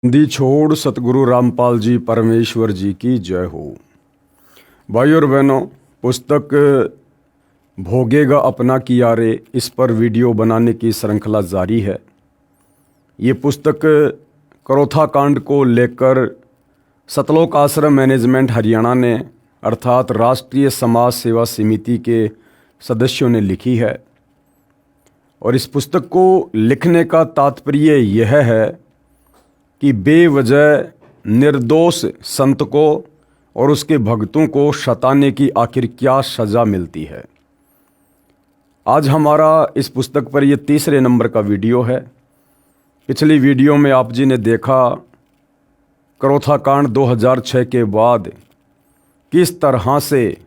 दी छोड़ सतगुरु रामपाल जी परमेश्वर जी की जय हो। भाई और बहनों, पुस्तक भोगेगा अपना किया रे, इस पर वीडियो बनाने की श्रृंखला जारी है। ये पुस्तक करोथा कांड को लेकर सतलोक आश्रम मैनेजमेंट हरियाणा ने अर्थात राष्ट्रीय समाज सेवा समिति के सदस्यों ने लिखी है। और इस पुस्तक को लिखने का तात्पर्य यह है कि बेवजह निर्दोष संत को और उसके भक्तों को सताने की आखिर क्या सज़ा मिलती है। आज हमारा इस पुस्तक पर यह तीसरे नंबर का वीडियो है। पिछली वीडियो में आप जी ने देखा करोथा कांड 2006 के बाद किस तरह से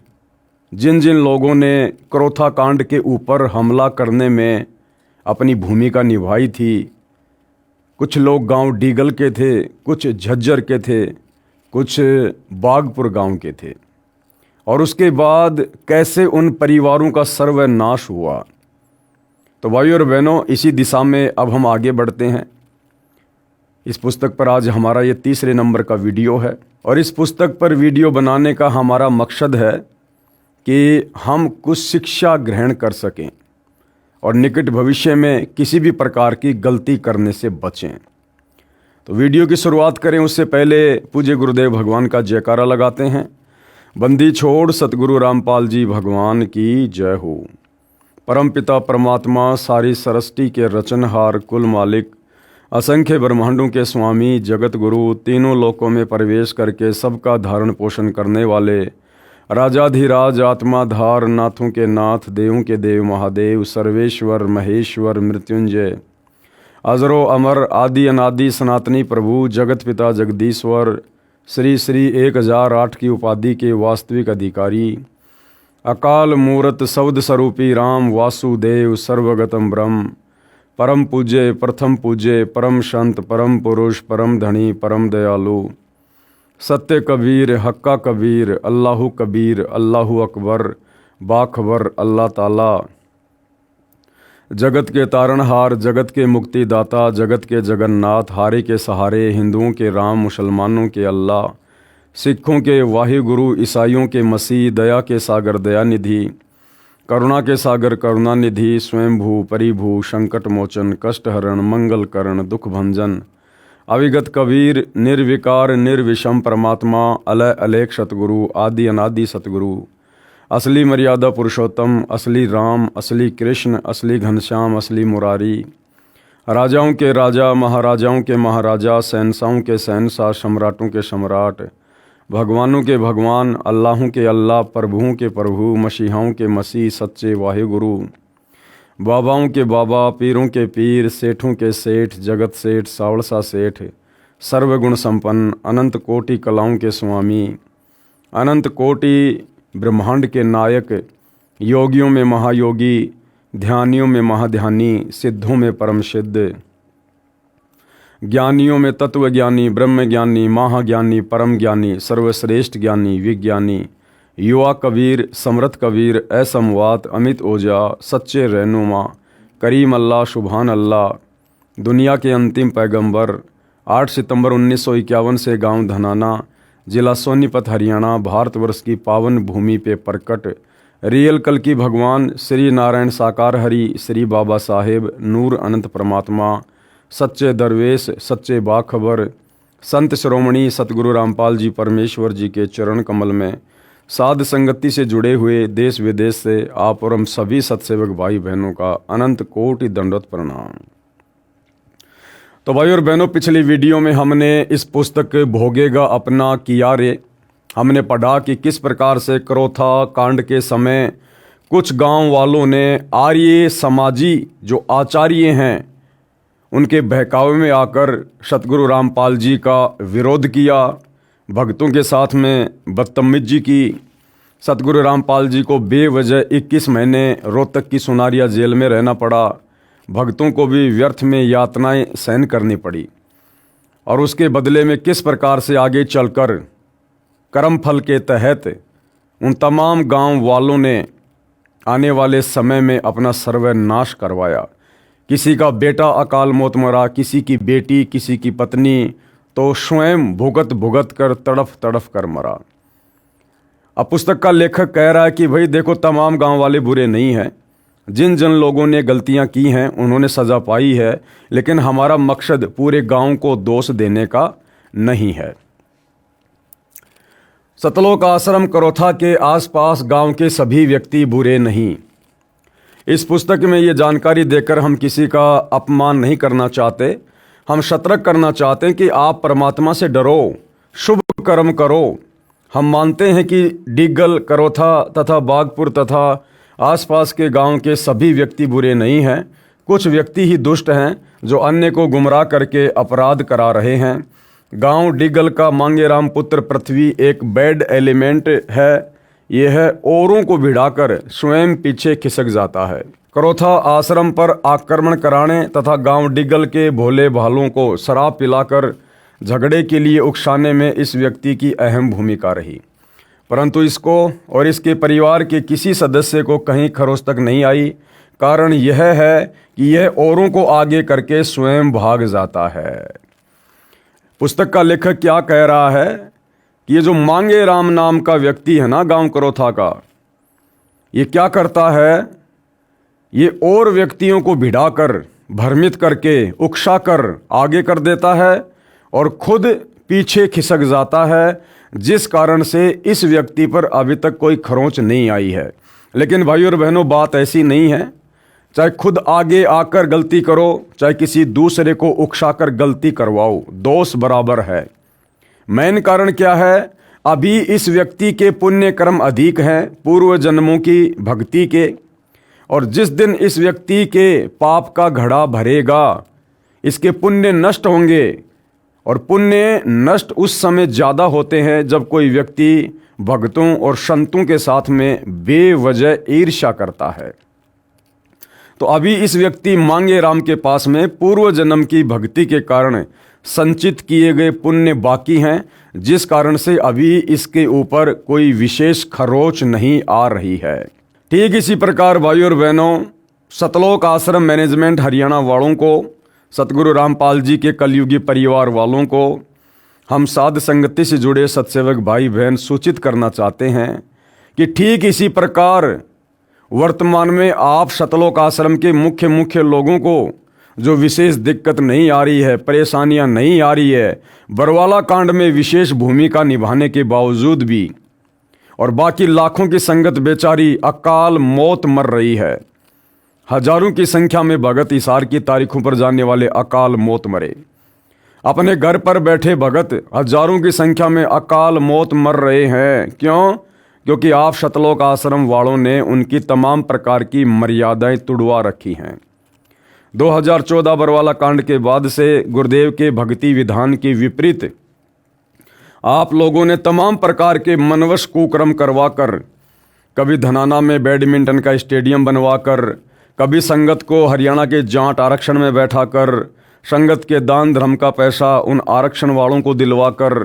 जिन जिन लोगों ने करोथा कांड के ऊपर हमला करने में अपनी भूमिका निभाई थी, कुछ लोग गांव डीगल के थे, कुछ झज्जर के थे, कुछ बागपुर गांव के थे, और उसके बाद कैसे उन परिवारों का सर्वनाश हुआ। तो भाइयों और बहनों, इसी दिशा में अब हम आगे बढ़ते हैं। इस पुस्तक पर आज हमारा ये तीसरे नंबर का वीडियो है और इस पुस्तक पर वीडियो बनाने का हमारा मकसद है कि हम कुछ शिक्षा ग्रहण कर सकें और निकट भविष्य में किसी भी प्रकार की गलती करने से बचें। तो वीडियो की शुरुआत करें उससे पहले पूज्य गुरुदेव भगवान का जयकारा लगाते हैं। बंदी छोड़ सतगुरु रामपाल जी भगवान की जय हो। परमपिता परमात्मा सारी सृष्टि के रचनहार, कुल मालिक, असंख्य ब्रह्मांडों के स्वामी, जगत गुरु, तीनों लोकों में प्रवेश करके सबका धारण पोषण करने वाले राजाधिराज, आत्माधार, नाथों के नाथ, देवों के देव महादेव, सर्वेश्वर, महेश्वर, मृत्युंजय, अजरो अमर, आदि अनादि सनातनी प्रभु, जगत पिता जगदीश्वर, श्री श्री 1008 की उपाधि के वास्तविक अधिकारी, अकाल मूरत शब्द स्वरूपी राम वासुदेव, सर्वगतम ब्रह्म, परम पूज्य, प्रथम पूज्य, परम संत, परम पुरुष, परम धनी, परम दयालु, सत्य कबीर, हक्का कबीर, अल्लाहु कबीर, अल्लाहु अकबर, बाखबर, अल्लाह ताला, जगत के तारणहार, जगत के मुक्तिदाता, जगत के जगन्नाथ, हारे के सहारे, हिंदुओं के राम, मुसलमानों के अल्लाह, सिखों के वाहिगुरु, ईसाइयों के मसीह, दया के सागर दयानिधि, करुणा के सागर करुणानिधि, स्वयंभू परिभू, संकट मोचन, कष्टहरण, मंगल करण, दुख भंजन, अविगत कबीर, निर्विकार निर्विषम परमात्मा, अलय अलेख सतगुरु, आदि अनादि सतगुरु, असली मर्यादा पुरुषोत्तम, असली राम, असली कृष्ण, असली घनश्याम, असली मुरारी, राजाओं के राजा, महाराजाओं के महाराजा, शहंशाहों के शहंशाह, सम्राटों के सम्राट, भगवानों के भगवान, अल्लाहों के अल्लाह, प्रभुओं के प्रभु, मसीहाओं के मसीह, सच्चे वाहिगुरु, बाबाओं के बाबा, पीरों के पीर, सेठों के सेठ, जगत सेठ, सावड़सा सेठ, सर्वगुण संपन्न, अनंत कोटि कलाओं के स्वामी, अनंत कोटि ब्रह्मांड के नायक, योगियों में महायोगी, ध्यानियों में महाध्यानी, सिद्धों में परम सिद्ध, ज्ञानियों में तत्वज्ञानी, ब्रह्मज्ञानी, महाज्ञानी, परम ज्ञानी, सर्वश्रेष्ठ ज्ञानी, विज्ञानी, युवा कबीर, समृत कबीर, असमवात, अमित ओजा, सच्चे रहनुमा, करीम अल्लाह, सुभान अल्लाह, दुनिया के अंतिम पैगंबर, 8 सितंबर 1951 से गांव धनाना, जिला सोनीपत, हरियाणा, भारतवर्ष की पावन भूमि पे प्रकट रियल कल की भगवान, श्री नारायण साकार हरि, श्री बाबा साहेब, नूर अनंत परमात्मा, सच्चे दरवेश, सच्चे बाखबर, संत श्रोमणी सतगुरु रामपाल जी परमेश्वर जी के चरण कमल में साध संगति से जुड़े हुए देश विदेश से आप और हम सभी सत्सेवक भाई बहनों का अनंत कोटि दंडवत प्रणाम। तो भाई और बहनों, पिछली वीडियो में हमने इस पुस्तक भोगेगा अपना किया रे, हमने पढ़ा कि किस प्रकार से करोथा कांड के समय कुछ गांव वालों ने आर्य समाजी जो आचार्य हैं उनके बहकावे में आकर सतगुरु रामपाल जी का विरोध किया, भक्तों के साथ में बदतमीजी की। सतगुरु रामपाल जी को बेवजह 21 महीने रोहतक की सुनारिया जेल में रहना पड़ा, भक्तों को भी व्यर्थ में यातनाएं सहन करनी पड़ी। और उसके बदले में किस प्रकार से आगे चलकर कर्म फल के तहत उन तमाम गांव वालों ने आने वाले समय में अपना सर्वनाश करवाया। किसी का बेटा अकाल मौत मरा, किसी की बेटी, किसी की पत्नी, तो स्वयं भुगत भुगत कर तड़फ तड़फ कर मरा। अब पुस्तक का लेखक कह रहा है कि भाई देखो, तमाम गांव वाले बुरे नहीं हैं, जिन जिन लोगों ने गलतियां की हैं उन्होंने सज़ा पाई है, लेकिन हमारा मकसद पूरे गांव को दोष देने का नहीं है। सतलोक आश्रम करोथा के आसपास गांव के सभी व्यक्ति बुरे नहीं। इस पुस्तक में ये जानकारी देकर हम किसी का अपमान नहीं करना चाहते, हम सतर्क करना चाहते हैं कि आप परमात्मा से डरो, शुभ कर्म करो। हम मानते हैं कि डिग्गल, करोथा तथा बागपुर तथा आसपास के गांव के सभी व्यक्ति बुरे नहीं हैं। कुछ व्यक्ति ही दुष्ट हैं जो अन्य को गुमराह करके अपराध करा रहे हैं। गांव डिग्गल का मांगेराम पुत्र पृथ्वी एक बैड एलिमेंट है। यह औरों को भिड़ाकर स्वयं पीछे खिसक जाता है। करोथा आश्रम पर आक्रमण कराने तथा गांव डिग्गल के भोले भालों को शराब पिलाकर झगड़े के लिए उकसाने में इस व्यक्ति की अहम भूमिका रही, परंतु इसको और इसके परिवार के किसी सदस्य को कहीं खरोच तक नहीं आई। कारण यह है कि यह औरों को आगे करके स्वयं भाग जाता है। पुस्तक का लेखक क्या कह रहा है कि ये जो मांगेराम नाम का व्यक्ति है ना गांव करोथा का, ये क्या करता है, ये और व्यक्तियों को भिड़ाकर, भ्रमित करके, उकसाकर आगे कर देता है और खुद पीछे खिसक जाता है, जिस कारण से इस व्यक्ति पर अभी तक कोई खरोंच नहीं आई है। लेकिन भाइयों और बहनों, बात ऐसी नहीं है। चाहे खुद आगे आकर गलती करो, चाहे किसी दूसरे को उकसाकर गलती करवाओ, दोष बराबर है। मेन कारण क्या है, अभी इस व्यक्ति के पुण्य कर्म अधिक हैं पूर्व जन्मों की भक्ति के, और जिस दिन इस व्यक्ति के पाप का घड़ा भरेगा, इसके पुण्य नष्ट होंगे। और पुण्य नष्ट उस समय ज़्यादा होते हैं जब कोई व्यक्ति भक्तों और संतों के साथ में बेवजह ईर्ष्या करता है। तो अभी इस व्यक्ति मांगेराम के पास में पूर्व जन्म की भक्ति के कारण संचित किए गए पुण्य बाकी हैं, जिस कारण से अभी इसके ऊपर कोई विशेष खरोच नहीं आ रही है। ठीक इसी प्रकार भाइयों और बहनों, सतलोक आश्रम मैनेजमेंट हरियाणा वालों को, सतगुरु रामपाल जी के कलयुगी परिवार वालों को हम साध संगति से जुड़े सत्सेवक भाई बहन सूचित करना चाहते हैं कि ठीक इसी प्रकार वर्तमान में आप सतलोक आश्रम के मुख्य लोगों को जो विशेष दिक्कत नहीं आ रही है, परेशानियां नहीं आ रही है, बरवाला कांड में विशेष भूमिका निभाने के बावजूद भी, और बाकी लाखों की संगत बेचारी अकाल मौत मर रही है। हजारों की संख्या में भगत इसार की तारीखों पर जाने वाले अकाल मौत मरे। अपने घर पर बैठे भगत हजारों की संख्या में अकाल मौत मर रहे हैं। क्यों? क्योंकि आप सतलोक आश्रम वालों ने उनकी तमाम प्रकार की मर्यादाएं तुड़वा रखी हैं। 2014 बरवाला कांड के बाद से गुरुदेव के भक्ति विधान के विपरीत आप लोगों ने तमाम प्रकार के मनवश कुकर्म करवाकर, कभी धनाना में बैडमिंटन का स्टेडियम बनवाकर, कभी संगत को हरियाणा के जाट आरक्षण में बैठाकर, संगत के दान धर्म का पैसा उन आरक्षण वालों को दिलवाकर,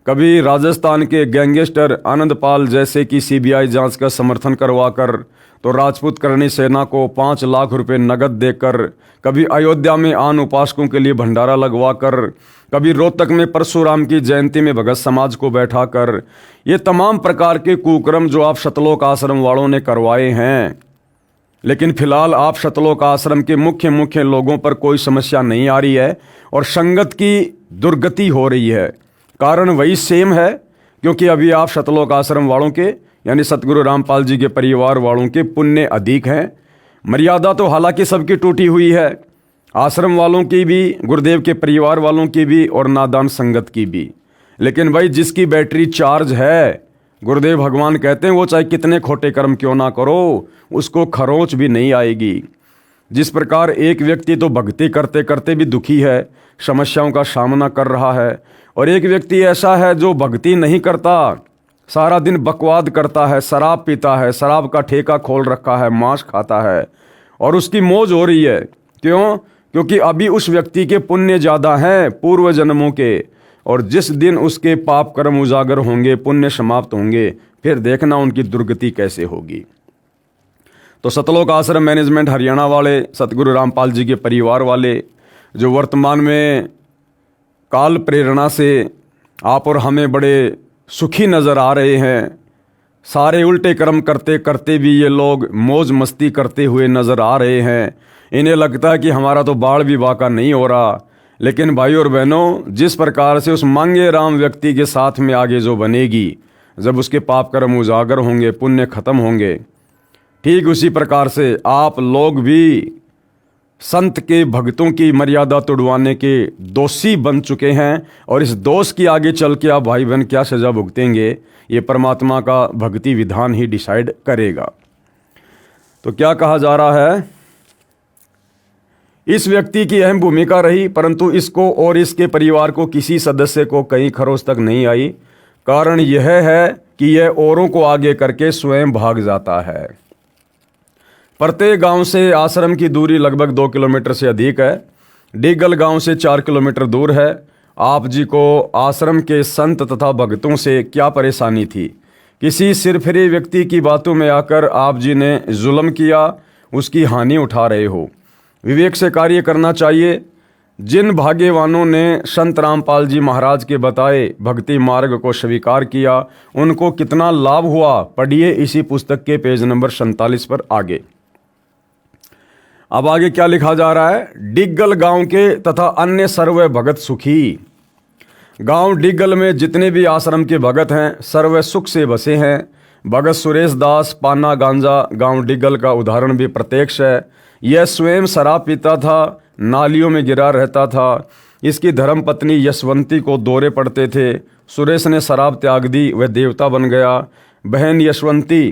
कभी राजस्थान के गैंगस्टर आनंदपाल जैसे की सीबीआई जांच का समर्थन करवाकर, तो राजपूत करणी सेना को 5 लाख रुपए नगद देकर, कभी अयोध्या में आन उपासकों के लिए भंडारा लगवाकर, कभी रोहतक में परशुराम की जयंती में भगत समाज को बैठाकर, ये तमाम प्रकार के कुकर्म जो आप सतलोक आश्रम वालों ने करवाए हैं। लेकिन फिलहाल आप सतलोक आश्रम के मुख्य लोगों पर कोई समस्या नहीं आ रही है और संगत की दुर्गति हो रही है। कारण वही सेम है, क्योंकि अभी आप सतलोक आश्रम वालों के यानी सतगुरु रामपाल जी के परिवार वालों के पुण्य अधिक हैं। मर्यादा तो हालांकि सबकी टूटी हुई है, आश्रम वालों की भी, गुरुदेव के परिवार वालों की भी और नादान संगत की भी। लेकिन भाई जिसकी बैटरी चार्ज है, गुरुदेव भगवान कहते हैं वो चाहे कितने खोटे कर्म क्यों ना करो, उसको खरोंच भी नहीं आएगी। जिस प्रकार एक व्यक्ति तो भक्ति करते करते भी दुखी है, समस्याओं का सामना कर रहा है, और एक व्यक्ति ऐसा है जो भक्ति नहीं करता, सारा दिन बकवाद करता है, शराब पीता है, शराब का ठेका खोल रखा है, मांस खाता है और उसकी मौज हो रही है। क्यों? क्योंकि अभी उस व्यक्ति के पुण्य ज़्यादा हैं पूर्व जन्मों के, और जिस दिन उसके पाप कर्म उजागर होंगे, पुण्य समाप्त होंगे, फिर देखना उनकी दुर्गति कैसे होगी। तो सतलोक आश्रम मैनेजमेंट हरियाणा वाले, सतगुरु रामपाल जी के परिवार वाले जो वर्तमान में काल प्रेरणा से आप और हमें बड़े सुखी नज़र आ रहे हैं। सारे उल्टे कर्म करते करते भी ये लोग मौज मस्ती करते हुए नज़र आ रहे हैं। इन्हें लगता है कि हमारा तो बाढ़ भी वाक़ा नहीं हो रहा। लेकिन भाई और बहनों, जिस प्रकार से उस मांगे राम व्यक्ति के साथ में आगे जो बनेगी, जब उसके पाप कर्म उजागर होंगे, पुण्य खत्म होंगे, ठीक उसी प्रकार से आप लोग भी संत के भक्तों की मर्यादा तोड़वाने के दोषी बन चुके हैं। और इस दोष की आगे चल के आप भाई बहन क्या सजा भुगतेंगे, ये परमात्मा का भक्ति विधान ही डिसाइड करेगा। तो क्या कहा जा रहा है, इस व्यक्ति की अहम भूमिका रही, परंतु इसको और इसके परिवार को किसी सदस्य को कहीं खरोच तक नहीं आई। कारण यह है कि यह औरों को आगे करके स्वयं भाग जाता है। प्रत्येक गांव से आश्रम की दूरी लगभग 2 किलोमीटर से अधिक है। डिगल गांव से 4 किलोमीटर दूर है। आप जी को आश्रम के संत तथा भक्तों से क्या परेशानी थी? किसी सिरफिरे व्यक्ति की बातों में आकर आप जी ने जुल्म किया, उसकी हानि उठा रहे हो। विवेक से कार्य करना चाहिए। जिन भाग्यवानों ने संत रामपाल जी महाराज के बताए भक्ति मार्ग को स्वीकार किया, उनको कितना लाभ हुआ, पढ़िए इसी पुस्तक के पेज नंबर 47 पर आगे। अब आगे क्या लिखा जा रहा है, डिग्गल गांव के तथा अन्य सर्व भगत सुखी। गांव डिग्गल में जितने भी आश्रम के भगत हैं, सर्व सुख से बसे हैं। भगत सुरेश दास पाना गांजा गांव डिग्गल का उदाहरण भी प्रत्यक्ष है। यह स्वयं शराब पीता था, नालियों में गिरा रहता था। इसकी धर्मपत्नी यशवंती को दौरे पड़ते थे। सुरेश ने शराब त्याग दी, वह देवता बन गया। बहन यशवंती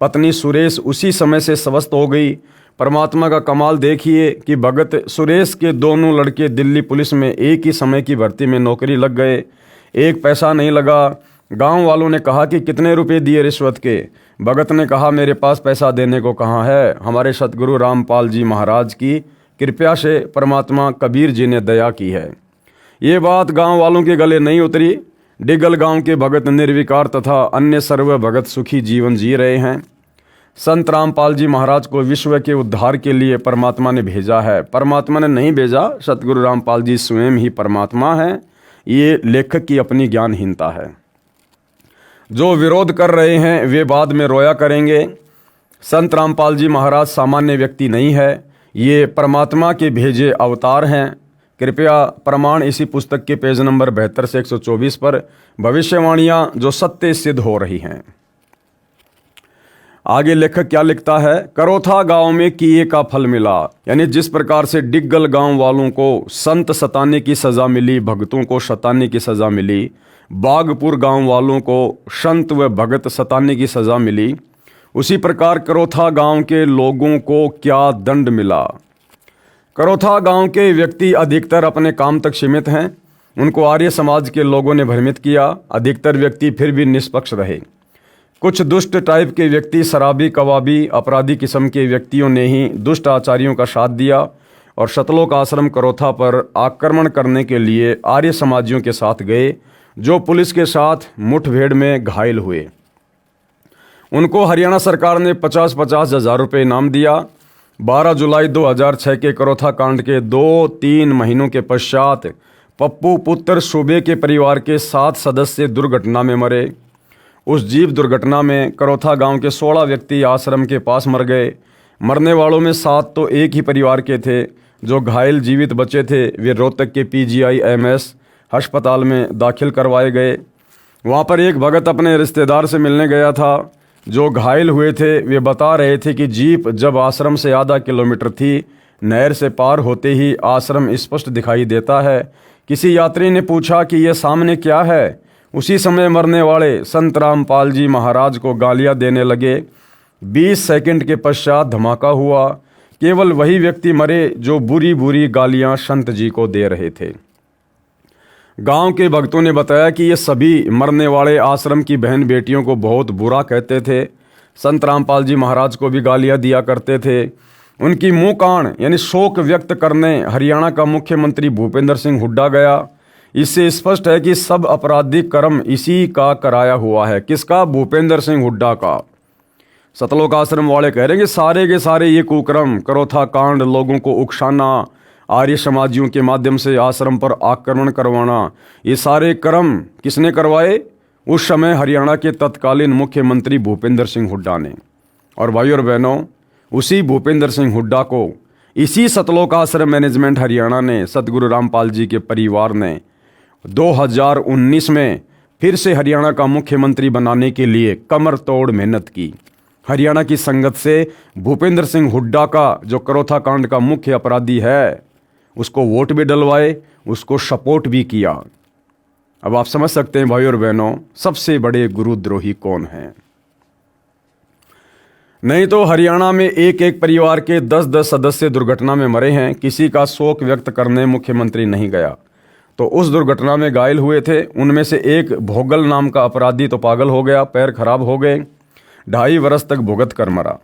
पत्नी सुरेश उसी समय से स्वस्थ हो गई। परमात्मा का कमाल देखिए कि भगत सुरेश के दोनों लड़के दिल्ली पुलिस में एक ही समय की भर्ती में नौकरी लग गए। एक पैसा नहीं लगा। गांव वालों ने कहा कि कितने रुपए दिए रिश्वत के? भगत ने कहा मेरे पास पैसा देने को कहाँ है, हमारे सतगुरु रामपाल जी महाराज की कृपया से परमात्मा कबीर जी ने दया की है। ये बात गांव वालों के गले नहीं उतरी। डिगल गांव के भगत निर्विकार तथा अन्य सर्व भगत सुखी जीवन जी रहे हैं। संत रामपाल जी महाराज को विश्व के उद्धार के लिए परमात्मा ने भेजा है। परमात्मा ने नहीं भेजा, सतगुरु रामपाल जी स्वयं ही परमात्मा है। ये लेखक की अपनी ज्ञानहीनता है। जो विरोध कर रहे हैं वे बाद में रोया करेंगे। संत रामपाल जी महाराज सामान्य व्यक्ति नहीं है, ये परमात्मा के भेजे अवतार हैं। कृपया प्रमाण इसी पुस्तक के पेज नंबर 72 से 124 पर भविष्यवाणियां जो सत्य सिद्ध हो रही हैं। आगे लेखक क्या लिखता है, करोथा गांव में किए का फल मिला। यानी जिस प्रकार से डिग्गल गांव वालों को संत सताने की सजा मिली, भक्तों को सताने की सजा मिली, बागपुर गांव वालों को संत व भगत सताने की सजा मिली, उसी प्रकार करोथा गांव के लोगों को क्या दंड मिला। करोथा गांव के व्यक्ति अधिकतर अपने काम तक सीमित हैं। उनको आर्य समाज के लोगों ने भ्रमित किया। अधिकतर व्यक्ति फिर भी निष्पक्ष रहे। कुछ दुष्ट टाइप के व्यक्ति, शराबी, कबाबी, अपराधी किस्म के व्यक्तियों ने ही दुष्ट आचार्यों का साथ दिया और शतलोक आश्रम करोथा पर आक्रमण करने के लिए आर्य समाजियों के साथ गए, जो पुलिस के साथ मुठभेड़ में घायल हुए। उनको हरियाणा सरकार ने 50-50 हज़ार रुपये इनाम दिया। 12 जुलाई 2006 के करोथा कांड के 2-3 महीनों के पश्चात पप्पू पुत्र सूबे के परिवार के 7 सदस्य दुर्घटना में मरे। उस जीप दुर्घटना में करोथा गांव के 16 व्यक्ति आश्रम के पास मर गए। मरने वालों में 7 तो एक ही परिवार के थे। जो घायल जीवित बचे थे वे रोहतक के PGI-MS अस्पताल में दाखिल करवाए गए। वहाँ पर एक भगत अपने रिश्तेदार से मिलने गया था। जो घायल हुए थे वे बता रहे थे कि जीप जब आश्रम से आधा किलोमीटर थी, नहर से पार होते ही आश्रम स्पष्ट दिखाई देता है। किसी यात्री ने पूछा कि यह सामने क्या है। उसी समय मरने वाले संत रामपाल जी महाराज को गालियां देने लगे। 20 सेकंड के पश्चात धमाका हुआ। केवल वही व्यक्ति मरे जो बुरी बुरी गालियां संत जी को दे रहे थे। गांव के भक्तों ने बताया कि ये सभी मरने वाले आश्रम की बहन बेटियों को बहुत बुरा कहते थे। संत रामपाल जी महाराज को भी गालियां दिया करते थे। उनकी मुँह कान यानी शोक व्यक्त करने हरियाणा का मुख्यमंत्री भूपेंद्र सिंह हुड्डा गया। इससे स्पष्ट है कि सब आपराधिक कर्म इसी का कराया हुआ है। किसका? भूपेंद्र सिंह हुड्डा का। सतलोक आश्रम वाले कह रहे हैं कि सारे के सारे ये कुकर्म, करोथा कांड, लोगों को उकसाना, आर्य समाजियों के माध्यम से आश्रम पर आक्रमण करवाना, ये सारे कर्म किसने करवाए? उस समय हरियाणा के तत्कालीन मुख्यमंत्री भूपेंद्र सिंह हुड्डा ने। और भाई और बहनों, उसी भूपेंद्र सिंह हुड्डा को इसी सतलोक आश्रम मैनेजमेंट हरियाणा ने, सतगुरु रामपाल जी के परिवार ने 2019 में फिर से हरियाणा का मुख्यमंत्री बनाने के लिए कमर तोड़ मेहनत की। हरियाणा की संगत से भूपेंद्र सिंह हुड्डा का, जो करोथा कांड का मुख्य अपराधी है, उसको वोट भी डलवाए, उसको सपोर्ट भी किया। अब आप समझ सकते हैं भाई और बहनों, सबसे बड़े गुरुद्रोही कौन हैं। नहीं तो हरियाणा में एक एक परिवार के 10-10 सदस्य दुर्घटना में मरे हैं, किसी का शोक व्यक्त करने मुख्यमंत्री नहीं गया। तो उस दुर्घटना में घायल हुए थे, उनमें से एक भोगल नाम का अपराधी तो पागल हो गया, पैर खराब हो गए, 2.5 वर्ष तक भुगत कर मरा।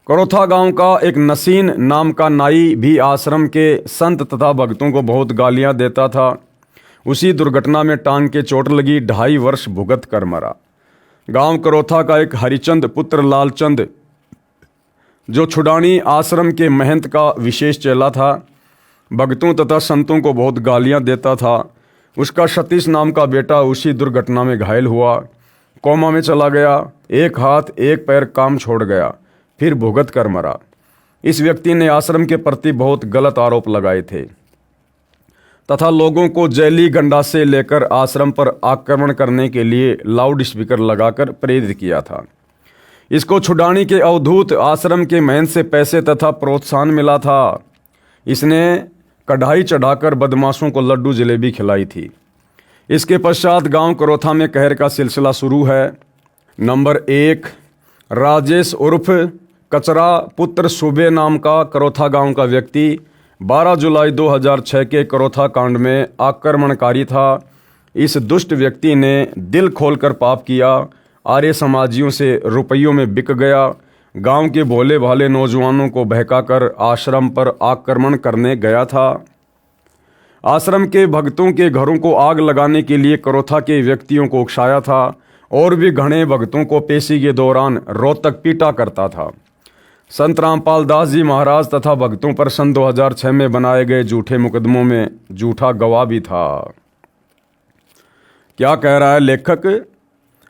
करोथा गांव का एक नसीन नाम का नाई भी आश्रम के संत तथा भक्तों को बहुत गालियां देता था, उसी दुर्घटना में टांग के चोट लगी, 2.5 वर्ष भुगत कर मरा। गांव करोथा का एक हरिचंद पुत्र लालचंद, जो छुडानी आश्रम के महंत का विशेष चेला था, भक्तों तथा संतों को बहुत गालियां देता था, उसका सतीश नाम का बेटा उसी दुर्घटना में घायल हुआ, कोमा में चला गया, एक हाथ एक पैर काम छोड़ गया, फिर भुगत कर मरा। इस व्यक्ति ने आश्रम के प्रति बहुत गलत आरोप लगाए थे तथा लोगों को जैली गंडासे लेकर आश्रम पर आक्रमण करने के लिए लाउड स्पीकर लगाकर प्रेरित किया था। इसको छुड़ाने के अवधूत आश्रम के महंत से पैसे तथा प्रोत्साहन मिला था। इसने कढ़ाई चढ़ाकर बदमाशों को लड्डू जलेबी खिलाई थी। इसके पश्चात गांव करोथा में कहर का सिलसिला शुरू है। नंबर 1, राजेश उर्फ कचरा पुत्र सुबे नाम का करोथा गांव का व्यक्ति 12 जुलाई 2006 के करोथा कांड में आक्रमणकारी था। इस दुष्ट व्यक्ति ने दिल खोलकर पाप किया, आर्य समाजियों से रुपयों में बिक गया, गांव के भोले भाले नौजवानों को बहकाकर आश्रम पर आक्रमण करने गया था। आश्रम के भक्तों के घरों को आग लगाने के लिए करोथा के व्यक्तियों को उकसाया था और भी घने भक्तों को पेशी के दौरान रोहतक पीटा करता था। संत रामपाल दास जी महाराज तथा भक्तों पर सन 2006 में बनाए गए झूठे मुकदमों में झूठा गवाह भी था। क्या कह रहा है लेखक?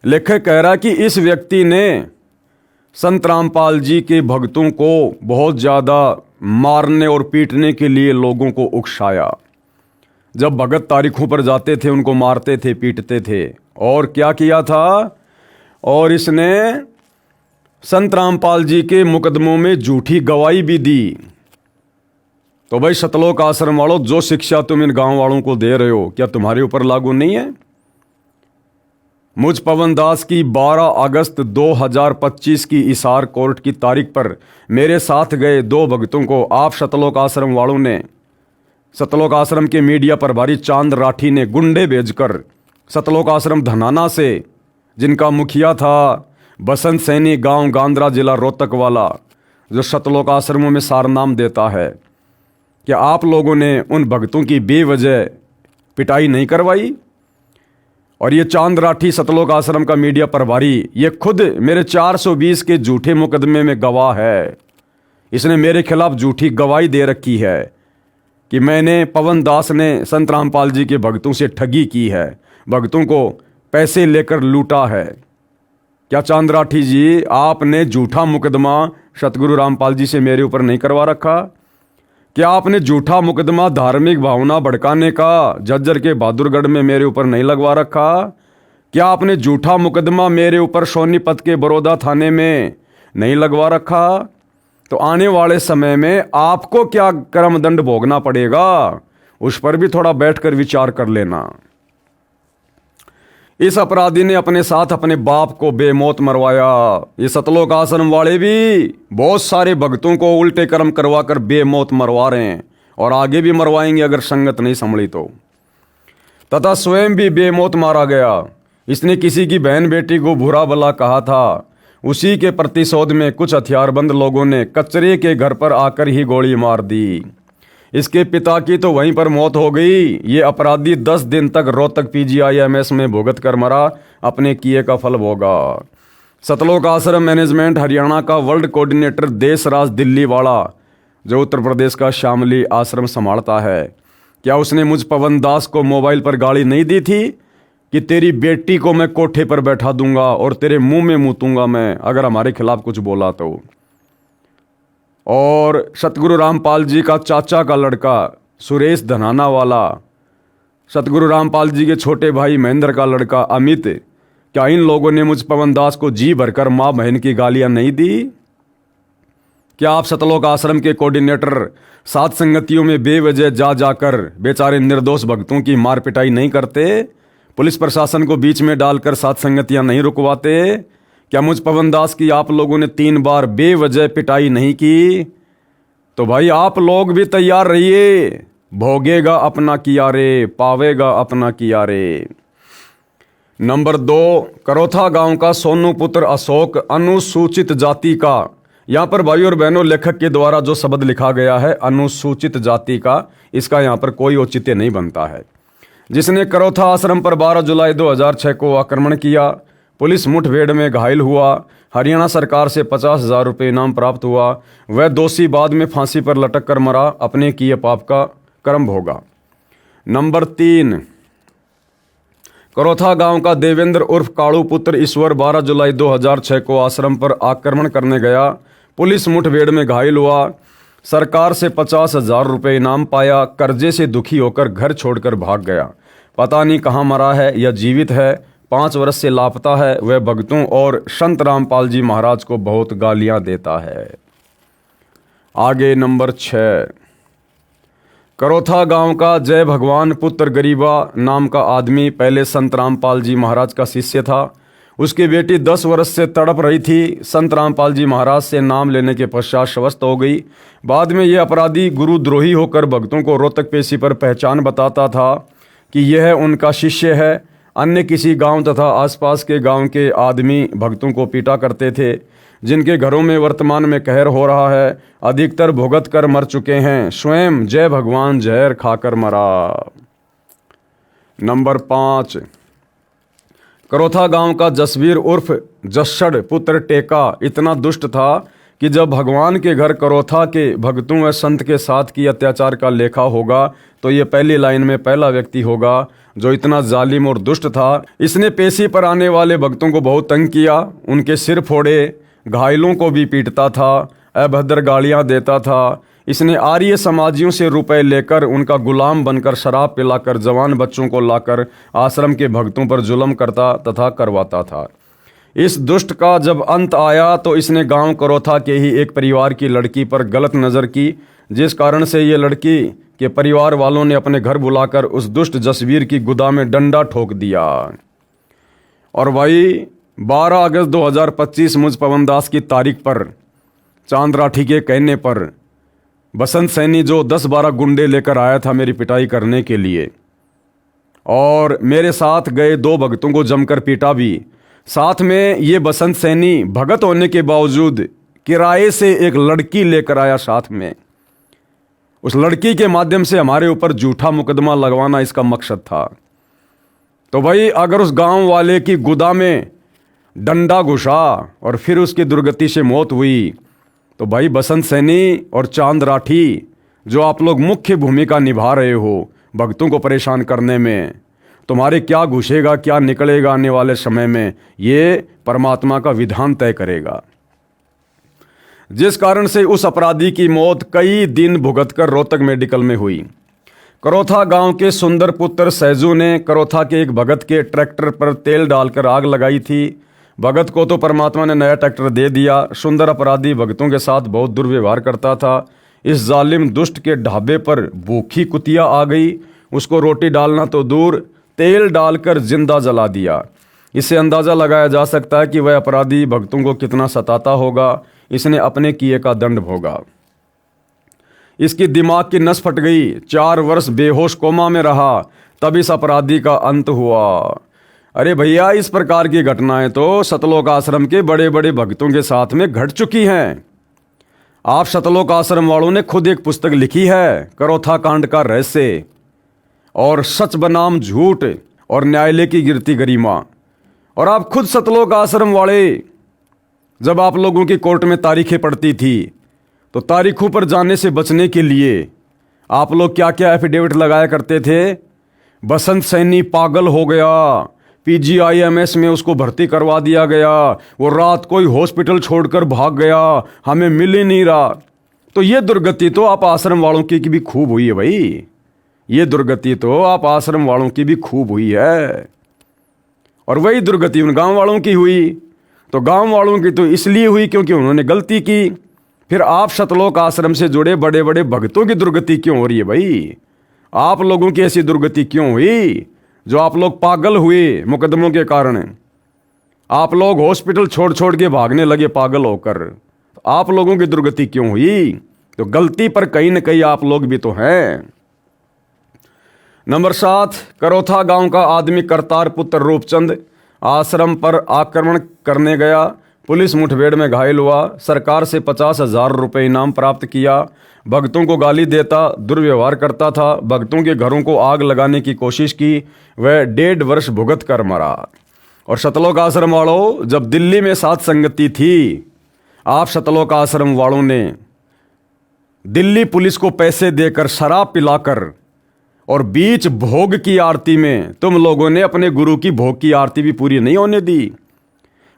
लेखक कह रहा है कि इस व्यक्ति ने संत रामपाल जी के भक्तों को बहुत ज़्यादा मारने और पीटने के लिए लोगों को उकसाया। जब भगत तारीखों पर जाते थे उनको मारते थे, पीटते थे। और क्या किया था? और इसने संत रामपाल जी के मुकदमों में झूठी गवाही भी दी। तो भाई सतलोक आश्रम वालों, जो शिक्षा तुम इन गांव वालों को दे रहे हो, क्या तुम्हारे ऊपर लागू नहीं है? मुझ पवन दास की 12 अगस्त 2025 की इसार कोर्ट की तारीख पर मेरे साथ गए 2 भक्तों को आप सतलोक आश्रम वालों ने, सतलोक आश्रम के मीडिया प्रभारी चांद राठी ने गुंडे भेजकर सतलोक आश्रम धनाना से, जिनका मुखिया था बसंत सैनी गांव गांद्रा जिला रोहतक वाला, जो सतलोक आश्रमों में सारनाम देता है, क्या आप लोगों ने उन भक्तों की बेवजह पिटाई नहीं करवाई? और ये चांद राठी सतलोक आश्रम का मीडिया प्रभारी, ये खुद मेरे 420 के झूठे मुकदमे में गवाह है। इसने मेरे खिलाफ झूठी गवाही दे रखी है कि मैंने, पवन दास ने संत रामपाल जी के भक्तों से ठगी की है, भक्तों को पैसे लेकर लूटा है। क्या चांद राठी जी, आपने झूठा मुकदमा सतगुरु रामपाल जी से मेरे ऊपर नहीं करवा रखा? क्या आपने झूठा मुकदमा धार्मिक भावना भड़काने का झज्जर के बहादुरगढ़ में मेरे ऊपर नहीं लगवा रखा? क्या आपने झूठा मुकदमा मेरे ऊपर सोनीपत के बड़ौदा थाने में नहीं लगवा रखा? तो आने वाले समय में आपको क्या कर्मदंड भोगना पड़ेगा, उस पर भी थोड़ा बैठकर विचार कर लेना। इस अपराधी ने अपने साथ अपने बाप को बेमौत मरवाया। ये सतलोक आश्रम वाले भी बहुत सारे भक्तों को उल्टे कर्म करवाकर बेमौत मरवा रहे हैं और आगे भी मरवाएंगे अगर संगत नहीं संभली तो। तथा स्वयं भी बेमौत मारा गया। इसने किसी की बहन बेटी को बुरा भला कहा था, उसी के प्रतिशोध में कुछ हथियारबंद लोगों ने कचरे के घर पर आकर ही गोली मार दी। इसके पिता की तो वहीं पर मौत हो गई। ये अपराधी 10 दिन तक रोहतक PGIMS में भुगत कर मरा, अपने किए का फल भोगा। सतलोक आश्रम मैनेजमेंट हरियाणा का वर्ल्ड कोऑर्डिनेटर देशराज दिल्ली वाला जो उत्तर प्रदेश का शामली आश्रम संभालता है, क्या उसने मुझ पवन दास को मोबाइल पर गाली नहीं दी थी कि तेरी बेटी को मैं कोठे पर बैठा दूंगा और तेरे मुंह में मूतूंगा मैं अगर हमारे खिलाफ कुछ बोला तो। और सतगुरु रामपाल जी का चाचा का लड़का सुरेश धनाना वाला, सतगुरु रामपाल जी के छोटे भाई महेंद्र का लड़का अमित, क्या इन लोगों ने मुझ पवन दास को जी भरकर माँ बहन की गालियां नहीं दी? क्या आप सतलोक आश्रम के कोऑर्डिनेटर सात संगतियों में बेवजह जा जाकर बेचारे निर्दोष भक्तों की मार पिटाई नहीं करते? पुलिस प्रशासन को बीच में डालकर सात संगतियां नहीं रुकवाते? क्या मुझ पवन दास की आप लोगों ने 3 बार बेवजह पिटाई नहीं की? तो भाई आप लोग भी तैयार रहिए, भोगेगा अपना किया रे, पावेगा अपना किया रे। नंबर 2, करोथा गांव का सोनू पुत्र अशोक अनुसूचित जाति का। यहाँ पर भाई और बहनों लेखक के द्वारा जो शब्द लिखा गया है अनुसूचित जाति का, इसका यहाँ पर कोई औचित्य नहीं बनता है। जिसने करोथा आश्रम पर 12 जुलाई 2006 को आक्रमण किया, पुलिस मुठभेड़ में घायल हुआ, हरियाणा सरकार से 50,000 रुपये इनाम प्राप्त हुआ, वह दोषी बाद में फांसी पर लटक कर मरा, अपने किए पाप का कर्म भोगा। नंबर 3, करोथा गांव का देवेंद्र उर्फ काड़ू पुत्र ईश्वर 12 जुलाई 2006 को आश्रम पर आक्रमण करने गया, पुलिस मुठभेड़ में घायल हुआ, सरकार से 50,000 रुपये इनाम पाया, कर्जे से दुखी होकर घर छोड़कर भाग गया। पता नहीं कहाँ मरा है या जीवित है, 5 वर्ष से लापता है। वह भक्तों और संत रामपाल जी महाराज को बहुत गालियां देता है। आगे नंबर 6, करोथा गांव का जय भगवान पुत्र गरीबा नाम का आदमी पहले संत रामपाल जी महाराज का शिष्य था। उसकी बेटी 10 वर्ष से तड़प रही थी। संत रामपाल जी महाराज से नाम लेने के पश्चात स्वस्थ हो गई। बाद में यह अपराधी गुरुद्रोही होकर भक्तों को रोहतक पेशी पर पहचान बताता था कि यह उनका शिष्य है। अन्य किसी गांव तथा आसपास के गांव के आदमी भक्तों को पीटा करते थे। जिनके घरों में वर्तमान में कहर हो रहा है, अधिकतर भुगत कर मर चुके हैं। स्वयं जय भगवान जहर खाकर मरा। नंबर 5, करोथा गांव का जसवीर उर्फ जस्सड़ पुत्र टेका इतना दुष्ट था कि जब भगवान के घर करोथा के भक्तों व संत के साथ की अत्याचार का लेखा होगा तो ये पहली लाइन में पहला व्यक्ति होगा जो इतना जालिम और दुष्ट था। इसने पेशी पर आने वाले भक्तों को बहुत तंग किया, उनके सिर फोड़े, घायलों को भी पीटता था, अभद्र गालियां देता था। इसने आर्य समाजियों से रुपए लेकर उनका गुलाम बनकर शराब पिलाकर जवान बच्चों को लाकर आश्रम के भक्तों पर जुल्म करता तथा करवाता था। इस दुष्ट का जब अंत आया तो इसने गांव करोथा के ही एक परिवार की लड़की पर गलत नज़र की, जिस कारण से ये लड़की के परिवार वालों ने अपने घर बुलाकर उस दुष्ट जसवीर की गुदा में डंडा ठोक दिया। और भाई 12 अगस्त 2025 मुझ पवन दास की तारीख पर चांद राठी के कहने पर बसंत सैनी जो 10-12 गुंडे लेकर आया था मेरी पिटाई करने के लिए, और मेरे साथ गए 2 भक्तों को जमकर पीटा भी। साथ में ये बसंत सैनी भगत होने के बावजूद किराए से एक लड़की लेकर आया साथ में। उस लड़की के माध्यम से हमारे ऊपर झूठा मुकदमा लगवाना इसका मकसद था। तो भाई अगर उस गांव वाले की गुदा में डंडा घुसा और फिर उसकी दुर्गति से मौत हुई तो भाई बसंत सैनी और चांद राठी जो आप लोग मुख्य भूमिका निभा रहे हो भक्तों को परेशान करने में, तुम्हारे क्या घुसेगा क्या निकलेगा आने वाले समय में, ये परमात्मा का विधान तय करेगा। जिस कारण से उस अपराधी की मौत कई दिन भुगतकर रोहतक मेडिकल में हुई। करोथा गांव के सुंदर पुत्र सैजू ने करोथा के एक भगत के ट्रैक्टर पर तेल डालकर आग लगाई थी। भगत को तो परमात्मा ने नया ट्रैक्टर दे दिया। सुंदर अपराधी भक्तों के साथ बहुत दुर्व्यवहार करता था। इस जालिम दुष्ट के ढाबे पर भूखी कुतिया आ गई। उसको रोटी डालना तो दूर, तेल डालकर जिंदा जला दिया। इससे अंदाज़ा लगाया जा सकता है कि वह अपराधी भक्तों को कितना सताता होगा। इसने अपने किए का दंड भोगा। इसकी दिमाग की नस फट गई, 4 वर्ष बेहोश कोमा में रहा, तब इस अपराधी का अंत हुआ। अरे भैया, इस प्रकार की घटनाएं तो सतलोक आश्रम के बड़े बड़े भक्तों के साथ में घट चुकी हैं। आप सतलोक आश्रम वालों ने खुद एक पुस्तक लिखी है, करोथा कांड का रहस्य, और सच बनाम झूठ और न्यायालय की गिरती गरिमा। और आप खुद सतलोक आश्रम वाले, जब आप लोगों की कोर्ट में तारीखें पड़ती थी तो तारीखों पर जाने से बचने के लिए आप लोग क्या क्या एफिडेविट लगाया करते थे। बसंत सैनी पागल हो गया, पीजीआईएमएस में उसको भर्ती करवा दिया गया, वो रात को ही हॉस्पिटल छोड़कर भाग गया, हमें मिल ही नहीं रहा। तो ये दुर्गति तो आप आश्रम वालों की भी खूब हुई है भाई, ये दुर्गति तो आप आश्रम वालों की भी खूब हुई है। और वही दुर्गति उन गांव वालों की हुई। तो गांव वालों की तो इसलिए हुई क्योंकि उन्होंने गलती की। फिर आप सतलोक आश्रम से जुड़े बड़े बड़े भक्तों की दुर्गति क्यों हो रही है भाई? आप लोगों की ऐसी दुर्गति क्यों हुई जो आप लोग पागल हुए मुकदमों के कारण? आप लोग हॉस्पिटल छोड़ छोड़ के भागने लगे पागल होकर। आप लोगों की दुर्गति क्यों हुई? तो गलती पर कहीं न कहीं आप लोग भी तो हैं। नंबर 7, करोथा गांव का आदमी करतार पुत्र रूपचंद आश्रम पर आक्रमण करने गया, पुलिस मुठभेड़ में घायल हुआ, सरकार से 50,000 रुपये इनाम प्राप्त किया, भक्तों को गाली देता, दुर्व्यवहार करता था, भक्तों के घरों को आग लगाने की कोशिश की, वह 1.5 वर्ष भुगत कर मरा। और सतलोक आश्रम वालों, जब दिल्ली में साथ संगति थी, आप सतलोक आश्रम वालों ने दिल्ली पुलिस को पैसे देकर शराब पिलाकर और बीच भोग की आरती में तुम लोगों ने अपने गुरु की भोग की आरती भी पूरी नहीं होने दी।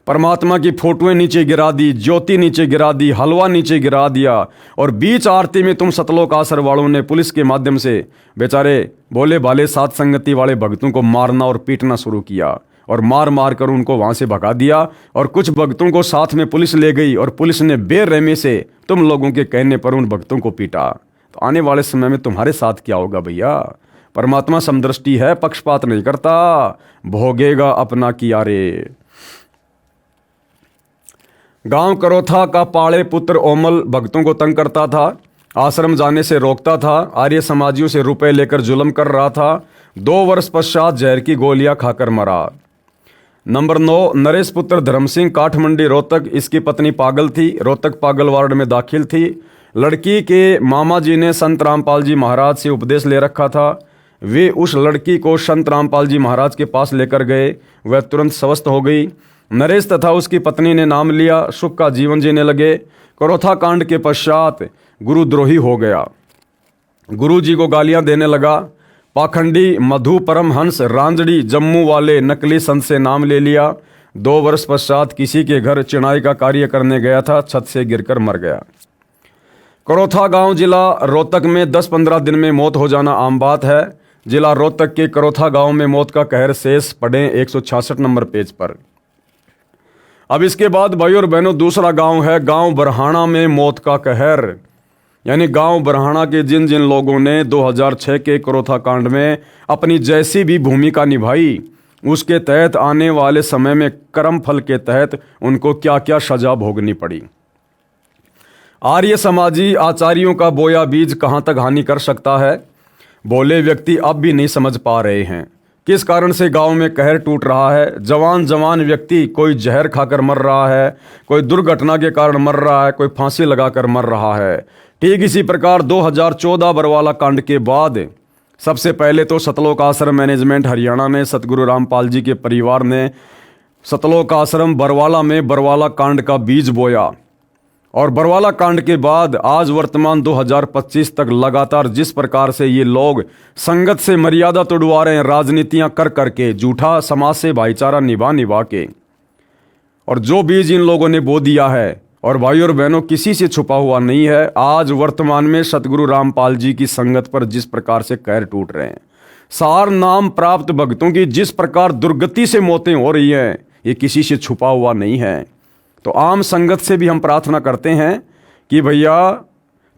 परमात्मा की फोटोएं नीचे गिरा दी, ज्योति नीचे गिरा दी, हलवा नीचे गिरा दिया, और बीच आरती में तुम सतलोक आश्रम वालों ने पुलिस के माध्यम से बेचारे भोले भाले सात संगति वाले भक्तों को मारना और पीटना शुरू किया, और मार मार कर उनको वहां से भगा दिया। और कुछ भक्तों को साथ में पुलिस ले गई और पुलिस ने बेरहमी से तुम लोगों के कहने पर उन भक्तों को पीटा। तो आने वाले समय में तुम्हारे साथ क्या होगा भैया? परमात्मा समदृष्टि है, पक्षपात नहीं करता, भोगेगा अपना किया रे। गांव करोथा का पाड़े पुत्र ओमल भक्तों को तंग करता था, आश्रम जाने से रोकता था, आर्य समाजियों से रुपए लेकर जुल्म कर रहा था। 2 वर्ष पश्चात जहर की गोलियां खाकर मरा। नंबर 9, नरेश पुत्र धर्म सिंह काठमंडी रोहतक, इसकी पत्नी पागल थी, रोहतक पागल वार्ड में दाखिल थी। लड़की के मामा जी ने संत रामपाल जी महाराज से उपदेश ले रखा था। वे उस लड़की को संत रामपाल जी महाराज के पास लेकर गए, वह तुरंत स्वस्थ हो गई। नरेश तथा उसकी पत्नी ने नाम लिया, सुख का जीवन जीने लगे। करोथा कांड के पश्चात गुरुद्रोही हो गया, गुरु जी को गालियां देने लगा। पाखंडी मधु परमहंस रांजड़ी जम्मू वाले नकली संत से नाम ले लिया। 2 वर्ष पश्चात किसी के घर चिनाई का कार्य करने गया था, छत से गिरकर मर गया। करोथा गांव जिला रोहतक में 10-15 दिन में मौत हो जाना आम बात है। जिला रोहतक के करोथा गांव में मौत का कहर शेष पढ़ें 166 नंबर पेज पर। अब इसके बाद भाई और बहनों दूसरा गांव है गांव बरहाना में मौत का कहर। यानी गांव बरहाना के जिन जिन लोगों ने 2006 के करोथा कांड में अपनी जैसी भी भूमिका निभाई, उसके तहत आने वाले समय में कर्म फल के तहत उनको क्या क्या सजा भोगनी पड़ी। आर्य समाजी आचार्यों का बोया बीज कहां तक हानि कर सकता है, भोले व्यक्ति अब भी नहीं समझ पा रहे हैं। किस कारण से गांव में कहर टूट रहा है। जवान जवान व्यक्ति कोई जहर खाकर मर रहा है, कोई दुर्घटना के कारण मर रहा है, कोई फांसी लगाकर मर रहा है। ठीक इसी प्रकार 2014 बरवाला कांड के बाद सबसे पहले तो सतलोक आश्रम मैनेजमेंट हरियाणा ने, सतगुरु रामपाल जी के परिवार ने सतलोक आश्रम बरवाला में बरवाला कांड का बीज बोया। और बरवाला कांड के बाद आज वर्तमान 2025 तक लगातार जिस प्रकार से ये लोग संगत से मर्यादा तोड़वा रहे हैं, राजनीतियां कर करके, झूठा समाज से भाईचारा निभा निभा के, और जो बीज इन लोगों ने बो दिया है, और भाई और बहनों किसी से छुपा हुआ नहीं है। आज वर्तमान में सतगुरु रामपाल जी की संगत पर जिस प्रकार से कहर टूट रहे हैं, सार नाम प्राप्त भक्तों की जिस प्रकार दुर्गति से मौतें हो रही हैं, ये किसी से छुपा हुआ नहीं है। तो आम संगत से भी हम प्रार्थना करते हैं कि भैया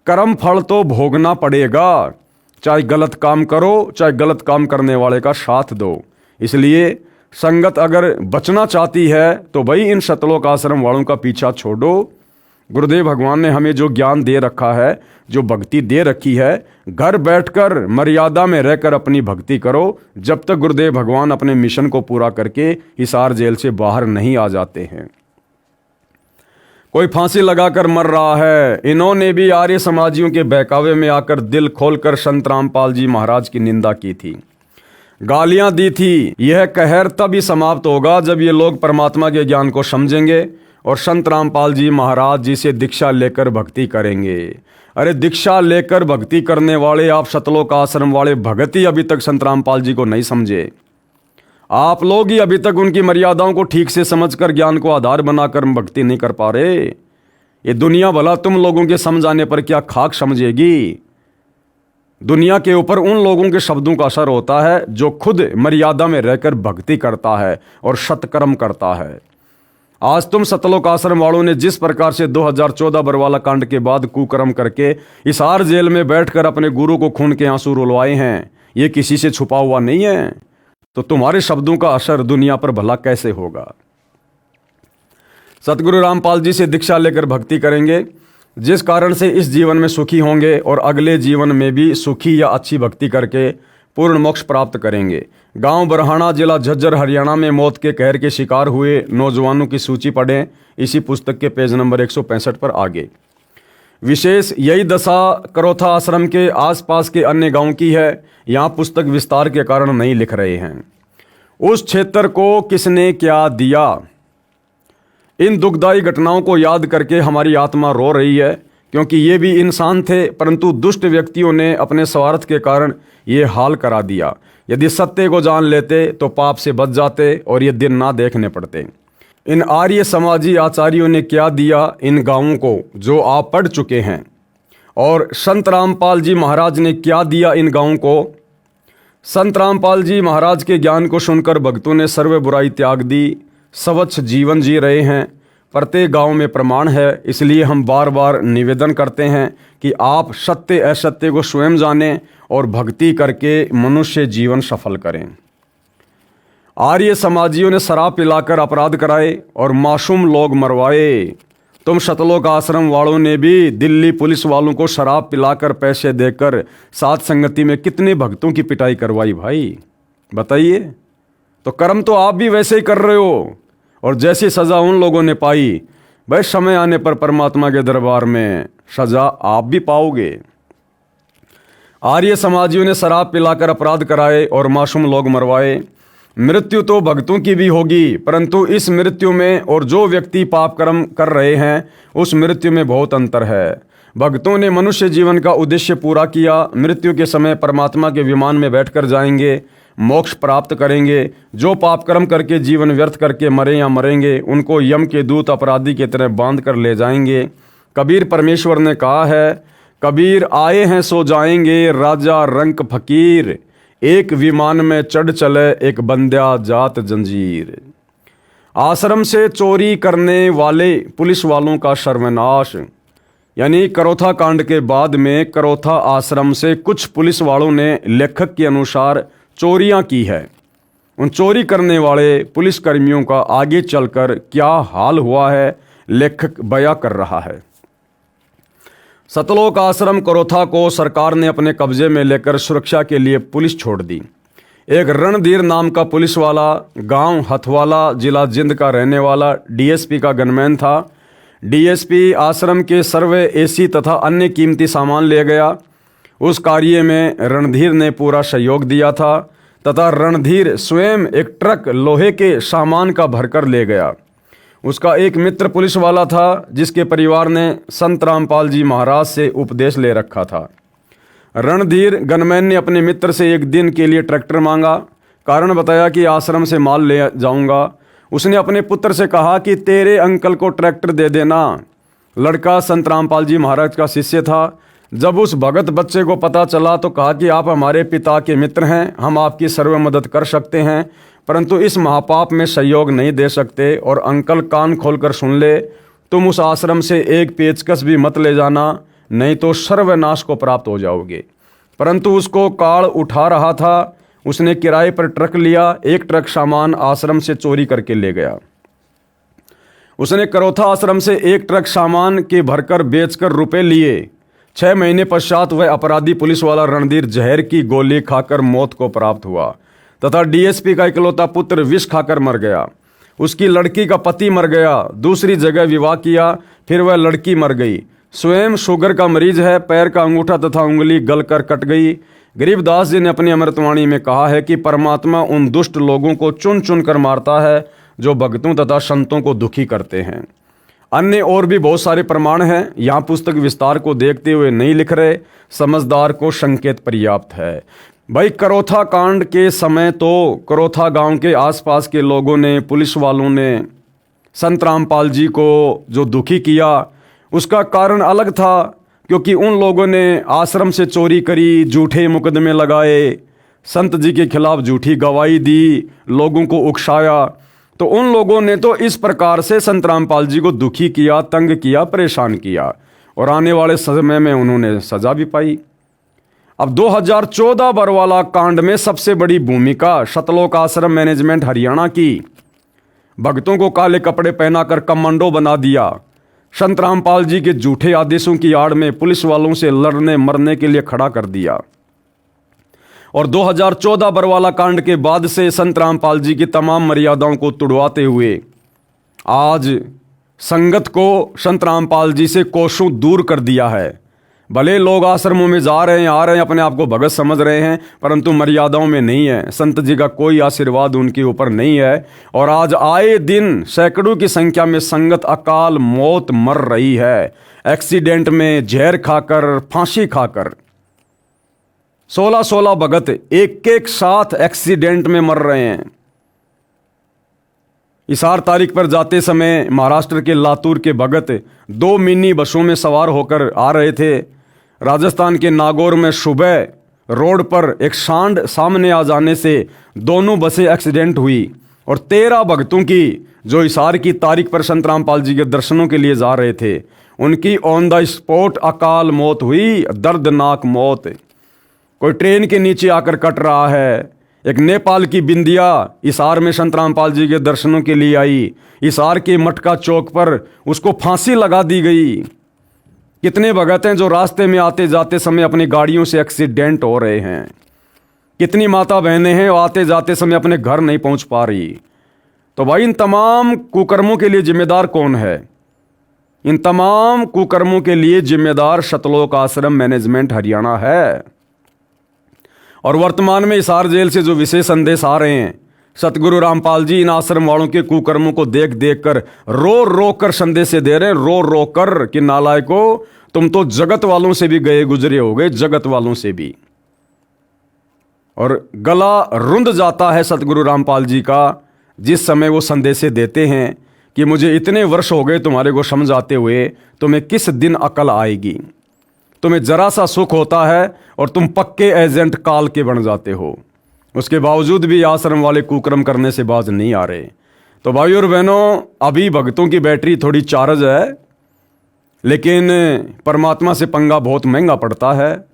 कर्म फल तो भोगना पड़ेगा, चाहे गलत काम करो, चाहे गलत काम करने वाले का साथ दो। इसलिए संगत अगर बचना चाहती है तो भाई इन सतलोक आश्रम वालों का पीछा छोड़ो। गुरुदेव भगवान ने हमें जो ज्ञान दे रखा है, जो भक्ति दे रखी है, घर बैठकर मर्यादा में रहकर अपनी भक्ति करो, जब तक गुरुदेव भगवान अपने मिशन को पूरा करके हिसार जेल से बाहर नहीं आ जाते हैं। कोई फांसी लगाकर मर रहा है। इन्होंने भी आर्य समाजियों के बहकावे में आकर दिल खोलकर संत रामपाल जी महाराज की निंदा की थी, गालियां दी थी। यह कहर तभी समाप्त होगा जब ये लोग परमात्मा के ज्ञान को समझेंगे और संत रामपाल जी महाराज जी से दीक्षा लेकर भक्ति करेंगे। अरे दीक्षा लेकर भक्ति करने वाले आप सतलोक आश्रम वाले भगत ही अभी तक संत रामपाल जी को नहीं समझे। आप लोग ही अभी तक उनकी मर्यादाओं को ठीक से समझकर ज्ञान को आधार बनाकर भक्ति नहीं कर पा रहे। ये दुनिया भला तुम लोगों के समझाने पर क्या खाक समझेगी। दुनिया के ऊपर उन लोगों के शब्दों का असर होता है जो खुद मर्यादा में रहकर भक्ति करता है और सत्कर्म करता है। आज तुम सतलोक आश्रम वालों ने जिस प्रकार से 2014 बरवाला कांड के बाद कुकर्म करके हिसार जेल में बैठकर अपने गुरु को खून के आंसू रुलवाए हैं, ये किसी से छुपा हुआ नहीं है। तो तुम्हारे शब्दों का असर दुनिया पर भला कैसे होगा। सतगुरु रामपाल जी से दीक्षा लेकर भक्ति करेंगे, जिस कारण से इस जीवन में सुखी होंगे और अगले जीवन में भी सुखी या अच्छी भक्ति करके पूर्ण मोक्ष प्राप्त करेंगे। गांव बरहाना, जिला झज्जर, हरियाणा में मौत के कहर के शिकार हुए नौजवानों की सूची पढ़ें इसी पुस्तक के पेज नंबर 165 पर आगे। विशेष यही दशा करोथा आश्रम के आसपास के अन्य गांव की है। यहाँ पुस्तक विस्तार के कारण नहीं लिख रहे हैं। उस क्षेत्र को किसने क्या दिया, इन दुखदायी घटनाओं को याद करके हमारी आत्मा रो रही है, क्योंकि ये भी इंसान थे, परंतु दुष्ट व्यक्तियों ने अपने स्वार्थ के कारण ये हाल करा दिया। यदि सत्य को जान लेते तो पाप से बच जाते और ये दिन ना देखने पड़ते। इन आर्य समाजी आचार्यों ने क्या दिया इन गांवों को, जो आप पढ़ चुके हैं, और संत रामपाल जी महाराज ने क्या दिया इन गांवों को। संत रामपाल जी महाराज के ज्ञान को सुनकर भक्तों ने सर्व बुराई त्याग दी, स्वच्छ जीवन जी रहे हैं। प्रत्येक गांव में प्रमाण है, इसलिए हम बार बार निवेदन करते हैं कि आप सत्य असत्य को स्वयं जानें और भक्ति करके मनुष्य जीवन सफल करें। आर्य समाजियों ने शराब पिलाकर अपराध कराए और मासूम लोग मरवाए। तुम सतलोक आश्रम वालों ने भी दिल्ली पुलिस वालों को शराब पिलाकर पैसे देकर साथ संगति में कितने भक्तों की पिटाई करवाई भाई, बताइए। तो कर्म तो आप भी वैसे ही कर रहे हो, और जैसी सज़ा उन लोगों ने पाई, भाई समय आने पर परमात्मा के दरबार में सज़ा आप भी पाओगे। आर्य समाजियों ने शराब पिलाकर अपराध कराए और मासूम लोग मरवाए। मृत्यु तो भक्तों की भी होगी, परंतु इस मृत्यु में और जो व्यक्ति पाप कर्म कर रहे हैं उस मृत्यु में बहुत अंतर है। भक्तों ने मनुष्य जीवन का उद्देश्य पूरा किया, मृत्यु के समय परमात्मा के विमान में बैठकर जाएंगे, मोक्ष प्राप्त करेंगे। जो पाप कर्म करके जीवन व्यर्थ करके मरे या मरेंगे, उनको यम के दूत अपराधी की तरह बांध कर ले जाएंगे। कबीर परमेश्वर ने कहा है, कबीर आए हैं सो जाएंगे, राजा रंक फकीर, एक विमान में चढ़ चले एक बंध्या जात जंजीर। आश्रम से चोरी करने वाले पुलिस वालों का सर्वनाश। यानी करोथा कांड के बाद में करोथा आश्रम से कुछ पुलिस वालों ने लेखक के अनुसार चोरियां की है। उन चोरी करने वाले पुलिस कर्मियों का आगे चलकर क्या हाल हुआ है लेखक बयां कर रहा है। सतलोक आश्रम करोथा को सरकार ने अपने कब्जे में लेकर सुरक्षा के लिए पुलिस छोड़ दी। एक रणधीर नाम का पुलिस वाला गांव हथवाला, जिला जिंद का रहने वाला डीएसपी का गनमैन था। डीएसपी आश्रम के सर्वे एसी तथा अन्य कीमती सामान ले गया। उस कार्य में रणधीर ने पूरा सहयोग दिया था तथा रणधीर स्वयं एक ट्रक लोहे के सामान का भरकर ले गया। उसका एक मित्र पुलिस वाला था जिसके परिवार ने संत रामपाल जी महाराज से उपदेश ले रखा था। रणधीर गनमैन ने अपने मित्र से एक दिन के लिए ट्रैक्टर मांगा। कारण बताया कि आश्रम से माल ले जाऊंगा। उसने अपने पुत्र से कहा कि तेरे अंकल को ट्रैक्टर दे देना। लड़का संत रामपाल जी महाराज का शिष्य था। जब उस भगत बच्चे को पता चला तो कहा कि आप हमारे पिता के मित्र हैं, हम आपकी सर्व मदद कर सकते हैं, परंतु इस महापाप में सहयोग नहीं दे सकते। और अंकल कान खोलकर सुन ले, तुम उस आश्रम से एक पेचकस भी मत ले जाना, नहीं तो सर्वनाश को प्राप्त हो जाओगे। परंतु उसको काल उठा रहा था। उसने किराए पर ट्रक लिया, एक ट्रक सामान आश्रम से चोरी करके ले गया। उसने करोथा आश्रम से एक ट्रक सामान के भरकर बेचकर रुपए लिए। 6 महीने पश्चात वह अपराधी पुलिस वाला रणधीर जहर की गोली खाकर मौत को प्राप्त हुआ तथा डीएसपी का इकलौता पुत्र विष खाकर मर गया। उसकी लड़की का पति मर गया, दूसरी जगह विवाह किया, फिर वह लड़की मर गई। स्वयं शुगर का मरीज है, पैर का अंगूठा तथा उंगली गलकर कट गई। गरीबदास जी ने अपनी अमृतवाणी में कहा है कि परमात्मा उन दुष्ट लोगों को चुन चुन कर मारता है जो भक्तों तथा संतों को दुखी करते हैं। अन्य और भी बहुत सारे प्रमाण हैं। यहाँ पुस्तक विस्तार को देखते हुए नहीं लिख रहे, समझदार को संकेत पर्याप्त है। भाई करोथा कांड के समय तो करोथा गांव के आसपास के लोगों ने, पुलिस वालों ने संत रामपाल जी को जो दुखी किया, उसका कारण अलग था, क्योंकि उन लोगों ने आश्रम से चोरी करी, झूठे मुकदमे लगाए, संत जी के खिलाफ झूठी गवाही दी, लोगों को उकसाया। तो उन लोगों ने तो इस प्रकार से संत रामपाल जी को दुखी किया, तंग किया, परेशान किया, और आने वाले समय में उन्होंने सजा भी पाई। अब 2014 बरवाला कांड में सबसे बड़ी भूमिका सतलोक आश्रम मैनेजमेंट हरियाणा की। भक्तों को काले कपड़े पहनाकर कमांडो बना दिया, संत रामपाल जी के झूठे आदेशों की आड़ में पुलिस वालों से लड़ने मरने के लिए खड़ा कर दिया। और 2014 बरवाला कांड के बाद से संत रामपाल जी की तमाम मर्यादाओं को तुड़वाते हुए आज संगत को संत रामपाल जी से कोसों दूर कर दिया है। भले लोग आश्रमों में जा रहे हैं, आ रहे हैं, अपने आप को भगत समझ रहे हैं, परंतु मर्यादाओं में नहीं है। संत जी का कोई आशीर्वाद उनके ऊपर नहीं है। और आज आए दिन सैकड़ों की संख्या में संगत अकाल मौत मर रही है, एक्सीडेंट में, जहर खाकर, फांसी खाकर। 16-16 भगत एक एक साथ एक्सीडेंट में मर रहे हैं। इसार तारीख पर जाते समय महाराष्ट्र के लातूर के भगत 2 मिनी बसों में सवार होकर आ रहे थे। राजस्थान के नागौर में सुबह रोड पर एक सांड सामने आ जाने से दोनों बसें एक्सीडेंट हुई, और 13 भक्तों की जो इसार की तारीख पर संत रामपाल जी के दर्शनों के लिए जा रहे थे, उनकी ऑन द स्पॉट अकाल मौत हुई, दर्दनाक मौत। कोई ट्रेन के नीचे आकर कट रहा है। एक नेपाल की बिंदिया इसार में संत रामपाल जी के दर्शनों के लिए आई, इसार के मटका चौक पर उसको फांसी लगा दी गई। कितने भगत हैं जो रास्ते में आते जाते समय अपनी गाड़ियों से एक्सीडेंट हो रहे हैं। कितनी माता बहनें हैं आते जाते समय अपने घर नहीं पहुंच पा रही। तो भाई इन तमाम कुकर्मों के लिए जिम्मेदार कौन है? इन तमाम कुकर्मों के लिए जिम्मेदार सतलोक आश्रम मैनेजमेंट हरियाणा है। और वर्तमान में इसार जेल से जो विशेष संदेश आ रहे हैं, सतगुरु रामपाल जी इन आश्रम वालों के कुकर्मों को देख देख कर रो रो कर संदेश दे रहे हैं, रो रो कर कि नालायको, तुम तो जगत वालों से भी गए गुजरे हो गए, जगत वालों से भी। और गला रुंध जाता है सतगुरु रामपाल जी का जिस समय वो संदेश देते हैं कि मुझे इतने वर्ष हो गए तुम्हारे को समझाते हुए, तुम्हें किस दिन अकल आएगी। तुम्हें जरा सा सुख होता है और तुम पक्के एजेंट काल के बन जाते हो। उसके बावजूद भी आश्रम वाले कुकर्म करने से बाज नहीं आ रहे। तो भाई और बहनों, अभी भक्तों की बैटरी थोड़ी चार्ज है, लेकिन परमात्मा से पंगा बहुत महंगा पड़ता है।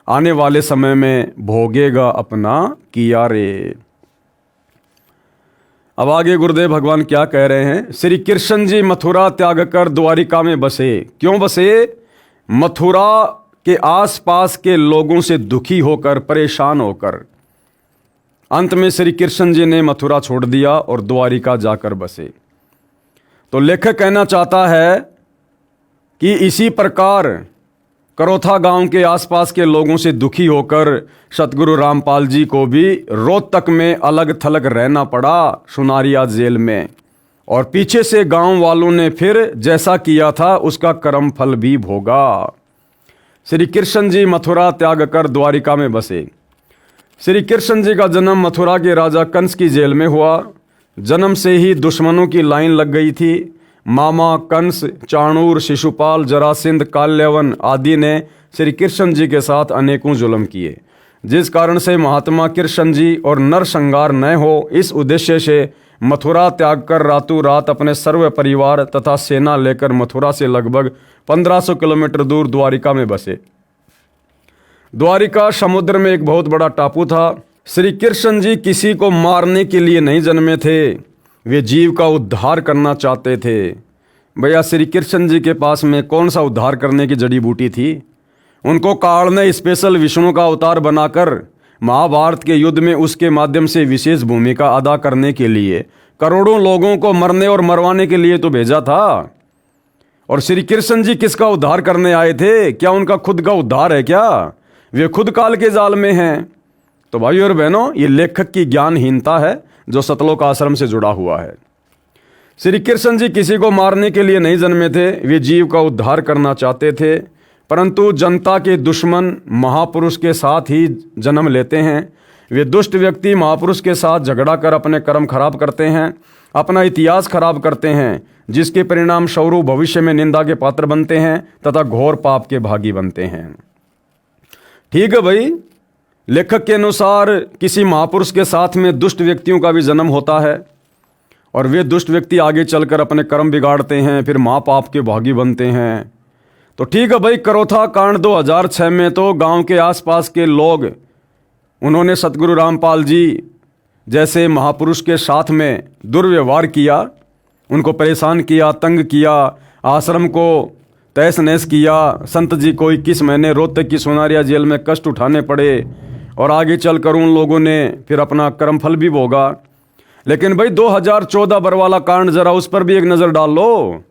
आने वाले समय में भोगेगा अपना किया रे। अब आगे गुरुदेव भगवान क्या कह रहे हैं। श्री कृष्ण जी मथुरा त्याग कर द्वारिका में बसे। क्यों बसे? मथुरा के आसपास के लोगों से दुखी होकर, परेशान होकर अंत में श्री कृष्ण जी ने मथुरा छोड़ दिया और द्वारिका जाकर बसे। तो लेखक कहना चाहता है कि इसी प्रकार करोथा गांव के आसपास के लोगों से दुखी होकर सतगुरु रामपाल जी को भी रोहतक में अलग थलग रहना पड़ा, सुनारिया जेल में। और पीछे से गांव वालों ने फिर जैसा किया था उसका कर्म फल भी भोगा। श्री कृष्ण जी मथुरा त्याग कर द्वारिका में बसे। श्री कृष्ण जी का जन्म मथुरा के राजा कंस की जेल में हुआ। जन्म से ही दुश्मनों की लाइन लग गई थी। मामा कंस, चाणूर, शिशुपाल, जरासिंध, काल्यवन आदि ने श्री कृष्ण जी के साथ अनेकों जुल्म किए, जिस कारण से महात्मा कृष्ण जी और नरसंहार न हो, इस उद्देश्य से मथुरा त्याग कर रातों रात अपने सर्व परिवार तथा सेना लेकर मथुरा से लगभग 1500 किलोमीटर दूर द्वारिका में बसे। द्वारिका समुद्र में एक बहुत बड़ा टापू था। श्री कृष्ण जी किसी को मारने के लिए नहीं जन्मे थे, वे जीव का उद्धार करना चाहते थे। भैया श्री कृष्ण जी के पास में कौन सा उद्धार करने की जड़ी बूटी थी? उनको काल ने स्पेशल विष्णु का अवतार बनाकर महाभारत के युद्ध में उसके माध्यम से विशेष भूमिका अदा करने के लिए करोड़ों लोगों को मरने और मरवाने के लिए तो भेजा था। और श्री कृष्ण जी किसका उद्धार करने आए थे? क्या उनका खुद का उद्धार है क्या? वे खुद काल के जाल में हैं। तो भाई और बहनों, ये लेखक की ज्ञानहीनता है जो सतलोक आश्रम से जुड़ा हुआ है। श्री कृष्ण जी किसी को मारने के लिए नहीं जन्मे थे, वे जीव का उद्धार करना चाहते थे। परंतु जनता के दुश्मन महापुरुष के साथ ही जन्म लेते हैं। वे दुष्ट व्यक्ति महापुरुष के साथ झगड़ा कर अपने कर्म खराब करते हैं, अपना इतिहास खराब करते हैं, जिसके परिणाम स्वरूप भविष्य में निंदा के पात्र बनते हैं तथा घोर पाप के भागी बनते हैं। ठीक है भाई, लेखक के अनुसार किसी महापुरुष के साथ में दुष्ट व्यक्तियों का भी जन्म होता है और वे दुष्ट व्यक्ति आगे चलकर अपने कर्म बिगाड़ते हैं, फिर महापाप के भागी बनते हैं। तो ठीक है भाई, करोथा कांड 2006 में तो गांव के आसपास के लोग उन्होंने सतगुरु रामपाल जी जैसे महापुरुष के साथ में दुर्व्यवहार किया, उनको परेशान किया, तंग किया, आश्रम को तहस नहस किया। संत जी को 21 महीने रोहतक की सोनारिया जेल में कष्ट उठाने पड़े और आगे चलकर उन लोगों ने फिर अपना कर्मफल भी भोगा। लेकिन भाई 2014 बरवाला कांड, जरा उस पर भी एक नज़र डाल लो।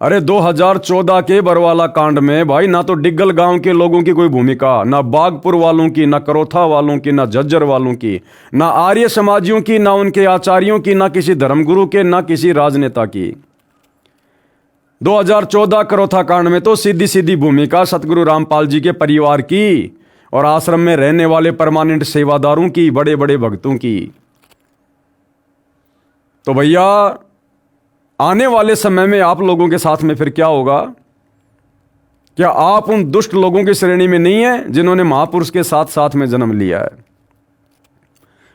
अरे 2014 के बरवाला कांड में भाई ना तो डिग्गल गांव के लोगों की कोई भूमिका, ना बागपुर वालों की, ना करोथा वालों की, ना झज्जर वालों की, ना आर्य समाजियों की, ना उनके आचार्यों की, ना किसी धर्मगुरु के, ना किसी राजनेता की। 2014 करोथा कांड में तो सीधी सीधी भूमिका सतगुरु रामपाल जी के परिवार की और आश्रम में रहने वाले परमानेंट सेवादारों की, बड़े बड़े भक्तों की। तो भैया आने वाले समय में आप लोगों के साथ में फिर क्या होगा? क्या आप उन दुष्ट लोगों की श्रेणी में नहीं है जिन्होंने महापुरुष के साथ साथ में जन्म लिया है?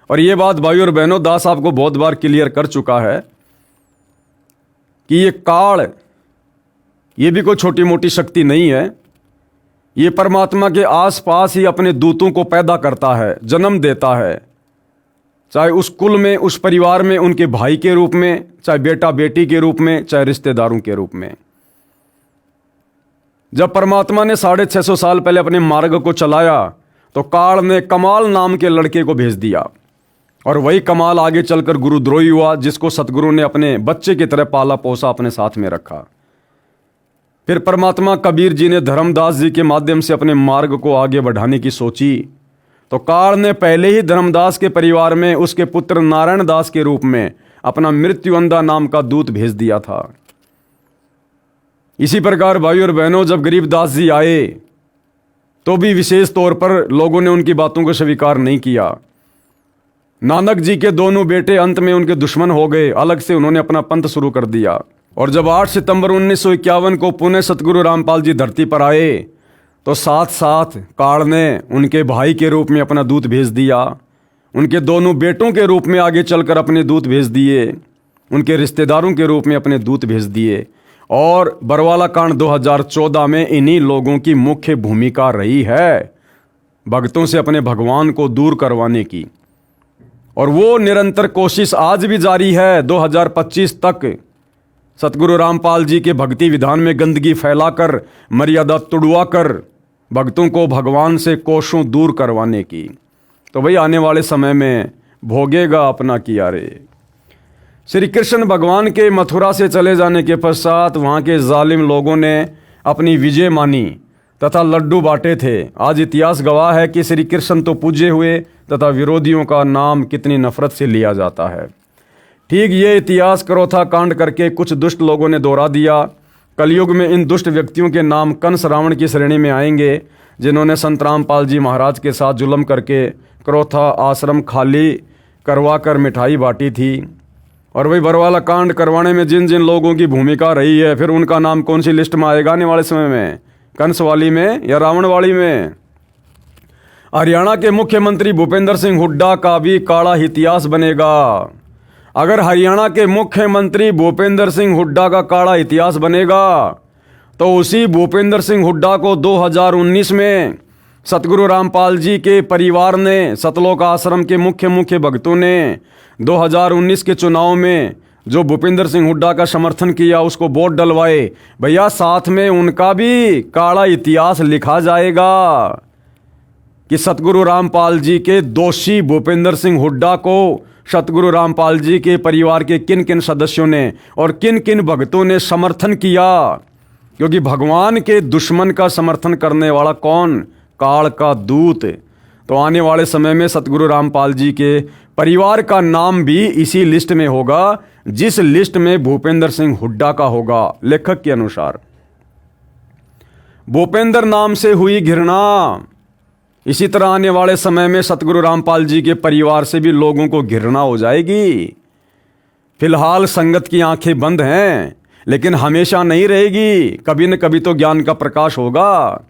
और ये बात भाई और बहनों दास आपको बहुत बार क्लियर कर चुका है कि ये काल, ये भी कोई छोटी मोटी शक्ति नहीं है। ये परमात्मा के आसपास ही अपने दूतों को पैदा करता है, जन्म देता है, चाहे उस कुल में, उस परिवार में उनके भाई के रूप में, चाहे बेटा बेटी के रूप में, चाहे रिश्तेदारों के रूप में। जब परमात्मा ने 650 साल पहले अपने मार्ग को चलाया तो काल ने कमाल नाम के लड़के को भेज दिया और वही कमाल आगे चलकर गुरुद्रोही हुआ, जिसको सतगुरु ने अपने बच्चे की तरह पाला पोसा, अपने साथ में रखा। फिर परमात्मा कबीर जी ने धर्मदास जी के माध्यम से अपने मार्ग को आगे बढ़ाने की सोची तो काल ने पहले ही धर्मदास के परिवार में उसके पुत्र नारायण दास के रूप में अपना मृत्युअंधा नाम का दूत भेज दिया था। इसी प्रकार भाई और बहनों, जब गरीबदास जी आए तो भी विशेष तौर पर लोगों ने उनकी बातों को स्वीकार नहीं किया। नानक जी के दोनों बेटे अंत में उनके दुश्मन हो गए, अलग से उन्होंने अपना पंथ शुरू कर दिया। और जब 8 सितंबर 1951 को पुणे सतगुरु रामपाल जी धरती पर आए तो साथ साथ काल ने उनके भाई के रूप में अपना दूत भेज दिया, उनके दोनों बेटों के रूप में आगे चलकर अपने दूत भेज दिए, उनके रिश्तेदारों के रूप में अपने दूत भेज दिए। और बरवाला कांड 2014 में इन्हीं लोगों की मुख्य भूमिका रही है भक्तों से अपने भगवान को दूर करवाने की। और वो निरंतर कोशिश आज भी जारी है। 2025 तक सतगुरु रामपाल जी के भक्ति विधान में गंदगी फैलाकर, मर्यादा तुड़वाकर भक्तों को भगवान से कोसों दूर करवाने की। तो भाई आने वाले समय में भोगेगा अपना किया रे। श्री कृष्ण भगवान के मथुरा से चले जाने के पश्चात वहाँ के जालिम लोगों ने अपनी विजय मानी तथा लड्डू बांटे थे। आज इतिहास गवाह है कि श्री कृष्ण तो पूजे हुए तथा विरोधियों का नाम कितनी नफरत से लिया जाता है। ठीक ये इतिहास करोथा कांड करके कुछ दुष्ट लोगों ने दोहरा दिया। कलयुग में इन दुष्ट व्यक्तियों के नाम कंस रावण की श्रेणी में आएंगे, जिन्होंने संत रामपाल जी महाराज के साथ जुल्म करके करोथा आश्रम खाली करवा कर मिठाई बांटी थी। और वही बरवाला कांड करवाने में जिन जिन लोगों की भूमिका रही है, फिर उनका नाम कौन सी लिस्ट में आएगा आने वाले समय में? कंस वाली में या रावण वाली में? हरियाणा के मुख्यमंत्री भूपेंद्र सिंह हुड्डा का भी काला इतिहास बनेगा। अगर हरियाणा के मुख्यमंत्री भूपेंद्र सिंह हुड्डा का काला इतिहास बनेगा तो उसी भूपेंद्र सिंह हुड्डा को 2019 में सतगुरु रामपाल जी के परिवार ने, सतलोक आश्रम के मुख्य भक्तों ने 2019 के चुनाव में जो भूपेंद्र सिंह हुड्डा का समर्थन किया, उसको वोट डलवाए। भैया साथ में उनका भी काला इतिहास लिखा जाएगा कि सतगुरु रामपाल जी के दोषी भूपेंद्र सिंह हुड्डा को सतगुरु रामपाल जी के परिवार के किन किन सदस्यों ने और किन किन भक्तों ने समर्थन किया। क्योंकि भगवान के दुश्मन का समर्थन करने वाला कौन? काल का दूत। तो आने वाले समय में सतगुरु रामपाल जी के परिवार का नाम भी इसी लिस्ट में होगा, जिस लिस्ट में भूपेंद्र सिंह हुड्डा का होगा। लेखक के अनुसार भूपेंद्र नाम से हुई घृणा, इसी तरह आने वाले समय में सतगुरु रामपाल जी के परिवार से भी लोगों को घृणा हो जाएगी। फिलहाल संगत की आंखें बंद हैं, लेकिन हमेशा नहीं रहेगी, कभी न कभी तो ज्ञान का प्रकाश होगा।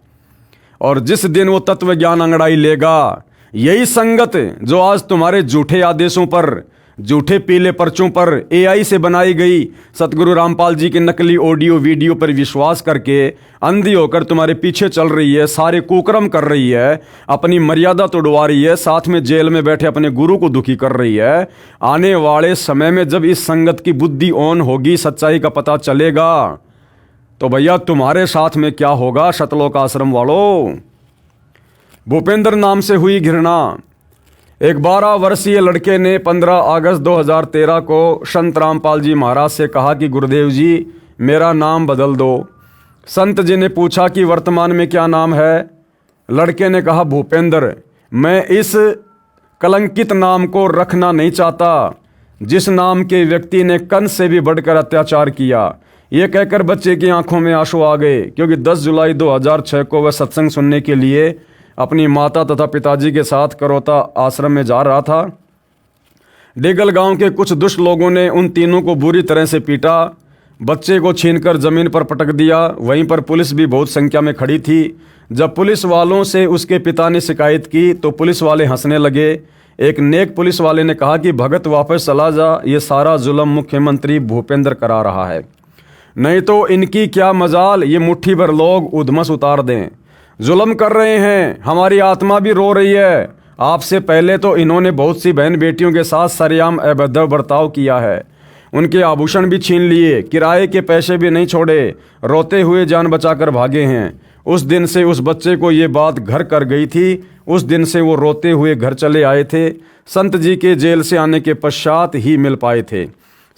और जिस दिन वो तत्व ज्ञान अंगड़ाई लेगा, यही संगत जो आज तुम्हारे झूठे आदेशों पर, झूठे पीले पर्चों पर एआई से बनाई गई सतगुरु रामपाल जी के नकली ऑडियो वीडियो पर विश्वास करके अंधी होकर तुम्हारे पीछे चल रही है, सारे कुकर्म कर रही है, अपनी मर्यादा तोड़वा रही है, साथ में जेल में बैठे अपने गुरु को दुखी कर रही है। आने वाले समय में जब इस संगत की बुद्धि ऑन होगी, सच्चाई का पता चलेगा, तो भैया तुम्हारे साथ में क्या होगा सतलोक आश्रम वालों। भूपेंद्र नाम से हुई घृणा। एक 12 वर्षीय लड़के ने 15 अगस्त 2013 को संत रामपाल जी महाराज से कहा कि गुरुदेव जी मेरा नाम बदल दो। संत जी ने पूछा कि वर्तमान में क्या नाम है। लड़के ने कहा भूपेंद्र। मैं इस कलंकित नाम को रखना नहीं चाहता, जिस नाम के व्यक्ति ने कंस से भी बढ़कर अत्याचार किया। ये कहकर बच्चे की आंखों में आंसू आ गए, क्योंकि 10 जुलाई 2006 को वह सत्संग सुनने के लिए अपनी माता तथा पिताजी के साथ करोता आश्रम में जा रहा था। डेगल गांव के कुछ दुष्ट लोगों ने उन तीनों को बुरी तरह से पीटा, बच्चे को छीनकर जमीन पर पटक दिया। वहीं पर पुलिस भी बहुत संख्या में खड़ी थी। जब पुलिस वालों से उसके पिता ने शिकायत की तो पुलिस वाले हंसने लगे। एक नेक पुलिस वाले ने कहा कि भगत वापस चला जा, ये सारा जुल्म मुख्यमंत्री भूपेंद्र करा रहा है, नहीं तो इनकी क्या मजाल, ये मुट्ठी भर लोग उधमस उतार दें। जुल्म कर रहे हैं, हमारी आत्मा भी रो रही है। आपसे पहले तो इन्होंने बहुत सी बहन बेटियों के साथ सरेआम अभद्र बर्ताव किया है, उनके आभूषण भी छीन लिए, किराए के पैसे भी नहीं छोड़े, रोते हुए जान बचाकर भागे हैं। उस दिन से उस बच्चे को ये बात घर कर गई थी। उस दिन से वो रोते हुए घर चले आए थे। संत जी के जेल से आने के पश्चात ही मिल पाए थे।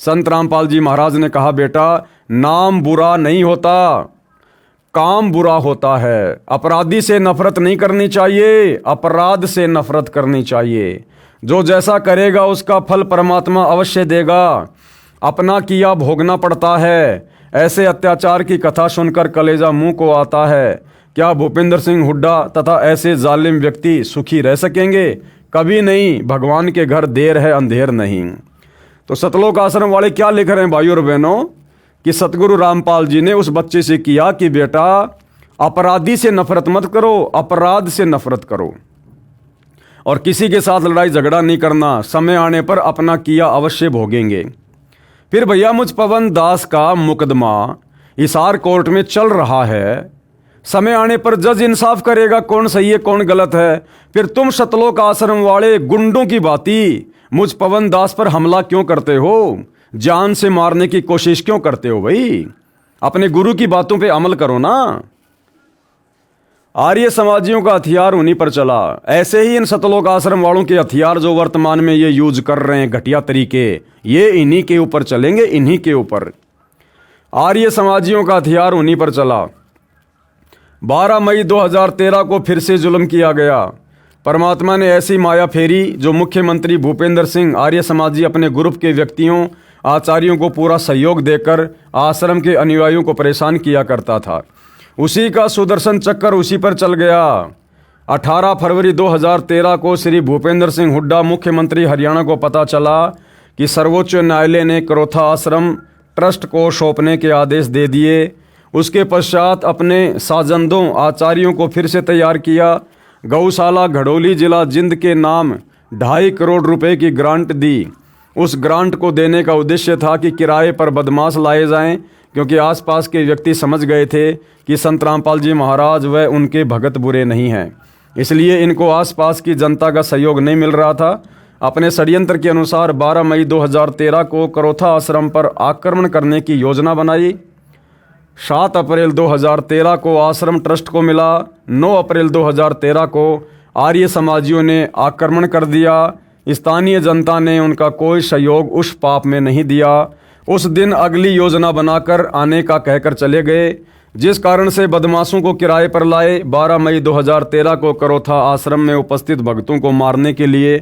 संत रामपाल जी महाराज ने कहा बेटा, नाम बुरा नहीं होता, काम बुरा होता है। अपराधी से नफरत नहीं करनी चाहिए, अपराध से नफरत करनी चाहिए। जो जैसा करेगा उसका फल परमात्मा अवश्य देगा। अपना किया भोगना पड़ता है। ऐसे अत्याचार की कथा सुनकर कलेजा मुंह को आता है। क्या भूपेंद्र सिंह हुड्डा तथा ऐसे जालिम व्यक्ति सुखी रह सकेंगे? कभी नहीं। भगवान के घर देर है अंधेर नहीं। तो सतलोक आश्रम वाले क्या लिख रहे हैं भाइयों और बहनों, कि सतगुरु रामपाल जी ने उस बच्चे से किया कि बेटा अपराधी से नफरत मत करो, अपराध से नफरत करो, और किसी के साथ लड़ाई झगड़ा नहीं करना। समय आने पर अपना किया अवश्य भोगेंगे। फिर भैया मुझ पवन दास का मुकदमा हिसार कोर्ट में चल रहा है। समय आने पर जज इंसाफ करेगा कौन सही है कौन गलत है। फिर तुम सतलोक आश्रम वाले गुंडों की भांति मुझ पवन दास पर हमला क्यों करते हो? जान से मारने की कोशिश क्यों करते हो भाई? अपने गुरु की बातों पे अमल करो ना। आर्य समाजियों का हथियार उन्हीं पर चला। ऐसे ही इन सतलोक आश्रम वालों के हथियार जो वर्तमान में ये यूज कर रहे हैं घटिया तरीके, ये इन्हीं के ऊपर चलेंगे, इन्हीं के ऊपर। आर्य समाजियों का हथियार उन्हीं पर चला। 12 मई 2013 को फिर से जुल्म किया गया। परमात्मा ने ऐसी माया फेरी जो मुख्यमंत्री भूपेंद्र सिंह आर्य समाजी अपने ग्रुप के व्यक्तियों आचार्यों को पूरा सहयोग देकर आश्रम के अनुयायियों को परेशान किया करता था। उसी का सुदर्शन चक्कर उसी पर चल गया। 18 फरवरी 2013 को श्री भूपेंद्र सिंह हुड्डा मुख्यमंत्री हरियाणा को पता चला कि सर्वोच्च न्यायालय ने करोथा आश्रम ट्रस्ट को सौंपने के आदेश दे दिए। उसके पश्चात अपने साजंदों आचार्यों को फिर से तैयार किया। गौशाला घड़ोली जिला जिंद के नाम 2.5 करोड़ रुपए की ग्रांट दी। उस ग्रांट को देने का उद्देश्य था कि किराए पर बदमाश लाए जाएं, क्योंकि आसपास के व्यक्ति समझ गए थे कि संत रामपाल जी महाराज व उनके भगत बुरे नहीं हैं, इसलिए इनको आसपास की जनता का सहयोग नहीं मिल रहा था। अपने षड्यंत्र के अनुसार 12 मई 2013 को करोथा आश्रम पर आक्रमण करने की योजना बनाई। 7 अप्रैल 2013 को आश्रम ट्रस्ट को मिला। 9 अप्रैल 2013 को आर्य समाजियों ने आक्रमण कर दिया। स्थानीय जनता ने उनका कोई सहयोग उस पाप में नहीं दिया। उस दिन अगली योजना बनाकर आने का कहकर चले गए। जिस कारण से बदमाशों को किराए पर लाए 12 मई 2013 को करोथा आश्रम में उपस्थित भक्तों को मारने के लिए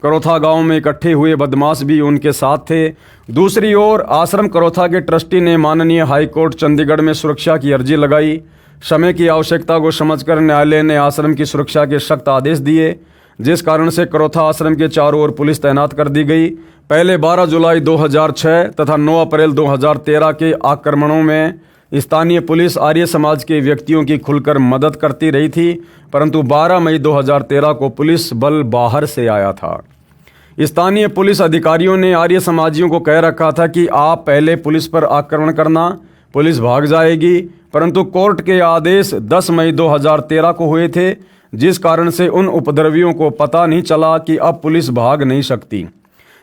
करोथा गांव में इकट्ठे हुए बदमाश भी उनके साथ थे। दूसरी ओर आश्रम करोथा के ट्रस्टी ने माननीय हाई कोर्ट चंडीगढ़ में सुरक्षा की अर्जी लगाई। समय की आवश्यकता को समझकर न्यायालय ने आश्रम की सुरक्षा के सख्त आदेश दिए, जिस कारण से करोथा आश्रम के चारों ओर पुलिस तैनात कर दी गई। पहले 12 जुलाई 2006 तथा 9 अप्रैल 2013 के आक्रमणों में स्थानीय पुलिस आर्य समाज के व्यक्तियों की खुलकर मदद करती रही थी, परंतु 12 मई 2013 को पुलिस बल बाहर से आया था। स्थानीय पुलिस अधिकारियों ने आर्य समाजियों को कह रखा था कि आप पहले पुलिस पर आक्रमण करना, पुलिस भाग जाएगी, परंतु कोर्ट के आदेश 10 मई 2013 को हुए थे, जिस कारण से उन उपद्रवियों को पता नहीं चला कि अब पुलिस भाग नहीं सकती,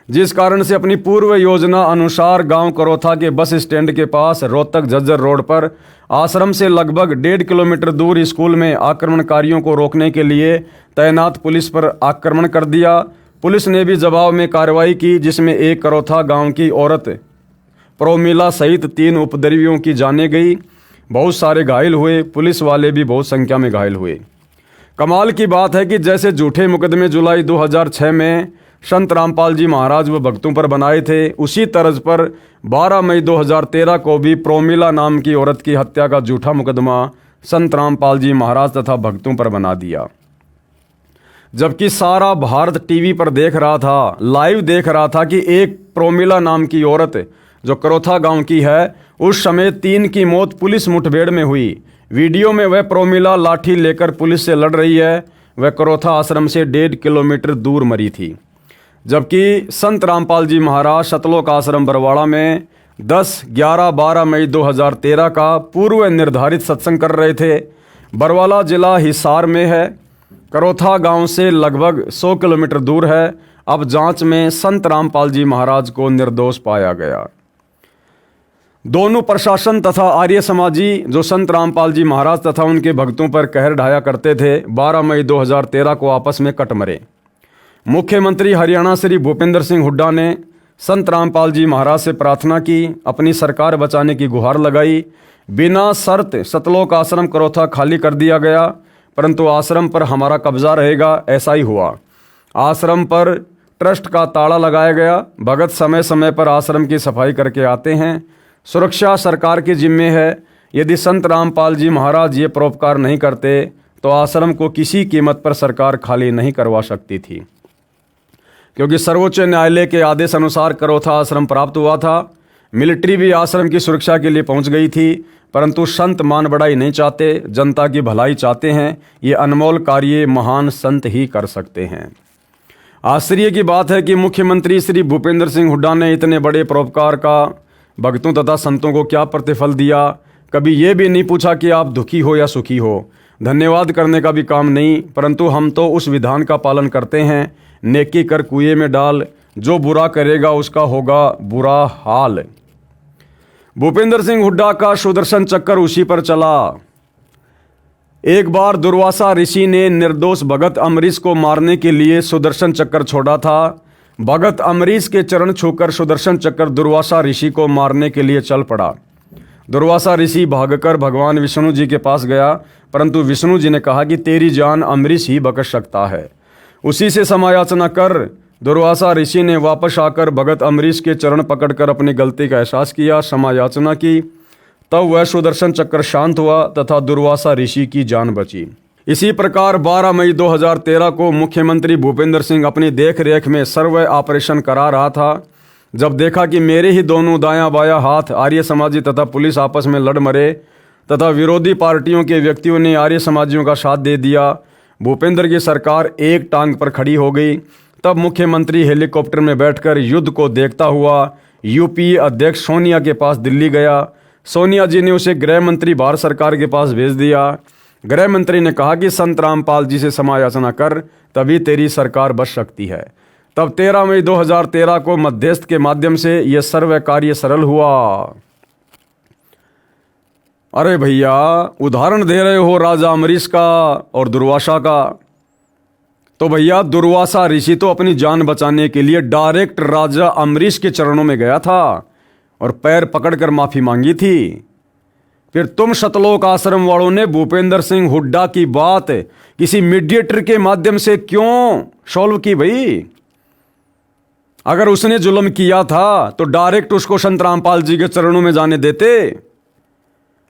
जिस कारण से अपनी पूर्व योजना अनुसार गांव करोथा के बस स्टैंड के पास रोहतक झज्जर रोड पर आश्रम से लगभग 1.5 किलोमीटर दूर स्कूल में आक्रमणकारियों को रोकने के लिए तैनात पुलिस पर आक्रमण कर दिया। पुलिस ने भी जवाब में कार्रवाई की, जिसमें एक करोथा गांव की औरत प्रोमिला सहित 3 उपद्रवियों की जानें गई। बहुत सारे घायल हुए, पुलिस वाले भी बहुत संख्या में घायल हुए। कमाल की बात है कि जैसे झूठे मुकदमे जुलाई 2006 में संत रामपाल जी महाराज व भक्तों पर बनाए थे, उसी तर्ज पर 12 मई 2013 को भी प्रोमिला नाम की औरत की हत्या का झूठा मुकदमा संत रामपाल जी महाराज तथा भक्तों पर बना दिया। जबकि सारा भारत टीवी पर देख रहा था, लाइव देख रहा था कि एक प्रोमिला नाम की औरत जो करोथा गांव की है, उस समय 3 की मौत पुलिस मुठभेड़ में हुई। वीडियो में वह प्रोमिला लाठी लेकर पुलिस से लड़ रही है, वह करोथा आश्रम से 1.5 किलोमीटर दूर मरी थी। जबकि संत रामपाल जी महाराज सतलोक आश्रम बरवाड़ा में 10, 11, 12 मई 2013 का पूर्व निर्धारित सत्संग कर रहे थे। बरवाला जिला हिसार में है, करोथा गांव से लगभग 100 किलोमीटर दूर है। अब जांच में संत रामपाल जी महाराज को निर्दोष पाया गया। दोनों प्रशासन तथा आर्य समाजी जो संत रामपाल जी महाराज तथा उनके भक्तों पर कहर ढाया करते थे, 12 मई 2013 को आपस में कट मरे। मुख्यमंत्री हरियाणा श्री भूपेंद्र सिंह हुड्डा ने संत रामपाल जी महाराज से प्रार्थना की, अपनी सरकार बचाने की गुहार लगाई। बिना शर्त सतलोक आश्रम करोथा खाली कर दिया गया, परंतु आश्रम पर हमारा कब्जा रहेगा, ऐसा ही हुआ। आश्रम पर ट्रस्ट का ताला लगाया गया। भगत समय समय पर आश्रम की सफाई करके आते हैं। सुरक्षा सरकार की जिम्मे है। यदि संत रामपाल जी महाराज ये परोपकार नहीं करते तो आश्रम को किसी कीमत पर सरकार खाली नहीं करवा सकती थी, क्योंकि सर्वोच्च न्यायालय के आदेश अनुसार करोथा आश्रम प्राप्त हुआ था। मिलिट्री भी आश्रम की सुरक्षा के लिए पहुंच गई थी, परंतु संत मान बढ़ाई नहीं चाहते, जनता की भलाई चाहते हैं। ये अनमोल कार्य महान संत ही कर सकते हैं। आश्चर्य की बात है कि मुख्यमंत्री श्री भूपेंद्र सिंह हुड्डा ने इतने बड़े परोपकार का भक्तों तथा संतों को क्या प्रतिफल दिया। कभी ये भी नहीं पूछा कि आप दुखी हो या सुखी हो। धन्यवाद करने का भी काम नहीं, परंतु हम तो उस विधान का पालन करते हैं, नेकी कर कुएं में डाल, जो बुरा करेगा उसका होगा बुरा हाल। भूपेंद्र सिंह हुड्डा का सुदर्शन चक्कर उसी पर चला। एक बार दुर्वासा ऋषि ने निर्दोष भगत अम्बरीश को मारने के लिए सुदर्शन चक्कर छोड़ा था। भगत अम्बरीश के चरण छूकर सुदर्शन चक्कर दुर्वासा ऋषि को मारने के लिए चल पड़ा। दुर्वासा ऋषि भागकर भगवान विष्णु जी के पास गया, परंतु विष्णु जी ने कहा कि तेरी जान अम्बरीश ही बख्श सकता है। उसी से समायाचना कर दुर्वासा ऋषि ने वापस आकर भगत अम्बरीश के चरण पकड़कर अपनी गलती का एहसास किया, समायाचना की। तब वह सुदर्शन चक्कर शांत हुआ तथा दुर्वासा ऋषि की जान बची। इसी प्रकार 12 मई 2013 को मुख्यमंत्री भूपेंद्र सिंह अपनी देख रेख में सर्वे ऑपरेशन करा रहा था। जब देखा कि मेरे ही दोनों दायां बायां हाथ आर्य समाजी तथा पुलिस आपस में लड़ मरे तथा विरोधी पार्टियों के व्यक्तियों ने आर्य समाजियों का साथ दे दिया, भूपेंद्र की सरकार एक टांग पर खड़ी हो गई। तब मुख्यमंत्री हेलीकॉप्टर में बैठकर युद्ध को देखता हुआ यूपीए अध्यक्ष सोनिया के पास दिल्ली गया। सोनिया जी ने उसे गृह मंत्री भारत सरकार के पास भेज दिया। गृह मंत्री ने कहा कि संत रामपाल जी से समायाचना कर, तभी तेरी सरकार बच सकती है। तब 13 मई 2013 को मध्यस्थ के माध्यम से यह सर्व कार्य सरल हुआ। अरे भैया, उदाहरण दे रहे हो राजा अम्बरीश का और दुर्वासा का, तो भैया दुर्वासा ऋषि तो अपनी जान बचाने के लिए डायरेक्ट राजा अम्बरीश के चरणों में गया था और पैर पकड़कर माफी मांगी थी। फिर तुम सतलोक आश्रम वालों ने भूपेंद्र सिंह हुड्डा की बात किसी मीडिएटर के माध्यम से क्यों सॉल्व की भाई? अगर उसने जुल्म किया था तो डायरेक्ट उसको संत रामपाल जी के चरणों में जाने देते।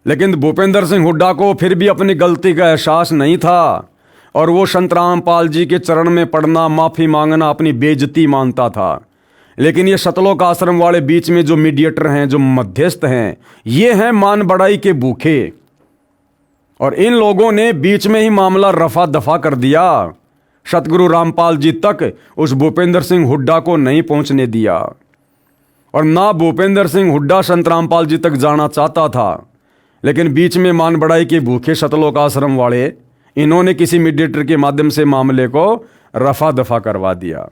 लेकिन भूपेंद्र सिंह हुड्डा को फिर भी अपनी गलती का एहसास नहीं था और वो संत रामपाल जी के चरण में पड़ना, माफी मांगना अपनी बेइज्जती मानता था। लेकिन ये सतलोक आश्रम वाले बीच में जो मीडिएटर हैं, जो मध्यस्थ हैं, ये हैं मान बढ़ाई के भूखे, और इन लोगों ने बीच में ही मामला रफा दफा कर दिया। सतगुरु रामपाल जी तक उस भूपेंद्र सिंह हुड्डा को नहीं पहुंचने दिया और ना भूपेंद्र सिंह हुड्डा संत रामपाल जी तक जाना चाहता था। लेकिन बीच में मान बढ़ाई के भूखे सतलोक आश्रम वाले, इन्होंने किसी मीडिएटर के माध्यम से मामले को रफा दफा करवा दिया।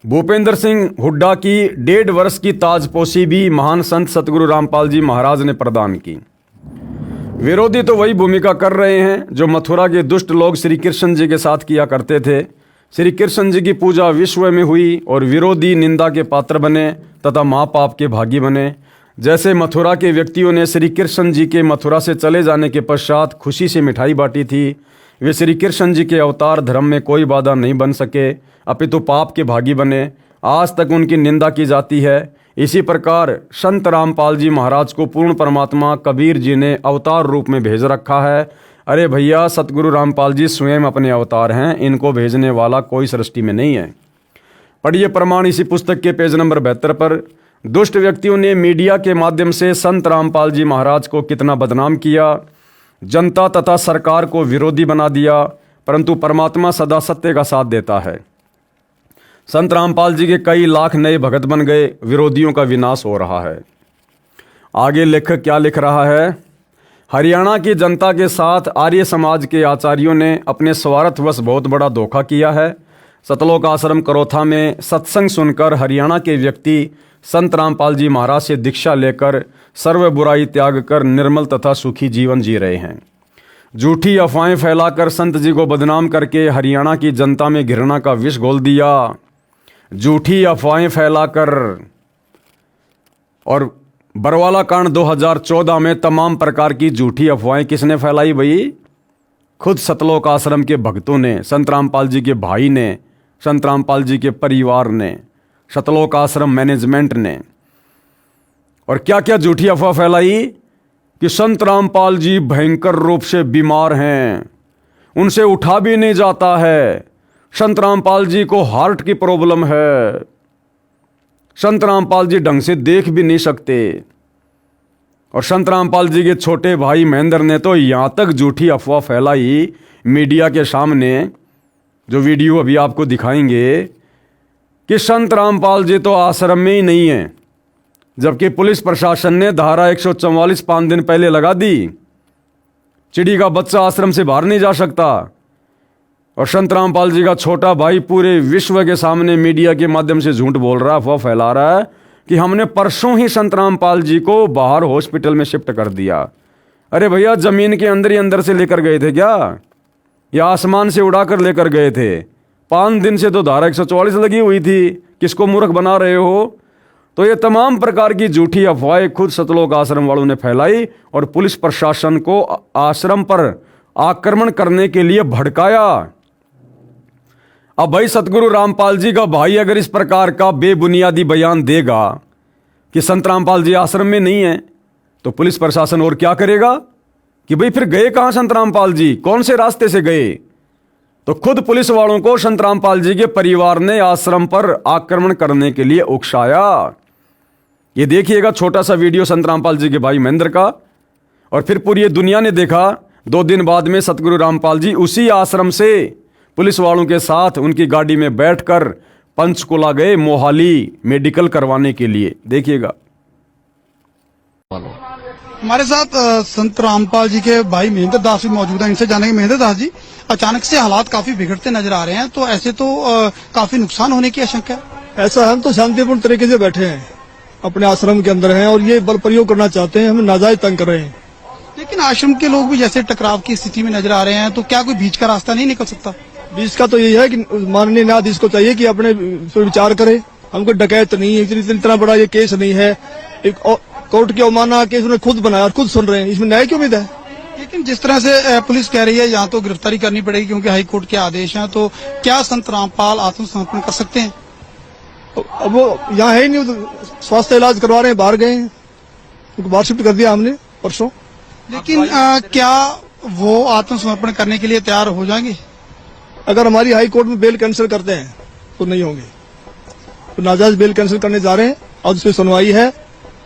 भूपेंद्र सिंह हुड्डा की 1.5 वर्ष की ताजपोशी भी महान संत सतगुरु रामपाल जी महाराज ने प्रदान की। विरोधी तो वही भूमिका कर रहे हैं जो मथुरा के दुष्ट लोग श्री कृष्ण जी के साथ किया करते थे। श्री कृष्ण जी की पूजा विश्व में हुई और विरोधी निंदा के पात्र बने तथा महापाप के भागी बने। जैसे मथुरा के व्यक्तियों ने श्री कृष्ण जी के मथुरा से चले जाने के पश्चात खुशी से मिठाई बांटी थी, वे श्री कृष्ण जी के अवतार धर्म में कोई बाधा नहीं बन सके, अपितु पाप के भागी बने। आज तक उनकी निंदा की जाती है। इसी प्रकार संत रामपाल जी महाराज को पूर्ण परमात्मा कबीर जी ने अवतार रूप में भेज रखा है। अरे भैया, सतगुरु रामपाल जी स्वयं अपने अवतार हैं, इनको भेजने वाला कोई सृष्टि में नहीं है। पढ़िए प्रमाण इसी पुस्तक के पेज नंबर 72 पर। दुष्ट व्यक्तियों ने मीडिया के माध्यम से संत रामपाल जी महाराज को कितना बदनाम किया, जनता तथा सरकार को विरोधी बना दिया, परंतु परमात्मा सदा सत्य का साथ देता है। संत रामपाल जी के कई लाख नए भगत बन गए, विरोधियों का विनाश हो रहा है। आगे लेखक क्या लिख रहा है? हरियाणा की जनता के साथ आर्य समाज के आचार्यों ने अपने स्वार्थवश बहुत बड़ा धोखा किया है। सतलोक आश्रम करोथा में सत्संग सुनकर हरियाणा के व्यक्ति संत रामपाल जी महाराज से दीक्षा लेकर सर्व बुराई त्याग कर निर्मल तथा सुखी जीवन जी रहे हैं। झूठी अफवाहें फैलाकर संत जी को बदनाम करके हरियाणा की जनता में घृणा का विष घोल दिया। झूठी अफवाहें फैलाकर। और बरवाला कांड 2014 में तमाम प्रकार की झूठी अफवाहें किसने फैलाई भाई? खुद सतलोक आश्रम के भक्तों ने, संत रामपाल जी के भाई ने, संत रामपाल जी के परिवार ने, सतलोक आश्रम मैनेजमेंट ने। और क्या क्या झूठी अफवाह फैलाई कि संत रामपाल जी भयंकर रूप से बीमार हैं, उनसे उठा भी नहीं जाता है, संत रामपाल जी को हार्ट की प्रॉब्लम है, संत रामपाल जी ढंग से देख भी नहीं सकते। और संत रामपाल जी के छोटे भाई महेंद्र ने तो यहां तक झूठी अफवाह फैलाई मीडिया के सामने, जो वीडियो अभी आपको दिखाएंगे, कि संत रामपाल जी तो आश्रम में ही नहीं है, जबकि पुलिस प्रशासन ने धारा 144 5 दिन पहले लगा दी। चिड़ी का बच्चा आश्रम से बाहर नहीं जा सकता। और संत रामपाल जी का छोटा भाई पूरे विश्व के सामने मीडिया के माध्यम से झूठ बोल रहा है, अफवाह फैला रहा है कि हमने परसों ही संत रामपाल जी को बाहर हॉस्पिटल में शिफ्ट कर दिया। अरे भैया, जमीन के अंदर ही अंदर से लेकर गए थे क्या, या आसमान से उड़ाकर लेकर गए थे? 5 दिन से तो धारा 144 लगी हुई थी, किसको मूर्ख बना रहे हो? तो ये तमाम प्रकार की झूठी अफवाहें खुद सतलोक आश्रम वालों ने फैलाई और पुलिस प्रशासन को आश्रम पर आक्रमण करने के लिए भड़काया। अब भाई, सतगुरु रामपाल जी का भाई अगर इस प्रकार का बेबुनियादी बयान देगा कि संत रामपाल जी आश्रम में नहीं है, तो पुलिस प्रशासन और क्या करेगा कि भाई फिर गए कहां संत रामपाल जी, कौन से रास्ते से गए? तो खुद पुलिस वालों को संत रामपाल जी के परिवार ने आश्रम पर आक्रमण करने के लिए उकसाया। ये देखिएगा छोटा सा वीडियो संत रामपाल जी के भाई महेंद्र का। और फिर पूरी दुनिया ने देखा, 2 दिन बाद में सतगुरु रामपाल जी उसी आश्रम से पुलिस वालों के साथ उनकी गाड़ी में बैठकर पंचकुला गए मोहाली मेडिकल करवाने के लिए। देखिएगा। हमारे साथ संत रामपाल जी के भाई महेंद्र दास भी मौजूद हैं। इनसे जानेंगे, महेंद्र दास जी, अचानक से हालात काफी बिगड़ते नजर आ रहे हैं, तो ऐसे तो काफी नुकसान होने की आशंका है। ऐसा हम तो शांतिपूर्ण तरीके से बैठे हैं, अपने आश्रम के अंदर हैं और ये बल प्रयोग करना चाहते हैं, हमें नाजायज तंग कर रहे हैं। लेकिन आश्रम के लोग भी जैसे टकराव की स्थिति में नजर आ रहे हैं, तो क्या कोई बीच का रास्ता नहीं निकल सकता? बीच का तो यही है कि माननीय न्यायाधीश को चाहिए कि अपने विचार करे। हमको डकैत नहीं है, इतना बड़ा ये केस नहीं है, एक कोर्ट की अवमानना केस उन्होंने खुद बनाया और खुद सुन रहे हैं, इसमें न्याय की उम्मीद है? लेकिन जिस तरह से पुलिस कह रही है यहाँ तो गिरफ्तारी करनी पड़ेगी क्योंकि हाई कोर्ट के आदेश हैं, तो क्या संत रामपाल आत्मसमर्पण कर सकते हैं? अब वो यहाँ है ही नहीं, तो स्वास्थ्य इलाज करवा रहे हैं, बाहर गए हैं, उनको बाहर शिफ्ट कर दिया हमने परसों। लेकिन क्या वो आत्मसमर्पण करने के लिए तैयार हो जाएंगे? अगर हमारी हाई कोर्ट में बेल कैंसिल करते हैं तो नहीं होंगे, तो नाजायज बेल कैंसिल करने जा रहे हैं और उस पर सुनवाई है।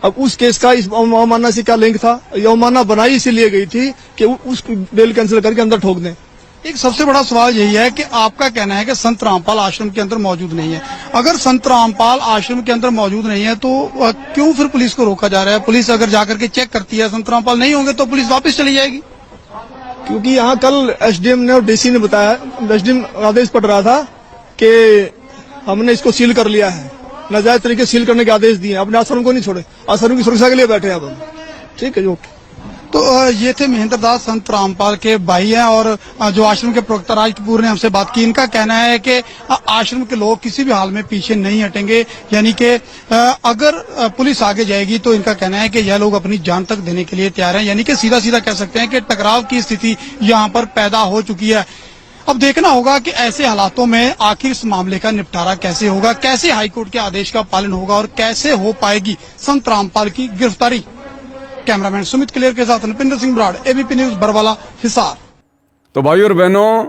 अब उस केस का इस अवमानना से क्या लिंक था? ये अवमानना बनाई इसीलिए गई थी कि उस बेल कैंसिल करके अंदर ठोक दें। एक सबसे बड़ा सवाल यही है कि आपका कहना है कि संत रामपाल आश्रम के अंदर मौजूद नहीं है। अगर संत रामपाल आश्रम के अंदर मौजूद नहीं है तो क्यों फिर पुलिस को रोका जा रहा है? पुलिस अगर जाकर के चेक करती है संत रामपाल नहीं होंगे तो पुलिस वापस चली जाएगी। क्योंकि यहाँ कल एसडीएम ने और डीसी ने बताया, एसडीएम आदेश पड़ रहा था कि हमने इसको सील कर लिया है, नाजायज तरीके से सील करने के आदेश दिए, अपने आश्रम को नहीं छोड़े, आश्रम की सुरक्षा के लिए बैठे हैं अब हम। ठीक है, ओके। तो ये थे महेंद्र दास, संत रामपाल के भाई हैं और जो आश्रम के प्रवक्ता राज कपूर ने हमसे बात की। इनका कहना है कि आश्रम के लोग किसी भी हाल में पीछे नहीं हटेंगे, यानी कि अगर पुलिस आगे जाएगी तो इनका कहना है कि यह लोग अपनी जान तक देने के लिए तैयार हैं। यानी कि सीधा सीधा कह सकते हैं कि टकराव की स्थिति यहाँ पर पैदा हो चुकी है। अब देखना होगा कि ऐसे हालातों में आखिर इस मामले का निपटारा कैसे होगा, कैसे हाईकोर्ट के आदेश का पालन होगा और कैसे हो पाएगी संत रामपाल की गिरफ्तारी। कैमरामैन सुमित क्लियर के साथ नृपिंदर सिंह ब्राड, एबीपी न्यूज, बरवाला, हिसार। तो भाई और बहनों,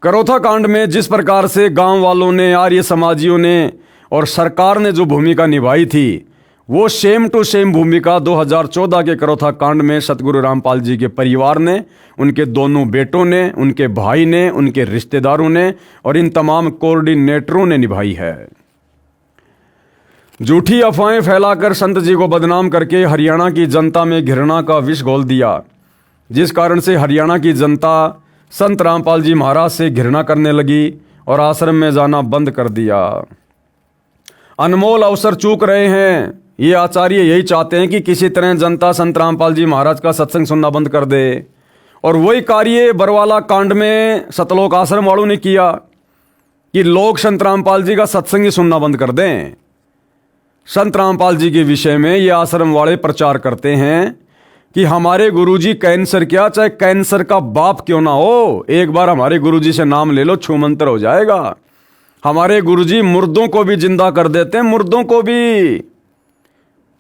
करोथा कांड में जिस प्रकार से गांव वालों ने, आर्य समाजियों ने और सरकार ने जो भूमिका निभाई थी, वो सेम टू सेम भूमिका 2014 के करोथा कांड में सतगुरु रामपाल जी के परिवार ने, उनके दोनों बेटों ने, उनके भाई ने, उनके रिश्तेदारों ने और इन तमाम कोऑर्डिनेटरों ने निभाई है। झूठी अफवाहें फैलाकर संत जी को बदनाम करके हरियाणा की जनता में घृणा का विष घोल दिया, जिस कारण से हरियाणा की जनता संत रामपाल जी महाराज से घृणा करने लगी और आश्रम में जाना बंद कर दिया। अनमोल अवसर चूक रहे हैं। ये आचार्य यही चाहते हैं कि किसी तरह जनता संत रामपाल जी महाराज का सत्संग सुनना बंद कर दे, और वही कार्य बरवाला कांड में सतलोक आश्रम वालों ने किया कि लोग संत रामपाल जी का सत्संग ही सुनना बंद कर दें। संत रामपाल जी के विषय में ये आश्रम वाले प्रचार करते हैं कि हमारे गुरुजी कैंसर क्या, चाहे कैंसर का बाप क्यों ना हो, एक बार हमारे गुरुजी से नाम ले लो, छूमंतर हो जाएगा। हमारे गुरुजी मुर्दों को भी जिंदा कर देते हैं, मुर्दों को भी।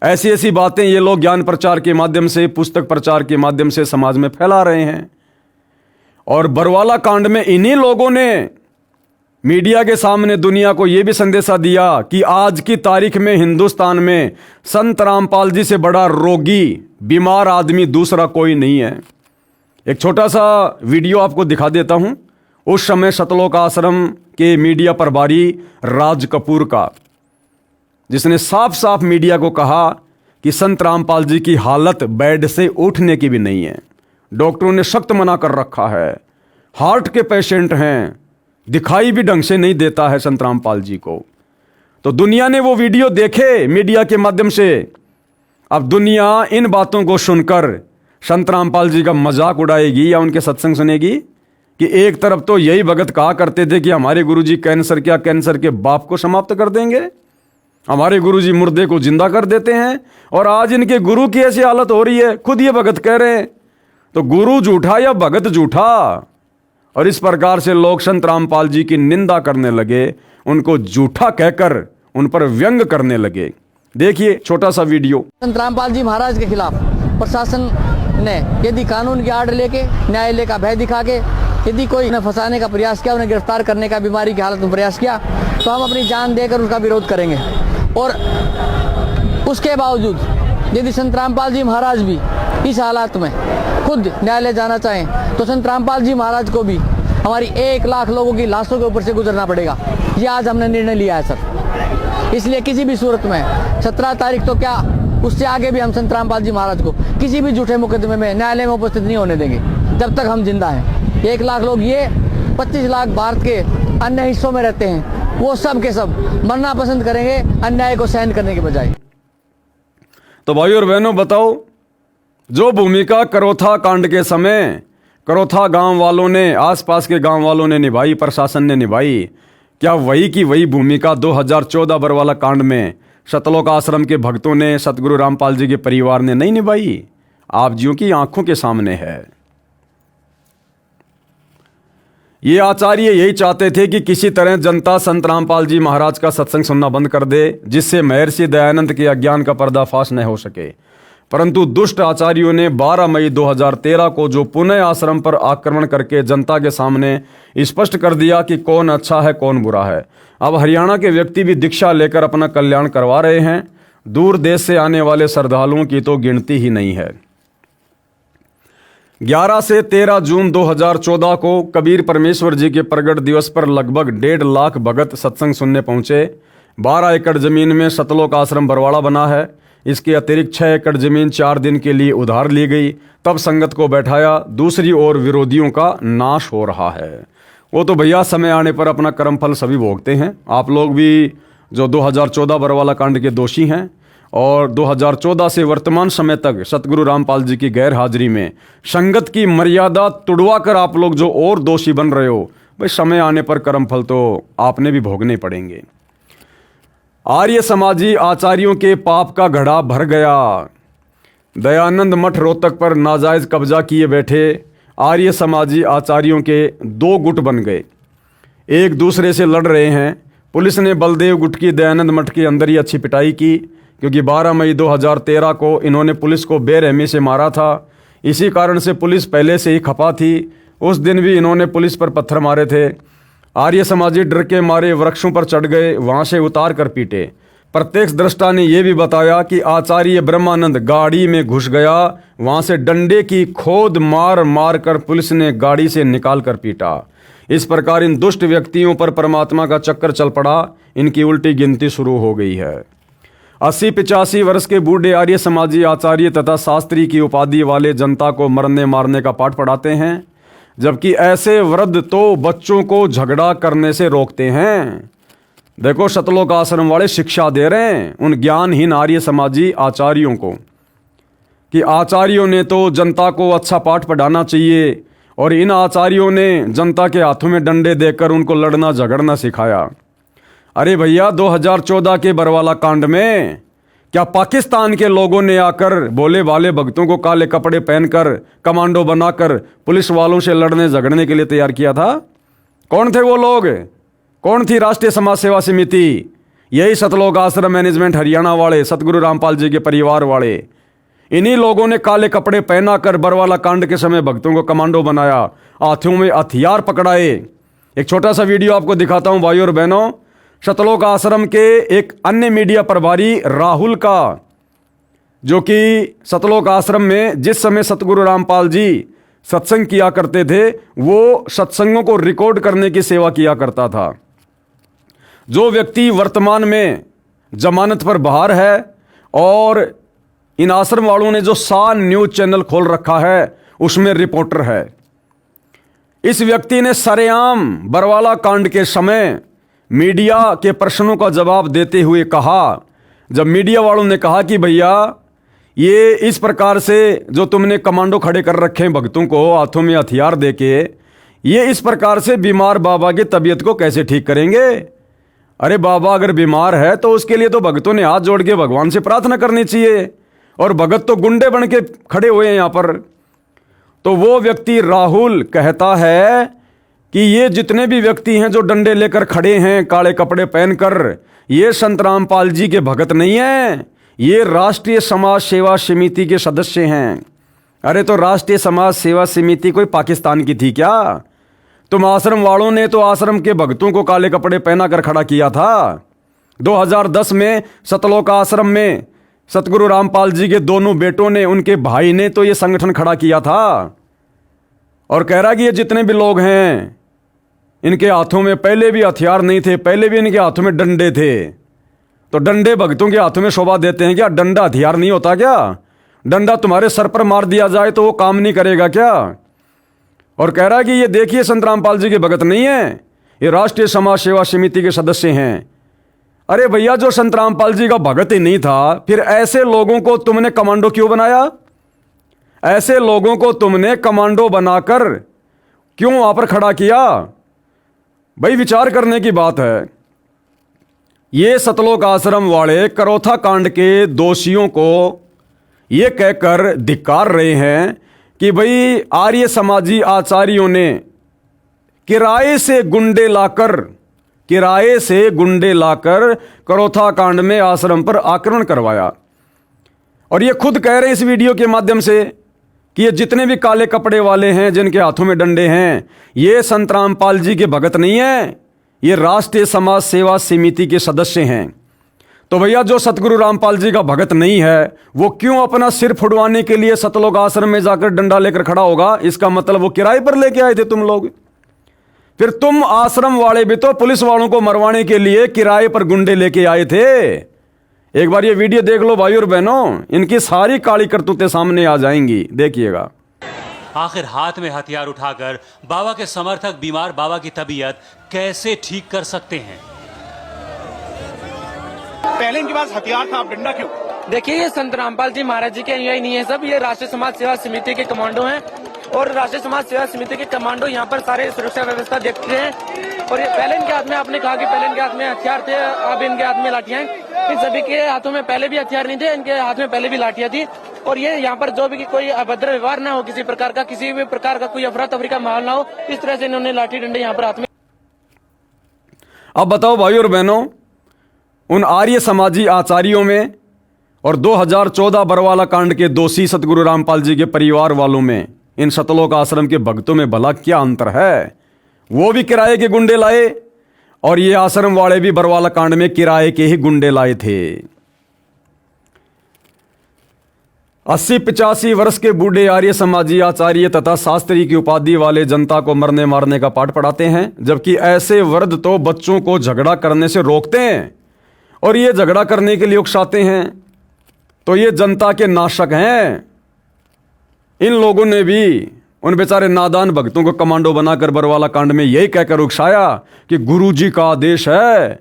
ऐसी ऐसी बातें ये लोग ज्ञान प्रचार के माध्यम से, पुस्तक प्रचार के माध्यम से समाज में फैला रहे हैं। और बरवाला कांड में इन्हीं लोगों ने मीडिया के सामने दुनिया को यह भी संदेशा दिया कि आज की तारीख में हिंदुस्तान में संत रामपाल जी से बड़ा रोगी, बीमार आदमी दूसरा कोई नहीं है। एक छोटा सा वीडियो आपको दिखा देता हूं। उस समय सतलोक आश्रम के मीडिया प्रभारी राज कपूर का, जिसने साफ साफ मीडिया को कहा कि संत रामपाल जी की हालत बेड से उठने की भी नहीं है। डॉक्टरों ने सख्त मना कर रखा है, हार्ट के पेशेंट हैं, दिखाई भी ढंग से नहीं देता है संत रामपाल जी को। तो दुनिया ने वो वीडियो देखे मीडिया के माध्यम से। अब दुनिया इन बातों को सुनकर संत रामपाल जी का मजाक उड़ाएगी या उनके सत्संग सुनेगी कि एक तरफ तो यही भगत कहा करते थे कि हमारे गुरुजी कैंसर क्या, कैंसर के बाप को समाप्त कर देंगे, हमारे गुरुजी मुर्दे को जिंदा कर देते हैं, और आज इनके गुरु की ऐसी हालत हो रही है, खुद ये भगत कह रहे हैं। तो गुरु झूठा या भगत झूठा? और इस प्रकार से लोग संत रामपाल जी की निंदा करने लगे, उनको झूठा कहकर उन पर व्यंग करने लगे। देखिए छोटा सा वीडियो। संत रामपाल जी महाराज के खिलाफ प्रशासन ने यदि कानून की आड़ लेके, न्यायालय का भय दिखा के यदि कोई उन्हें फंसाने का प्रयास किया, उन्हें गिरफ्तार करने का, बीमारी की हालत में प्रयास किया, तो हम अपनी जान देकर उसका विरोध करेंगे। और उसके बावजूद यदि संत रामपाल जी महाराज भी इस हालात में खुद न्यायालय जाना चाहें तो संत रामपाल जी महाराज को भी हमारी 1 लाख लोगों की लाशों के ऊपर से गुजरना पड़ेगा। ये आज हमने निर्णय लिया है सर। इसलिए किसी भी सूरत में 17 तारीख तो क्या, उससे आगे भी हम संत रामपाल जी महाराज को किसी भी झूठे मुकदमे में न्यायालय में उपस्थित नहीं होने देंगे जब तक हम जिंदा हैं। 1 लाख लोग, ये 25 लाख भारत के अन्य हिस्सों में रहते हैं, वो सब के सब मरना पसंद करेंगे अन्याय को सहन करने के बजाय। तो भाई और बहनों, बताओ, जो भूमिका करोथा कांड के समय करोथा गांव वालों ने, आसपास के गांव वालों ने निभाई, प्रशासन ने निभाई, क्या वही की वही भूमिका 2014 बरवाला कांड में सतलोक आश्रम के भक्तों ने, सतगुरु रामपाल जी के परिवार ने नहीं निभाई? आप जियों की आंखों के सामने है। ये आचार्य यही चाहते थे कि किसी तरह जनता संत रामपाल जी महाराज का सत्संग सुनना बंद कर दे, जिससे महर्षि दयानंद के अज्ञान का पर्दाफाश न हो सके। परंतु दुष्ट आचार्यों ने 12 मई 2013 को जो पुनः आश्रम पर आक्रमण करके जनता के सामने स्पष्ट कर दिया कि कौन अच्छा है कौन बुरा है। अब हरियाणा के व्यक्ति भी दीक्षा लेकर अपना कल्याण करवा रहे हैं। दूर देश से आने वाले श्रद्धालुओं की तो गिनती ही नहीं है। 11 से 13 जून 2014 को कबीर परमेश्वर जी के प्रगट दिवस पर लगभग 1.5 लाख भगत सत्संग सुनने पहुंचे। 12 एकड़ जमीन में सतलोक आश्रम बरवाड़ा बना है। इसके अतिरिक्त 6 एकड़ जमीन 4 दिन के लिए उधार ली गई। तब संगत को बैठाया। दूसरी ओर विरोधियों का नाश हो रहा है। वो तो भैया समय आने पर अपना कर्मफल सभी भोगते हैं। आप लोग भी जो 2014 बरवाला कांड के दोषी हैं और 2014 से वर्तमान समय तक सतगुरु रामपाल जी की गैर हाजिरी में संगत की मर्यादा तुड़वा कर आप लोग जो और दोषी बन रहे हो, भाई समय आने पर कर्मफल तो आपने भी भोगने पड़ेंगे। आर्य समाजी आचार्यों के पाप का घड़ा भर गया। दयानंद मठ रोहतक पर नाजायज कब्जा किए बैठे आर्य समाजी आचार्यों के 2 गुट बन गए, एक दूसरे से लड़ रहे हैं। पुलिस ने बलदेव गुट की दयानंद मठ के अंदर ही अच्छी पिटाई की, क्योंकि 12 मई 2013 को इन्होंने पुलिस को बेरहमी से मारा था। इसी कारण से पुलिस पहले से ही खपा थी। उस दिन भी इन्होंने पुलिस पर पत्थर मारे थे। आर्य समाजी डर के मारे वृक्षों पर चढ़ गए, वहां से उतार कर पीटे। प्रत्यक्ष दृष्टा ने यह भी बताया कि आचार्य ब्रह्मानंद गाड़ी में घुस गया, वहां से डंडे की खोद मार मार कर पुलिस ने गाड़ी से निकाल कर पीटा। इस प्रकार इन दुष्ट व्यक्तियों पर परमात्मा का चक्कर चल पड़ा। इनकी उल्टी गिनती शुरू हो गई है। 80-85 वर्ष के बूढ़े आर्य समाजी आचार्य तथा शास्त्री की उपाधि वाले जनता को मरने मारने का पाठ पढ़ाते हैं, जबकि ऐसे वृद्ध तो बच्चों को झगड़ा करने से रोकते हैं। देखो, सतलोक आश्रम वाले शिक्षा दे रहे हैं उन ज्ञानहीन आर्य समाजी आचार्यों को कि आचार्यों ने तो जनता को अच्छा पाठ पढ़ाना चाहिए, और इन आचार्यों ने जनता के हाथों में डंडे देकर उनको लड़ना झगड़ना सिखाया। अरे भैया, 2014 के बरवाला कांड में क्या पाकिस्तान के लोगों ने आकर भोले भाले भक्तों को काले कपड़े पहनकर कमांडो बनाकर पुलिस वालों से लड़ने झगड़ने के लिए तैयार किया था? कौन थे वो लोग? कौन थी राष्ट्रीय समाज सेवा समिति? यही सतलोक आश्रम मैनेजमेंट हरियाणा वाले, सतगुरु रामपाल जी के परिवार वाले। इन्हीं लोगों ने काले कपड़े पहना कर बरवाला कांड के समय भक्तों को कमांडो बनाया, हाथों में हथियार पकड़ाए। एक छोटा सा वीडियो आपको दिखाता हूं भाइयों और बहनों। सतलोक आश्रम के एक अन्य मीडिया प्रभारी राहुल का, जो कि सतलोक आश्रम में जिस समय सतगुरु रामपाल जी सत्संग किया करते थे, वो सत्संगों को रिकॉर्ड करने की सेवा किया करता था। जो व्यक्ति वर्तमान में जमानत पर बाहर है, और इन आश्रम वालों ने जो सान न्यूज चैनल खोल रखा है उसमें रिपोर्टर है। इस व्यक्ति ने सरेआम बरवाला कांड के समय मीडिया के प्रश्नों का जवाब देते हुए कहा, जब मीडिया वालों ने कहा कि भैया ये इस प्रकार से जो तुमने कमांडो खड़े कर रखे हैं भक्तों को हाथों में हथियार देके, ये इस प्रकार से बीमार बाबा की तबीयत को कैसे ठीक करेंगे? अरे बाबा अगर बीमार है तो उसके लिए तो भक्तों ने हाथ जोड़ के भगवान से प्रार्थना करनी चाहिए, और भगत तो गुंडे बन के खड़े हुए हैं यहां पर। तो वो व्यक्ति राहुल कहता है कि ये जितने भी व्यक्ति हैं जो डंडे लेकर खड़े हैं काले कपड़े पहनकर, ये संत रामपाल जी के भगत नहीं हैं, ये राष्ट्रीय समाज सेवा समिति के सदस्य हैं। अरे तो राष्ट्रीय समाज सेवा समिति कोई पाकिस्तान की थी क्या? तुम आश्रम वालों ने तो आश्रम के भक्तों को काले कपड़े पहना कर खड़ा किया था। 2010 में सतलोक आश्रम में सतगुरु रामपाल जी के दोनों बेटों ने, उनके भाई ने तो ये संगठन खड़ा किया था, और कह रहा कि ये जितने भी लोग हैं इनके हाथों में पहले भी हथियार नहीं थे, पहले भी इनके हाथों में डंडे थे। तो डंडे भक्तों के हाथों में शोभा देते हैं क्या? डंडा हथियार नहीं होता क्या? डंडा तुम्हारे सर पर मार दिया जाए तो वो काम नहीं करेगा क्या? और कह रहा है कि ये देखिए संत रामपाल जी के भगत नहीं है, ये राष्ट्रीय समाज सेवा समिति के सदस्य हैं। अरे भैया, जो संत रामपाल जी का भगत ही नहीं था, फिर ऐसे लोगों को तुमने कमांडो क्यों बनाया? ऐसे लोगों को तुमने कमांडो बनाकर क्यों वहां पर खड़ा किया? भाई विचार करने की बात है। ये सतलोक आश्रम वाले करौथा कांड के दोषियों को ये कहकर धिक्कार रहे हैं कि भाई आर्य समाजी आचार्यों ने किराए से गुंडे लाकर करौथा कांड में आश्रम पर आक्रमण करवाया। और ये खुद कह रहे हैं इस वीडियो के माध्यम से कि ये जितने भी काले कपड़े वाले हैं जिनके हाथों में डंडे हैं, ये संत रामपाल जी के भगत नहीं है, ये राष्ट्रीय समाज सेवा समिति के सदस्य हैं। तो भैया जो सतगुरु रामपाल जी का भगत नहीं है वो क्यों अपना सिर फुड़वाने के लिए सतलोक आश्रम में जाकर डंडा लेकर खड़ा होगा? इसका मतलब वो किराए पर लेके आए थे तुम लोग। फिर तुम आश्रम वाले भी तो पुलिस वालों को मरवाने के लिए किराए पर गुंडे लेके आए थे। एक बार ये वीडियो देख लो भाई और बहनों, इनकी सारी काली करतूतें सामने आ जाएंगी, देखिएगा। आखिर हाथ में हथियार उठाकर बाबा के समर्थक बीमार बाबा की तबीयत कैसे ठीक कर सकते हैं? पहले इनके पास हथियार था, अब डंडा क्यों? देखिए, ये संत रामपाल जी महाराज जी के अनुयायी नहीं है सब, ये राष्ट्रीय समाज सेवा समिति के कमांडो हैं और राष्ट्रीय समाज सेवा समिति के कमांडो यहाँ पर सारे सुरक्षा व्यवस्था देखते हैं। और ये पहले इनके हाथ में, आपने कहा कि पहले इनके हाथ में हथियार थे, अब इनके हाथ में लाठियां हैं। इन सभी के हाथों में पहले भी हथियार नहीं थे, इनके हाथ में पहले भी लाठियां थी। और ये यहाँ पर जो भी कोई अभद्र व्यवहार ना हो, किसी भी प्रकार का कोई अफरा तफरी का माहौल ना हो, इस तरह से इन्होंने लाठी डंडे यहाँ पर हाथ में। अब बताओ भाई और बहनों, उन आर्य समाजी आचार्यों में और 2014 बरवाला कांड के दोषी सतगुरु रामपाल जी के परिवार वालों में, इन सतलोक आश्रम के भक्तों में भला क्या अंतर है? वो भी किराए के गुंडे लाए और ये आश्रम वाले भी बरवाला कांड में किराए के ही गुंडे लाए थे। 80-85 वर्ष के बूढ़े आर्य समाजी आचार्य तथा शास्त्री की उपाधि वाले जनता को मरने मारने का पाठ पढ़ाते हैं, जबकि ऐसे वृद्ध तो बच्चों को झगड़ा करने से रोकते हैं और ये झगड़ा करने के लिए उकसाते हैं। तो ये जनता के नाशक हैं। इन लोगों ने भी उन बेचारे नादान भक्तों को कमांडो बनाकर बरवाला कांड में यही कहकर उकसाया कि गुरुजी का आदेश है,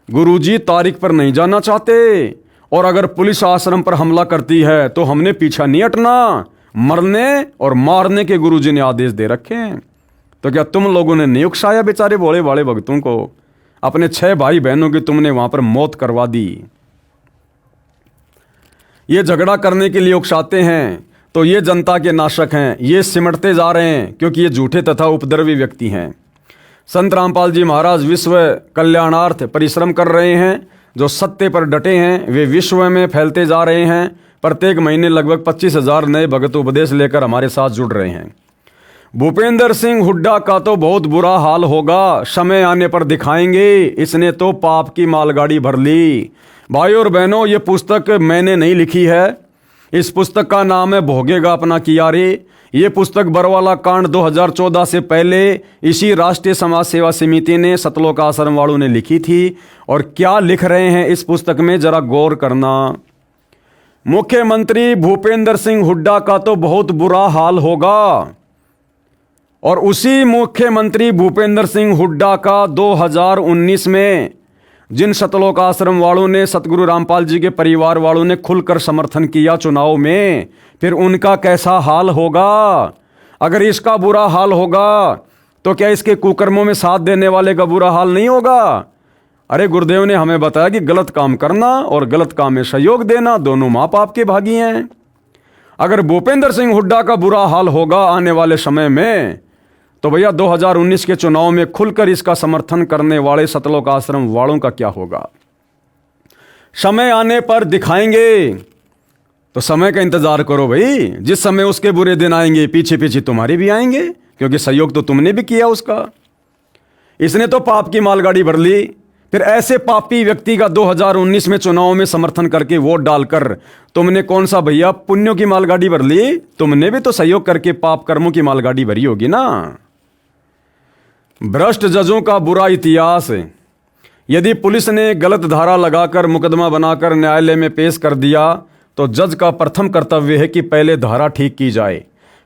गुरुजी तारीख पर नहीं जाना चाहते और अगर पुलिस आश्रम पर हमला करती है तो हमने पीछा नहीं हटना, मरने और मारने के गुरुजी ने आदेश दे रखे हैं। तो क्या तुम लोगों ने नहीं उकसाया बेचारे भोले भाले भक्तों को? अपने 6 भाई बहनों की तुमने वहां पर मौत करवा दी। ये झगड़ा करने के लिए उकसाते हैं तो ये जनता के नाशक हैं, ये सिमटते जा रहे हैं क्योंकि ये झूठे तथा उपद्रवी व्यक्ति हैं। संत रामपाल जी महाराज विश्व कल्याणार्थ परिश्रम कर रहे हैं, जो सत्य पर डटे हैं वे विश्व में फैलते जा रहे हैं। प्रत्येक महीने लगभग 25,000 नए भगत उपदेश लेकर हमारे साथ जुड़ रहे हैं। भूपेंद्र सिंह हुड्डा का तो बहुत बुरा हाल होगा, समय आने पर दिखाएंगे, इसने तो पाप की मालगाड़ी भर ली। भाई और बहनों, ये पुस्तक मैंने नहीं लिखी है, इस पुस्तक का नाम है भोगेगा अपना किया रे। ये पुस्तक बरवाला कांड 2014 से पहले इसी राष्ट्रीय समाज सेवा समिति ने सतलोक आश्रम वालों ने लिखी थी। और क्या लिख रहे हैं इस पुस्तक में जरा गौर करना। मुख्यमंत्री भूपेंद्र सिंह हुड्डा का तो बहुत बुरा हाल होगा और उसी मुख्यमंत्री भूपेंद्र सिंह हुड्डा का 2019 में जिन सतलोक आश्रम वालों ने सतगुरु रामपाल जी के परिवार वालों ने खुलकर समर्थन किया चुनाव में, फिर उनका कैसा हाल होगा। अगर इसका बुरा हाल होगा तो क्या इसके कुकर्मों में साथ देने वाले का बुरा हाल नहीं होगा? अरे गुरुदेव ने हमें बताया कि गलत काम करना और गलत काम में सहयोग देना दोनों माँ बाप के भागी हैं। अगर भूपेंद्र सिंह हुड्डा का बुरा हाल होगा आने वाले समय में, तो भैया 2019 के चुनाव में खुलकर इसका समर्थन करने वाले सतलोक आश्रम वालों का क्या होगा? समय आने पर दिखाएंगे। तो समय का इंतजार करो भाई, जिस समय उसके बुरे दिन आएंगे पीछे पीछे तुम्हारे भी आएंगे, क्योंकि सहयोग तो तुमने भी किया उसका। इसने तो पाप की मालगाड़ी भर ली। फिर ऐसे पापी व्यक्ति का 2019 में चुनाव में समर्थन करके वोट डालकर तुमने कौन सा भैया पुण्यों की मालगाड़ी भर ली? तुमने भी तो सहयोग करके पाप कर्मों की मालगाड़ी भरी होगी ना। भ्रष्ट जजों का बुरा इतिहास। यदि पुलिस ने गलत धारा लगाकर मुकदमा बनाकर न्यायालय में पेश कर दिया तो जज का प्रथम कर्तव्य है कि पहले धारा ठीक की जाए,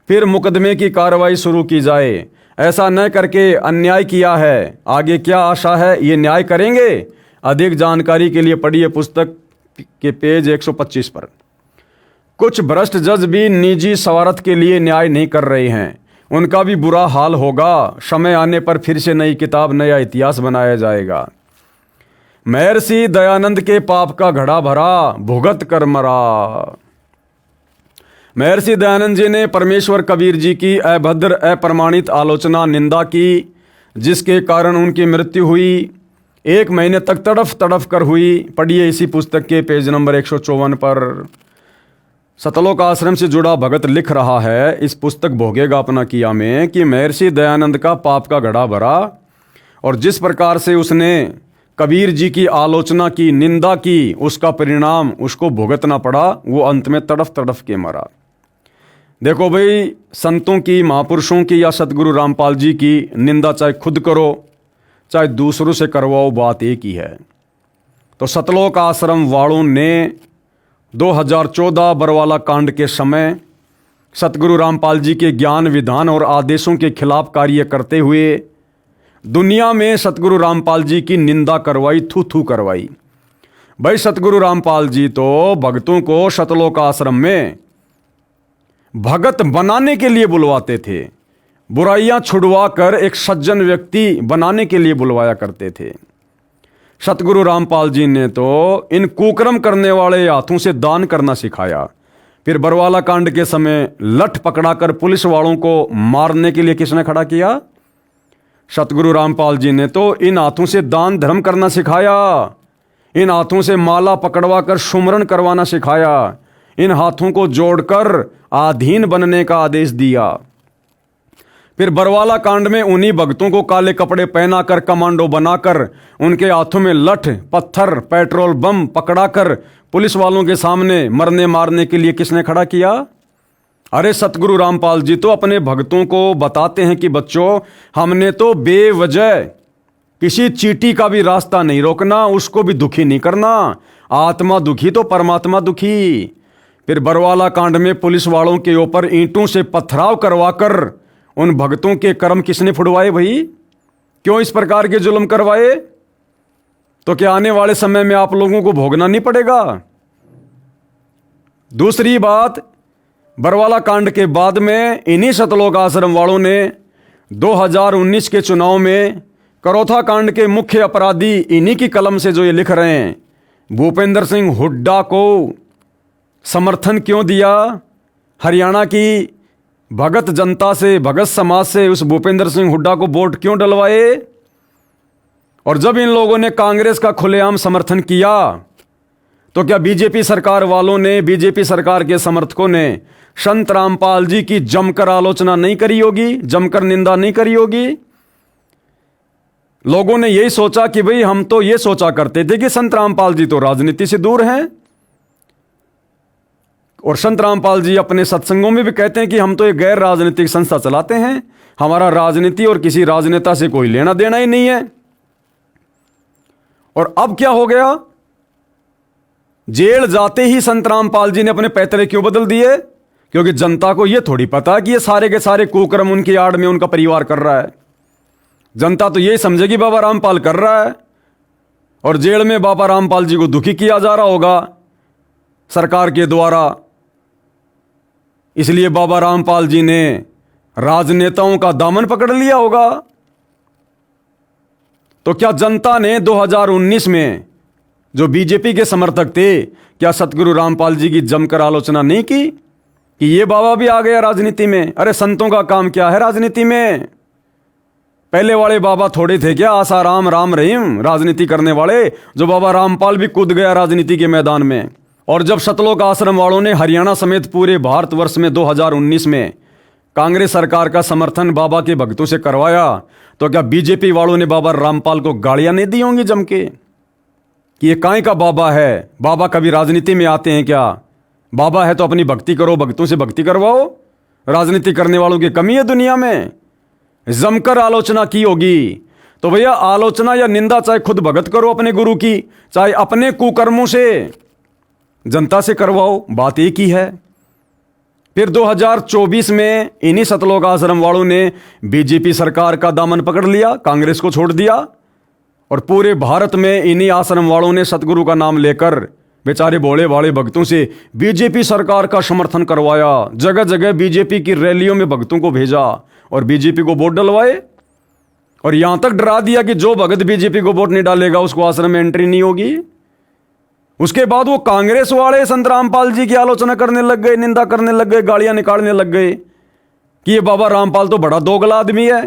फिर मुकदमे की कार्रवाई शुरू की जाए। ऐसा न करके अन्याय किया है, आगे क्या आशा है ये न्याय करेंगे? अधिक जानकारी के लिए पढ़िए पुस्तक के पेज 125 पर। कुछ भ्रष्ट जज भी निजी स्वार्थ के लिए न्याय नहीं कर रहे हैं, उनका भी बुरा हाल होगा। समय आने पर फिर से नई किताब नया इतिहास बनाया जाएगा। महर्षि दयानंद के पाप का घड़ा भरा, भुगत कर मरा। महर्षि दयानंद जी ने परमेश्वर कबीर जी की अभद्र अप्रमाणित आलोचना निंदा की, जिसके कारण उनकी मृत्यु हुई। 1 महीने तक तड़फ तड़फ कर हुई। पढ़िए इसी पुस्तक के पेज नंबर 154 पर। सतलोक आश्रम से जुड़ा भगत लिख रहा है इस पुस्तक भोगेगा अपना किया में कि महर्षि दयानंद का पाप का घड़ा भरा और जिस प्रकार से उसने कबीर जी की आलोचना की, निंदा की, उसका परिणाम उसको भुगतना पड़ा। वो अंत में तड़फ तड़फ के मरा। देखो भाई, संतों की, महापुरुषों की या सतगुरु रामपाल जी की निंदा चाहे खुद करो चाहे दूसरों से करवाओ, बात एक ही है। तो सतलोक आश्रम वालों ने 2014 बरवाला कांड के समय सतगुरु रामपाल जी के ज्ञान, विधान और आदेशों के खिलाफ कार्य करते हुए दुनिया में सतगुरु रामपाल जी की निंदा करवाई, थू थू करवाई। भाई सतगुरु रामपाल जी तो भक्तों को सतलोक आश्रम में भगत बनाने के लिए बुलवाते थे, बुराइयां छुड़वा कर एक सज्जन व्यक्ति बनाने के लिए बुलवाया करते थे। सतगुरु रामपाल जी ने तो इन कुकर्म करने वाले हाथों से दान करना सिखाया। फिर बरवाला कांड के समय लठ पकड़ाकर पुलिस वालों को मारने के लिए किसने खड़ा किया? सतगुरु रामपाल जी ने तो इन हाथों से दान धर्म करना सिखाया, इन हाथों से माला पकड़वा कर सुमरण करवाना सिखाया, इन हाथों को जोड़कर अधीन बनने का आदेश दिया। फिर बरवाला कांड में उन्हीं भक्तों को काले कपड़े पहनाकर, कमांडो बनाकर, उनके हाथों में लठ, पत्थर, पेट्रोल बम पकड़ाकर पुलिस वालों के सामने मरने मारने के लिए किसने खड़ा किया? अरे सतगुरु रामपाल जी तो अपने भक्तों को बताते हैं कि बच्चों, हमने तो बेवजह किसी चींटी का भी रास्ता नहीं रोकना, उसको भी दुखी नहीं करना। आत्मा दुखी तो परमात्मा दुखी। फिर बरवाला कांड में पुलिस वालों के ऊपर ईंटों से पथराव करवाकर उन भक्तों के कर्म किसने फुड़वाए भाई? क्यों इस प्रकार के जुल्म करवाए? तो क्या आने वाले समय में आप लोगों को भोगना नहीं पड़ेगा? दूसरी बात, बरवाला कांड के बाद में इन्हीं सतलोक आश्रम वालों ने 2019 के चुनाव में करौथा कांड के मुख्य अपराधी इन्हीं की कलम से जो ये लिख रहे हैं, भूपेंद्र सिंह हुड्डा को समर्थन क्यों दिया? हरियाणा की भगत जनता से, भगत समाज से उस भूपेंद्र सिंह हुड्डा को वोट क्यों डलवाए? और जब इन लोगों ने कांग्रेस का खुलेआम समर्थन किया तो क्या बीजेपी सरकार वालों ने, बीजेपी सरकार के समर्थकों ने संत रामपाल जी की जमकर आलोचना नहीं करी होगी, जमकर निंदा नहीं करी होगी? लोगों ने यही सोचा कि भाई, हम तो ये सोचा करते थे कि संत रामपाल जी तो राजनीति से दूर हैं, और संत रामपाल जी अपने सत्संगों में भी कहते हैं कि हम तो एक गैर राजनीतिक संस्था चलाते हैं, हमारा राजनीति और किसी राजनेता से कोई लेना देना ही नहीं है। और अब क्या हो गया? जेल जाते ही संत रामपाल जी ने अपने पैतरे क्यों बदल दिए? क्योंकि जनता को यह थोड़ी पता कि ये सारे के सारे कुकर्म उनकी आड़ में उनका परिवार कर रहा है। जनता तो यही समझेगी बाबा रामपाल कर रहा है, और जेल में बाबा रामपाल जी को दुखी किया जा रहा होगा सरकार के द्वारा। इसलिए बाबा रामपाल जी ने राजनेताओं का दामन पकड़ लिया होगा। तो क्या जनता ने 2019 में जो बीजेपी के समर्थक थे, क्या सतगुरु रामपाल जी की जमकर आलोचना नहीं की कि ये बाबा भी आ गया राजनीति में? अरे संतों का काम क्या है राजनीति में? पहले वाले बाबा थोड़े थे क्या आसाराम राम रहीम राजनीति करने वाले? जो बाबा रामपाल भी कूद गया राजनीति के मैदान में। और जब सतलोक आश्रम वालों ने हरियाणा समेत पूरे भारतवर्ष में 2019 में कांग्रेस सरकार का समर्थन बाबा के भक्तों से करवाया, तो क्या बीजेपी वालों ने बाबा रामपाल को गालियां नहीं दी होंगी जम के कि ये काहे का बाबा है? बाबा कभी राजनीति में आते हैं क्या? बाबा है तो अपनी भक्ति करो, भक्तों से भक्ति करवाओ। राजनीति करने वालों की कमी है दुनिया में? जमकर आलोचना की होगी तो भैया आलोचना या निंदा चाहे खुद भगत करो अपने गुरु की, चाहे अपने कुकर्मों से जनता से करवाओ, बात एक ही है। फिर 2024 में इन्हीं सतलोक आश्रम वालों ने बीजेपी सरकार का दामन पकड़ लिया, कांग्रेस को छोड़ दिया, और पूरे भारत में इन्हीं आश्रम वालों ने सतगुरु का नाम लेकर बेचारे भोले भाले भक्तों से बीजेपी सरकार का समर्थन करवाया। जगह जगह बीजेपी की रैलियों में भक्तों को भेजा और बीजेपी को वोट डलवाए। और यहां तक डरा दिया कि जो भगत बीजेपी को वोट नहीं डालेगा उसको आश्रम में एंट्री नहीं होगी। उसके बाद वो कांग्रेस वाले संत रामपाल जी की आलोचना करने लग गए, निंदा करने लग गए, गालियां निकालने लग गए कि ये बाबा रामपाल तो बड़ा दोगला आदमी है।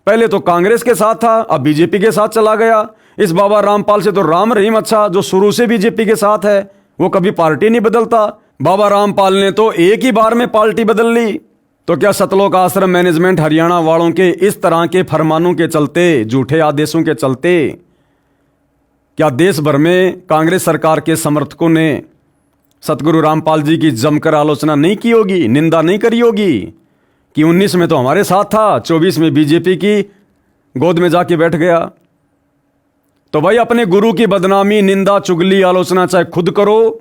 पहले तो कांग्रेस के साथ था, अब बीजेपी के साथ चला गया। इस बाबा रामपाल से तो राम रहीम अच्छा, जो शुरू से बीजेपी के साथ है, वो कभी पार्टी नहीं बदलता। बाबा रामपाल ने तो एक ही बार में पार्टी बदल ली। तो क्या सतलोक आश्रम मैनेजमेंट हरियाणा वालों के इस तरह के फरमानों के चलते, झूठे आदेशों के चलते, क्या देश भर में कांग्रेस सरकार के समर्थकों ने सतगुरु रामपाल जी की जमकर आलोचना नहीं की होगी, निंदा नहीं करी होगी कि 19 में तो हमारे साथ था, 24 में बीजेपी की गोद में जाके बैठ गया। तो भाई अपने गुरु की बदनामी, निंदा, चुगली, आलोचना चाहे खुद करो,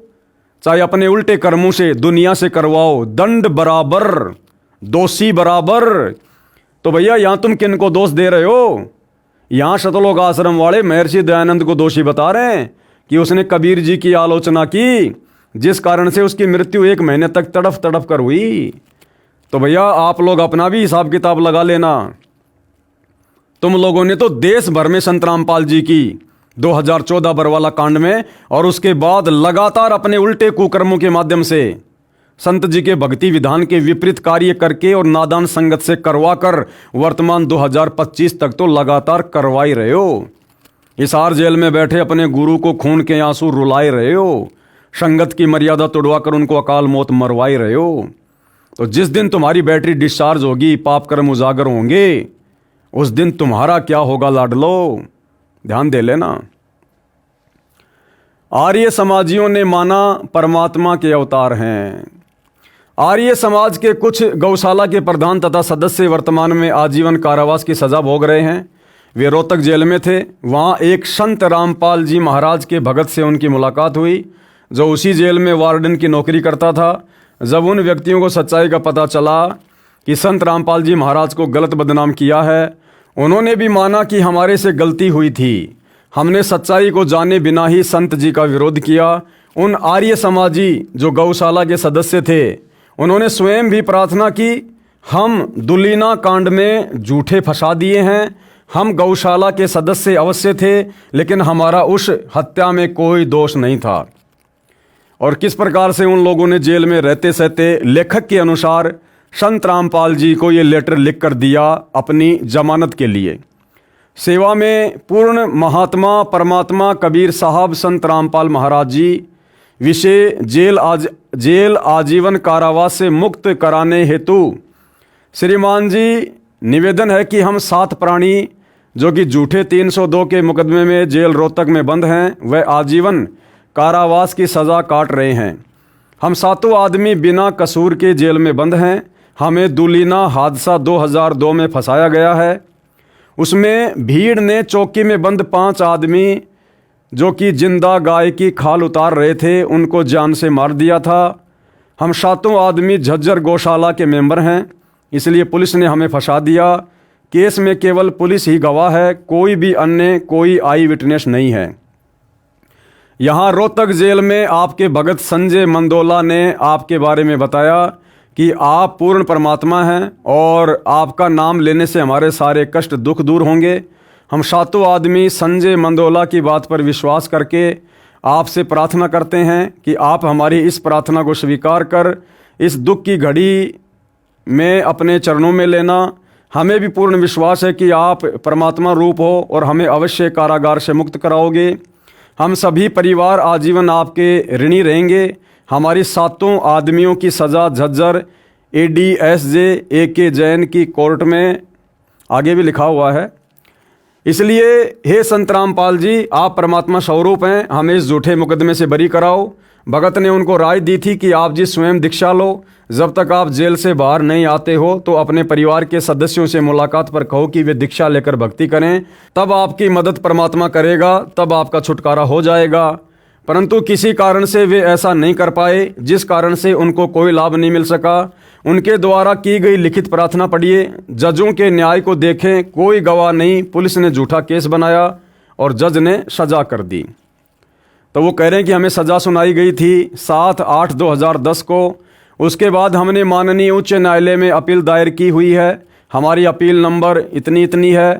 चाहे अपने उल्टे कर्मों से दुनिया से करवाओ, दंड बराबर, दोषी बराबर। तो भैया यहां तुम किन को दोष दे रहे हो? यहां सतलोक आश्रम वाले महर्षि दयानंद को दोषी बता रहे हैं कि उसने कबीर जी की आलोचना की, जिस कारण से उसकी मृत्यु 1 महीने तक तड़फ तड़फ कर हुई। तो भैया आप लोग अपना भी हिसाब किताब लगा लेना। तुम लोगों ने तो देश भर में संत रामपाल जी की 2014 बरवाला कांड में और उसके बाद लगातार अपने उल्टे कुकर्मों के माध्यम से संत जी के भक्ति विधान के विपरीत कार्य करके और नादान संगत से करवाकर वर्तमान 2025 तक तो लगातार करवा ही रहे हो। हिसार जेल में बैठे अपने गुरु को खून के आंसू रुलाए रहे हो, संगत की मर्यादा तोड़वाकर उनको अकाल मौत मरवाए रहे हो। तो जिस दिन तुम्हारी बैटरी डिस्चार्ज होगी, पाप कर्म उजागर होंगे, उस दिन तुम्हारा क्या होगा लाडलो, ध्यान दे लेना। आर्य समाजियों ने माना परमात्मा के अवतार हैं। आर्य समाज के कुछ गौशाला के प्रधान तथा सदस्य वर्तमान में आजीवन कारावास की सजा भोग रहे हैं। वे रोहतक जेल में थे। वहाँ एक संत रामपाल जी महाराज के भगत से उनकी मुलाकात हुई, जो उसी जेल में वार्डन की नौकरी करता था। जब उन व्यक्तियों को सच्चाई का पता चला कि संत रामपाल जी महाराज को गलत बदनाम किया है, उन्होंने भी माना कि हमारे से गलती हुई थी, हमने सच्चाई को जाने बिना ही संत जी का विरोध किया। उन आर्य समाजी जो गौशाला के सदस्य थे, उन्होंने स्वयं भी प्रार्थना की, हम दुलीना कांड में झूठे फंसा दिए हैं, हम गौशाला के सदस्य अवश्य थे, लेकिन हमारा उस हत्या में कोई दोष नहीं था। और किस प्रकार से उन लोगों ने जेल में रहते सहते लेखक के अनुसार संत रामपाल जी को ये लेटर लिख कर दिया अपनी जमानत के लिए। सेवा में पूर्ण महात्मा परमात्मा कबीर साहब संत रामपाल महाराज जी विषय जेल आजीवन कारावास से मुक्त कराने हेतु श्रीमान जी निवेदन है कि हम 7 प्राणी जो कि झूठे 302 के मुकदमे में जेल रोहतक में बंद हैं, वह आजीवन कारावास की सज़ा काट रहे हैं। हम 7 आदमी बिना कसूर के जेल में बंद हैं। हमें दुलीना हादसा 2002 में फंसाया गया है। उसमें भीड़ ने चौकी में बंद 5 आदमी जो कि जिंदा गाय की खाल उतार रहे थे, उनको जान से मार दिया था। हम 7 आदमी झज्जर गौशाला के मेंबर हैं, इसलिए पुलिस ने हमें फंसा दिया। केस में केवल पुलिस ही गवाह है, कोई भी अन्य कोई आई विटनेस नहीं है। यहाँ रोहतक जेल में आपके भगत संजय मंदोला ने आपके बारे में बताया कि आप पूर्ण परमात्मा हैं और आपका नाम लेने से हमारे सारे कष्ट दुख दूर होंगे। हम 7 आदमी संजय मंदोला की बात पर विश्वास करके आपसे प्रार्थना करते हैं कि आप हमारी इस प्रार्थना को स्वीकार कर इस दुख की घड़ी में अपने चरणों में लेना। हमें भी पूर्ण विश्वास है कि आप परमात्मा रूप हो और हमें अवश्य कारागार से मुक्त कराओगे। हम सभी परिवार आजीवन आपके ऋणी रहेंगे। हमारी 7 आदमियों की सज़ा झज्जर ADSJ AK जैन की कोर्ट में आगे भी लिखा हुआ है। इसलिए हे संत रामपाल जी, आप परमात्मा स्वरूप हैं, हमें इस झूठे मुकदमे से बरी कराओ। भगत ने उनको राय दी थी कि आप जी स्वयं दीक्षा लो। जब तक आप जेल से बाहर नहीं आते हो तो अपने परिवार के सदस्यों से मुलाकात पर कहो कि वे दीक्षा लेकर भक्ति करें, तब आपकी मदद परमात्मा करेगा, तब आपका छुटकारा हो जाएगा। परंतु किसी कारण से वे ऐसा नहीं कर पाए, जिस कारण से उनको कोई लाभ नहीं मिल सका। उनके द्वारा की गई लिखित प्रार्थना पढ़िए। जजों के न्याय को देखें, कोई गवाह नहीं, पुलिस ने झूठा केस बनाया और जज ने सजा कर दी। तो वो कह रहे हैं कि हमें सजा सुनाई गई थी 7/8/2010 को। उसके बाद हमने माननीय उच्च न्यायालय में अपील दायर की हुई है। हमारी अपील नंबर इतनी है।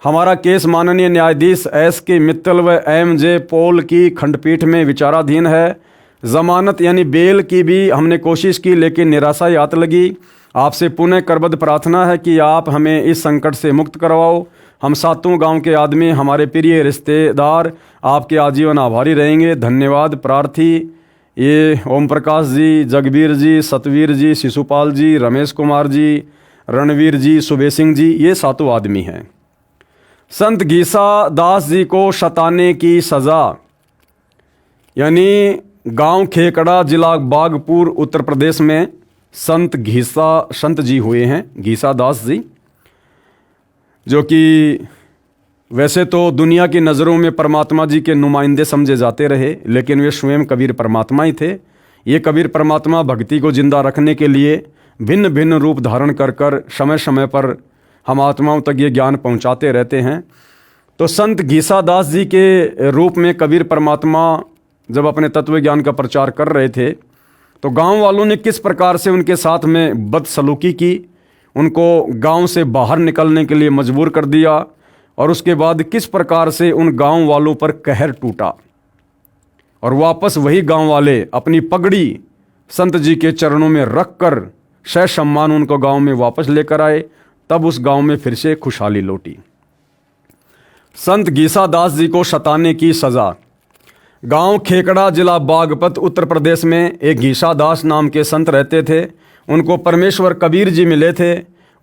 हमारा केस माननीय न्यायाधीश एस के मित्तल व एम जे पॉल की खंडपीठ में विचाराधीन है। जमानत यानी बेल की भी हमने कोशिश की लेकिन निराशा ही हाथ लगी। आपसे पुनः करबद्ध प्रार्थना है कि आप हमें इस संकट से मुक्त करवाओ। हम सातों गांव के आदमी, हमारे प्रिय रिश्तेदार आपके आजीवन आभारी रहेंगे। धन्यवाद। प्रार्थी ये ओम प्रकाश जी, जगबीर जी, सतवीर जी, शिशुपाल जी, रमेश कुमार जी, रणवीर जी, सुबे सिंह जी, ये सातों आदमी हैं। संत घीसा दास जी को सताने की सज़ा, यानी गांव खेकड़ा, जिला बागपुर, उत्तर प्रदेश में संत जी हुए हैं, घीसा दास जी, जो कि वैसे तो दुनिया की नज़रों में परमात्मा जी के नुमाइंदे समझे जाते रहे, लेकिन वे स्वयं कबीर परमात्मा ही थे। ये कबीर परमात्मा भक्ति को जिंदा रखने के लिए भिन्न भिन्न रूप धारण कर कर समय समय पर हम आत्माओं तक ये ज्ञान पहुंचाते रहते हैं। तो संत घीसा दास जी के रूप में कबीर परमात्मा जब अपने तत्व ज्ञान का प्रचार कर रहे थे तो गांव वालों ने किस प्रकार से उनके साथ में बदसलूकी की, उनको गांव से बाहर निकलने के लिए मजबूर कर दिया और उसके बाद किस प्रकार से उन गांव वालों पर कहर टूटा और वापस वही गांव वाले अपनी पगड़ी संत जी के चरणों में रख कर सह सम्मान उनको गांव में वापस लेकर आए। तब उस गांव में फिर से खुशहाली लौटी। संत घीसा दास जी को सताने की सज़ा। गांव खेकड़ा, जिला बागपत, उत्तर प्रदेश में एक घीसा दास नाम के संत रहते थे। उनको परमेश्वर कबीर जी मिले थे।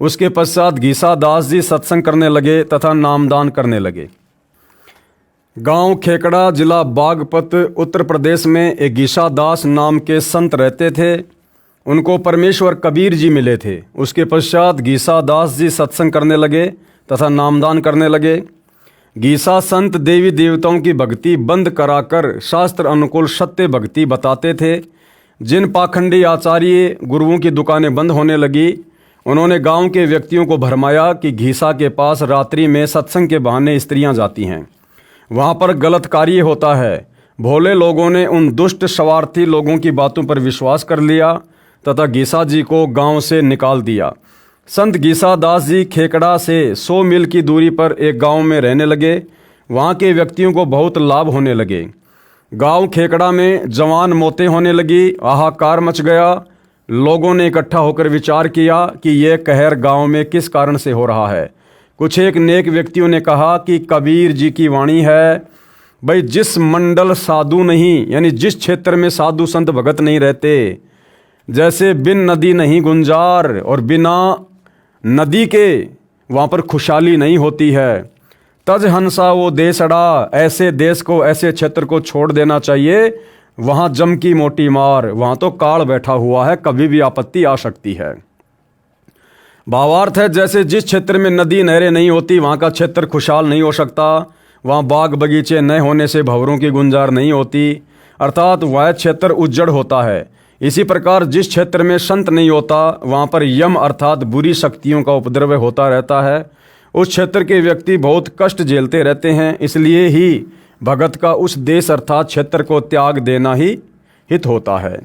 उसके पश्चात घीसा दास जी सत्संग करने लगे तथा नामदान करने लगे। गांव खेकड़ा, जिला बागपत, उत्तर प्रदेश में एक घीसा दास नाम के संत रहते थे। उनको परमेश्वर कबीर जी मिले थे। उसके पश्चात घीसा दास जी सत्संग करने लगे तथा नामदान करने लगे। घीसा संत देवी देवताओं की भक्ति बंद कराकर शास्त्र अनुकूल सत्य भक्ति बताते थे। जिन पाखंडी आचार्य गुरुओं की दुकानें बंद होने लगी, उन्होंने गांव के व्यक्तियों को भरमाया कि घीसा के पास रात्रि में सत्संग के बहाने स्त्रियां जाती हैं, वहां पर गलत कार्य होता है। भोले लोगों ने उन दुष्ट स्वार्थी लोगों की बातों पर विश्वास कर लिया तथा घीसा जी को गांव से निकाल दिया। संत घीसा दास जी खेकड़ा से 100 मील की दूरी पर एक गांव में रहने लगे। वहां के व्यक्तियों को बहुत लाभ होने लगे। गांव खेकड़ा में जवान मौतें होने लगी, हाहाकार मच गया। लोगों ने इकट्ठा होकर विचार किया कि यह कहर गांव में किस कारण से हो रहा है। कुछ एक नेक व्यक्तियों ने कहा कि कबीर जी की वाणी है, भाई जिस मंडल साधु नहीं, यानी जिस क्षेत्र में साधु संत भगत नहीं रहते, जैसे बिन नदी नहीं गुंजार और बिना नदी के वहाँ पर खुशहाली नहीं होती है। तज हंसा वो देश अड़ा, ऐसे देश को, ऐसे क्षेत्र को छोड़ देना चाहिए। वहाँ जम की मोटी मार, वहाँ तो काल बैठा हुआ है, कभी भी आपत्ति आ सकती है। भावार्थ है, जैसे जिस क्षेत्र में नदी नहरें नहीं होती वहाँ का क्षेत्र खुशहाल नहीं हो सकता। वहाँ बाग बगीचे न होने से भंवरों की गुंजार नहीं होती, अर्थात वह क्षेत्र उज्जड़ होता है। इसी प्रकार जिस क्षेत्र में संत नहीं होता वहाँ पर यम अर्थात बुरी शक्तियों का उपद्रव होता रहता है। उस क्षेत्र के व्यक्ति बहुत कष्ट झेलते रहते हैं। इसलिए ही भगत का उस देश अर्थात क्षेत्र को त्याग देना ही हित होता है।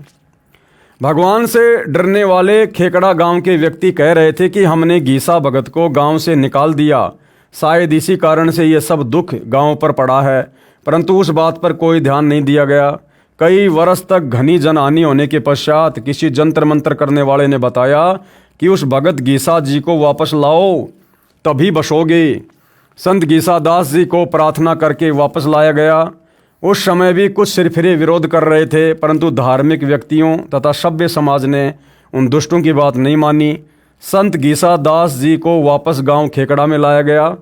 भगवान से डरने वाले खेकड़ा गांव के व्यक्ति कह रहे थे कि हमने घीसा भगत को गांव से निकाल दिया, शायद इसी कारण से ये सब दुख गांव पर पड़ा है। परंतु उस बात पर कोई ध्यान नहीं दिया गया। कई वर्ष तक घनी जनहानि होने के पश्चात किसी जंतर मंत्र करने वाले ने बताया कि उस भगत घीसा जी को वापस लाओ, तभी बसोगे। संत घीसा दास जी को प्रार्थना करके वापस लाया गया। उस समय भी कुछ सिरफिरे विरोध कर रहे थे, परंतु धार्मिक व्यक्तियों तथा सभ्य समाज ने उन दुष्टों की बात नहीं मानी। संत घीसा दास जी को वापस गांव खेकड़ा में लाया गया।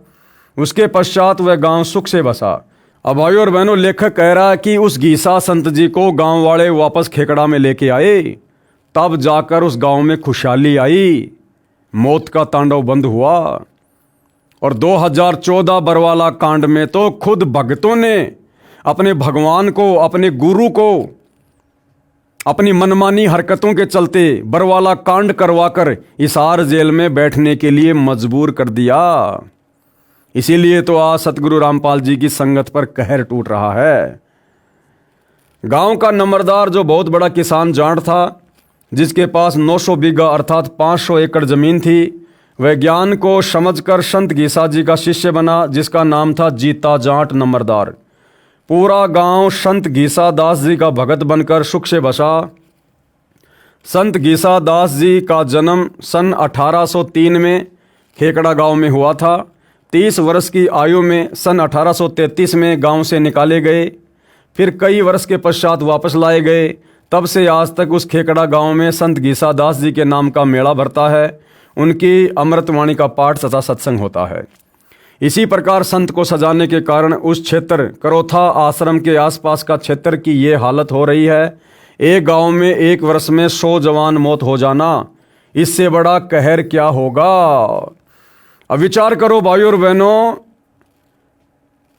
उसके पश्चात वह गांव सुख से बसा। अब भाइयों और बहनों, लेखक कह रहा है कि उस घीसा संत जी को गांव वाले वापस खेकड़ा में लेके आए, तब जाकर उस गांव में खुशहाली आई, मौत का तांडव बंद हुआ। और 2014 बरवाला कांड में तो खुद भक्तों ने अपने भगवान को, अपने गुरु को अपनी मनमानी हरकतों के चलते बरवाला कांड करवाकर हिसार जेल में बैठने के लिए मजबूर कर दिया। इसीलिए तो आज सतगुरु रामपाल जी की संगत पर कहर टूट रहा है। गांव का नंबरदार जो बहुत बड़ा किसान जाट था, जिसके पास 900 बीघा अर्थात 500 एकड़ जमीन थी, वह ज्ञान को समझकर संत घीसा जी का शिष्य बना, जिसका नाम था जीता जाट नंबरदार। पूरा गांव संत घीसा दास जी का भगत बनकर सुख से बसा। संत घीसा दास जी का जन्म सन 1803 में खेकड़ा गांव में हुआ था। 30 वर्ष की आयु में सन 1833 में गांव से निकाले गए, फिर कई वर्ष के पश्चात वापस लाए गए। तब से आज तक उस खेकड़ा गांव में संत घीसा दास जी के नाम का मेला भरता है। उनकी अमृतवाणी का पाठ तथा सत्संग होता है। इसी प्रकार संत को सजाने के कारण उस क्षेत्र करोथा आश्रम के आसपास का क्षेत्र की ये हालत हो रही है। एक गांव में एक वर्ष में 100 जवान मौत हो जाना, इससे बड़ा कहर क्या होगा। अब विचार करो भाइयों और बहनों,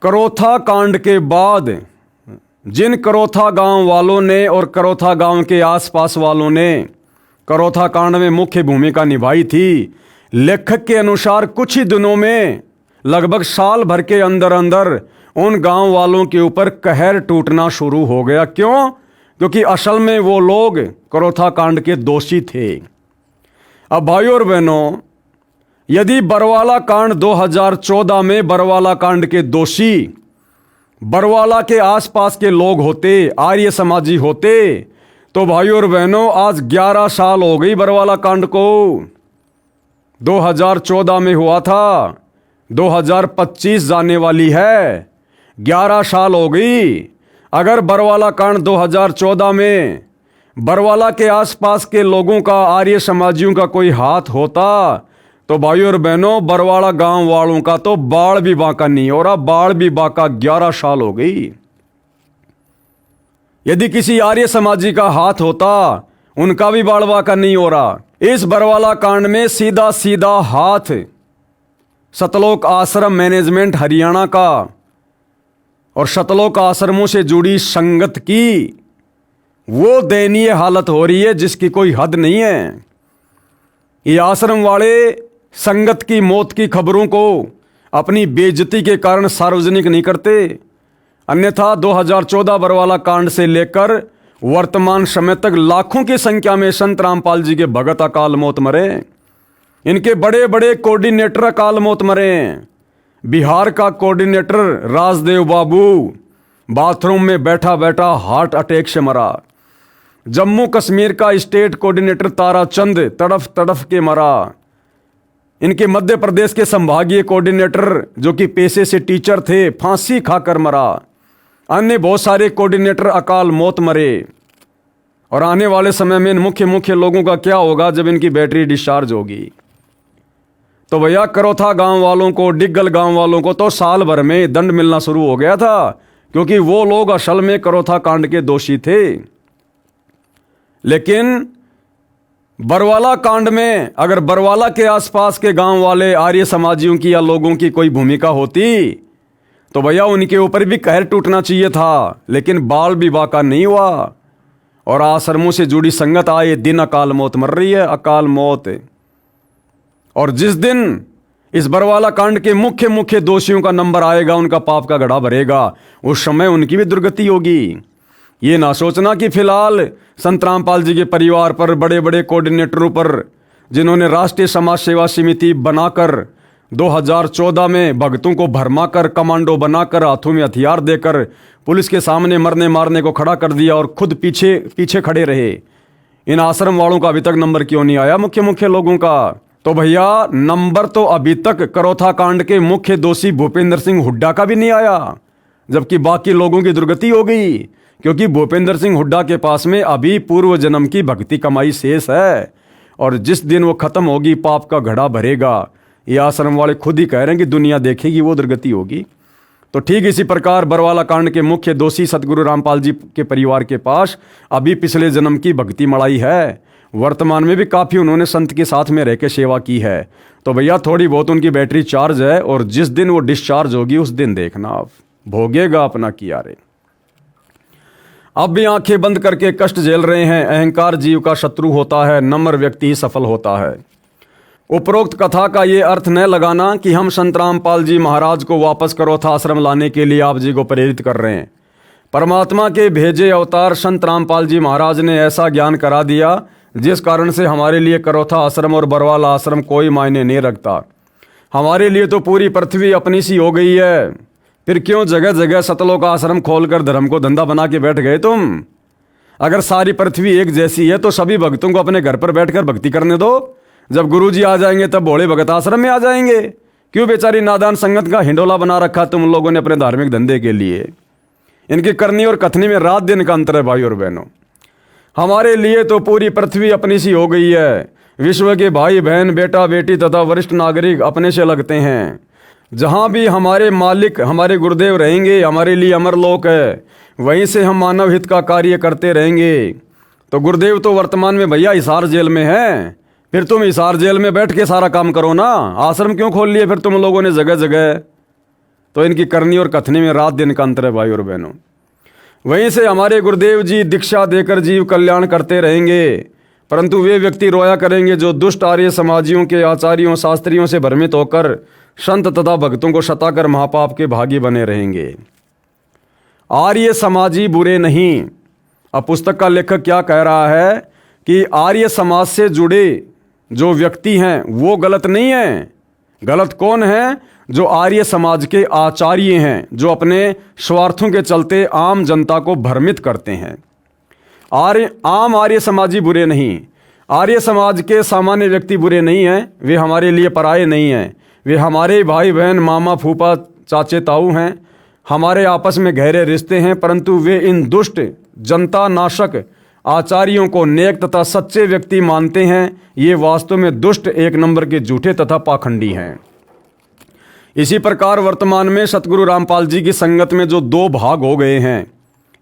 करोथा कांड के बाद जिन करोथा गांव वालों ने और करोथा गांव के आसपास वालों ने करोथा कांड में मुख्य भूमिका निभाई थी, लेखक के अनुसार कुछ ही दिनों में लगभग साल भर के अंदर अंदर उन गांव वालों के ऊपर कहर टूटना शुरू हो गया। क्यों? क्योंकि असल में वो लोग करोथा कांड के दोषी थे। अब भाइयों और बहनों, यदि बरवाला कांड 2014 में बरवाला कांड के दोषी बरवाला के आसपास के लोग होते, आर्य समाजी होते, तो भाइयों और बहनों आज 11 साल हो गई बरवाला कांड को। 2014 में हुआ था, 2025 जाने वाली है, 11 साल हो गई। अगर बरवाला कांड 2014 में बरवाला के आसपास के लोगों का, आर्य समाजियों का कोई हाथ होता, तो भाइयों और बहनों बरवाला गांव वालों का तो बाढ़ भी बांका नहीं हो रहा। बाढ़ भी बांका 11 साल हो गई। यदि किसी आर्य समाजी का हाथ होता, उनका भी बाढ़ बांका नहीं हो रहा। इस बरवाला कांड में सीधा सीधा हाथ सतलोक आश्रम मैनेजमेंट हरियाणा का और सतलोक आश्रमों से जुड़ी संगत की वो दयनीय हालत हो रही है जिसकी कोई हद नहीं है। ये आश्रम वाले संगत की मौत की खबरों को अपनी बेइज्जती के कारण सार्वजनिक नहीं करते। अन्यथा 2014 बरवाला कांड से लेकर वर्तमान समय तक लाखों की संख्या में संत रामपाल जी के भगत अकाल मौत मरे। इनके बड़े बड़े कोऑर्डिनेटर अकाल मौत मरे। बिहार का कोऑर्डिनेटर राजदेव बाबू बाथरूम में बैठा बैठा हार्ट अटैक से मरा। जम्मू कश्मीर का स्टेट कोऑर्डिनेटर ताराचंद तड़फ तड़फ के मरा। इनके मध्य प्रदेश के संभागीय कोऑर्डिनेटर जो कि पेशे से टीचर थे, फांसी खाकर मरा। अन्य बहुत सारे कोऑर्डिनेटर अकाल मौत मरे। और आने वाले समय में इन मुख्य लोगों का क्या होगा जब इनकी बैटरी डिस्चार्ज होगी। तो भैया करोथा गांव वालों को, डिग्गल गांव वालों को तो साल भर में दंड मिलना शुरू हो गया था, क्योंकि वो लोग असल में करोथा कांड के दोषी थे। लेकिन बरवाला कांड में अगर बरवाला के आसपास के गांव वाले आर्य समाजियों की या लोगों की कोई भूमिका होती, तो भैया उनके ऊपर भी कहर टूटना चाहिए था। लेकिन बाल विवाह का नहीं हुआ और आश्रमों से जुड़ी संगत आए दिन अकाल मौत मर रही है, अकाल मौत। और जिस दिन इस बरवाला कांड के मुख्य दोषियों का नंबर आएगा, उनका पाप का घड़ा भरेगा, उस समय उनकी भी दुर्गति होगी। ये ना सोचना कि फिलहाल संत रामपाल जी के परिवार पर, बड़े बड़े कोऑर्डिनेटरों पर, जिन्होंने राष्ट्रीय समाज सेवा समिति बनाकर 2014 में भक्तों को भरमाकर, कमांडो बनाकर, हाथों में हथियार देकर पुलिस के सामने मरने मारने को खड़ा कर दिया और खुद पीछे खड़े रहे, इन आश्रम वालों का अभी तक नंबर क्यों नहीं आया मुख्य लोगों का? तो भैया नंबर तो अभी तक करोथा कांड के मुख्य दोषी भूपेंद्र सिंह हुड्डा का भी नहीं आया, जबकि बाकी लोगों की दुर्गति हो गई, क्योंकि भूपेंद्र सिंह हुड्डा के पास में अभी पूर्व जन्म की भक्ति कमाई शेष है। और जिस दिन वो खत्म होगी, पाप का घड़ा भरेगा। ये आश्रम वाले खुद ही कह रहे हैं कि दुनिया देखेगी, वो दुर्गति होगी। तो ठीक इसी प्रकार बरवाला कांड के मुख्य दोषी सतगुरु रामपाल जी के परिवार के पास अभी पिछले जन्म की भक्ति मड़ाई है। वर्तमान में भी काफ़ी उन्होंने संत के साथ में रह के सेवा की है। तो भैया थोड़ी बहुत उनकी बैटरी चार्ज है, और जिस दिन वो डिस्चार्ज होगी उस दिन देखना आप भोगेगा अपना किया रे। अब भी आंखें बंद करके कष्ट झेल रहे हैं। अहंकार जीव का शत्रु होता है, नम्र व्यक्ति ही सफल होता है। उपरोक्त कथा का ये अर्थ न लगाना कि हम संत रामपाल जी महाराज को वापस करोथा आश्रम लाने के लिए आप जी को प्रेरित कर रहे हैं। परमात्मा के भेजे अवतार संत रामपाल जी महाराज ने ऐसा ज्ञान करा दिया जिस कारण से हमारे लिए करोथा आश्रम और बरवाला आश्रम कोई मायने नहीं रखता। हमारे लिए तो पूरी पृथ्वी अपनी सी हो गई है, फिर क्यों जगह जगह सतलोक आश्रम खोलकर धर्म को धंधा बना के बैठ गए तुम? अगर सारी पृथ्वी एक जैसी है तो सभी भक्तों को अपने घर पर बैठकर भक्ति करने दो। जब गुरुजी आ जाएंगे तब भोले भगत आश्रम में आ जाएंगे। क्यों बेचारी नादान संगत का हिंडोला बना रखा तुम लोगों ने अपने धार्मिक धंधे के लिए? इनकी करनी और कथनी में रात दिन का अंतर है भाई और बहनों। हमारे लिए तो पूरी पृथ्वी अपनी सी हो गई है। विश्व के भाई बहन, बेटा बेटी तथा वरिष्ठ नागरिक अपने से लगते हैं। जहाँ भी हमारे मालिक हमारे गुरुदेव रहेंगे, हमारे लिए अमरलोक है, वहीं से हम मानव हित का कार्य करते रहेंगे। तो गुरुदेव तो वर्तमान में भैया हिसार जेल में है, फिर तुम हिसार जेल में बैठ के सारा काम करो ना। आश्रम क्यों खोल लिए फिर तुम लोगों ने जगह जगह? तो इनकी करनी और कथनी में रात दिन का अंतर है भाई और बहनों। वहीं से हमारे गुरुदेव जी दीक्षा देकर जीव कल्याण करते रहेंगे, परंतु वे व्यक्ति रोया करेंगे जो दुष्ट आर्य समाजियों के आचार्यों शास्त्रियों से भ्रमित होकर संत तथा भक्तों को सताकर महापाप के भागी बने रहेंगे। आर्य समाजी बुरे नहीं। अब पुस्तक का लेखक क्या कह रहा है कि आर्य समाज से जुड़े जो व्यक्ति हैं वो गलत नहीं है। गलत कौन है? जो आर्य समाज के आचार्य हैं, जो अपने स्वार्थों के चलते आम जनता को भ्रमित करते हैं। आम आर्य समाजी बुरे नहीं। आर्य समाज के सामान्य व्यक्ति बुरे नहीं हैं। वे हमारे लिए पराये नहीं हैं। वे हमारे भाई बहन, मामा फूफा चाचे ताऊ हैं। हमारे आपस में गहरे रिश्ते हैं, परंतु वे इन दुष्ट जनता नाशक आचार्यों को नेक तथा सच्चे व्यक्ति मानते हैं। ये वास्तव में दुष्ट, एक नंबर के झूठे तथा पाखंडी हैं। इसी प्रकार वर्तमान में सतगुरु रामपाल जी की संगत में जो दो भाग हो गए हैं,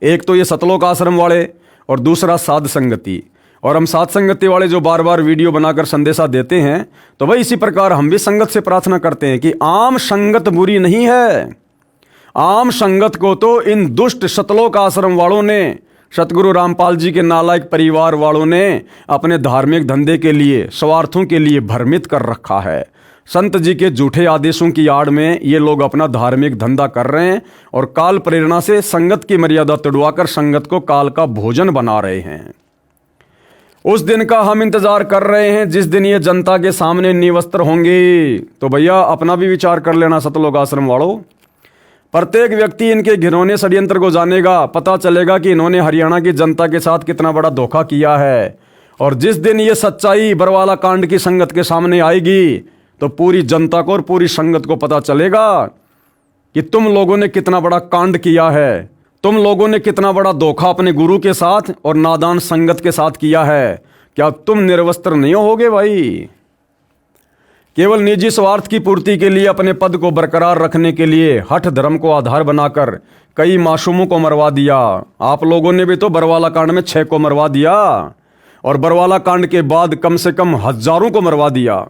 एक तो ये सतलोक आश्रम वाले और दूसरा साध संगति। और हम साध संगति वाले जो बार बार वीडियो बनाकर संदेशा देते हैं, तो भाई इसी प्रकार हम भी संगत से प्रार्थना करते हैं कि आम संगत बुरी नहीं है। आम संगत को तो इन दुष्ट सतलोक आश्रम वालों ने, सतगुरु रामपाल जी के नालायक परिवार वालों ने अपने धार्मिक धंधे के लिए, स्वार्थों के लिए भ्रमित कर रखा है। संत जी के झूठे आदेशों की आड़ में ये लोग अपना धार्मिक धंधा कर रहे हैं और काल प्रेरणा से संगत की मर्यादा तोड़वाकर संगत को काल का भोजन बना रहे हैं। उस दिन का हम इंतजार कर रहे हैं जिस दिन ये जनता के सामने निवस्त्र होंगे। तो भैया अपना भी विचार कर लेना सतलोक आश्रम वालों। प्रत्येक व्यक्ति इनके घिनौने षड्यंत्र को जानेगा, पता चलेगा कि इन्होंने हरियाणा की जनता के साथ कितना बड़ा धोखा किया है। और जिस दिन ये सच्चाई बरवाला कांड की संगत के सामने आएगी तो पूरी जनता को और पूरी संगत को पता चलेगा कि तुम लोगों ने कितना बड़ा कांड किया है, तुम लोगों ने कितना बड़ा धोखा अपने गुरु के साथ और नादान संगत के साथ किया है। क्या तुम निर्वस्त्र नहीं होगे भाई? केवल निजी स्वार्थ की पूर्ति के लिए, अपने पद को बरकरार रखने के लिए हठ धर्म को आधार बनाकर कई मासूमों को मरवा दिया। आप लोगों ने भी तो बरवाला कांड में 6 को मरवा दिया और बरवाला कांड के बाद कम से कम हजारों को मरवा दिया।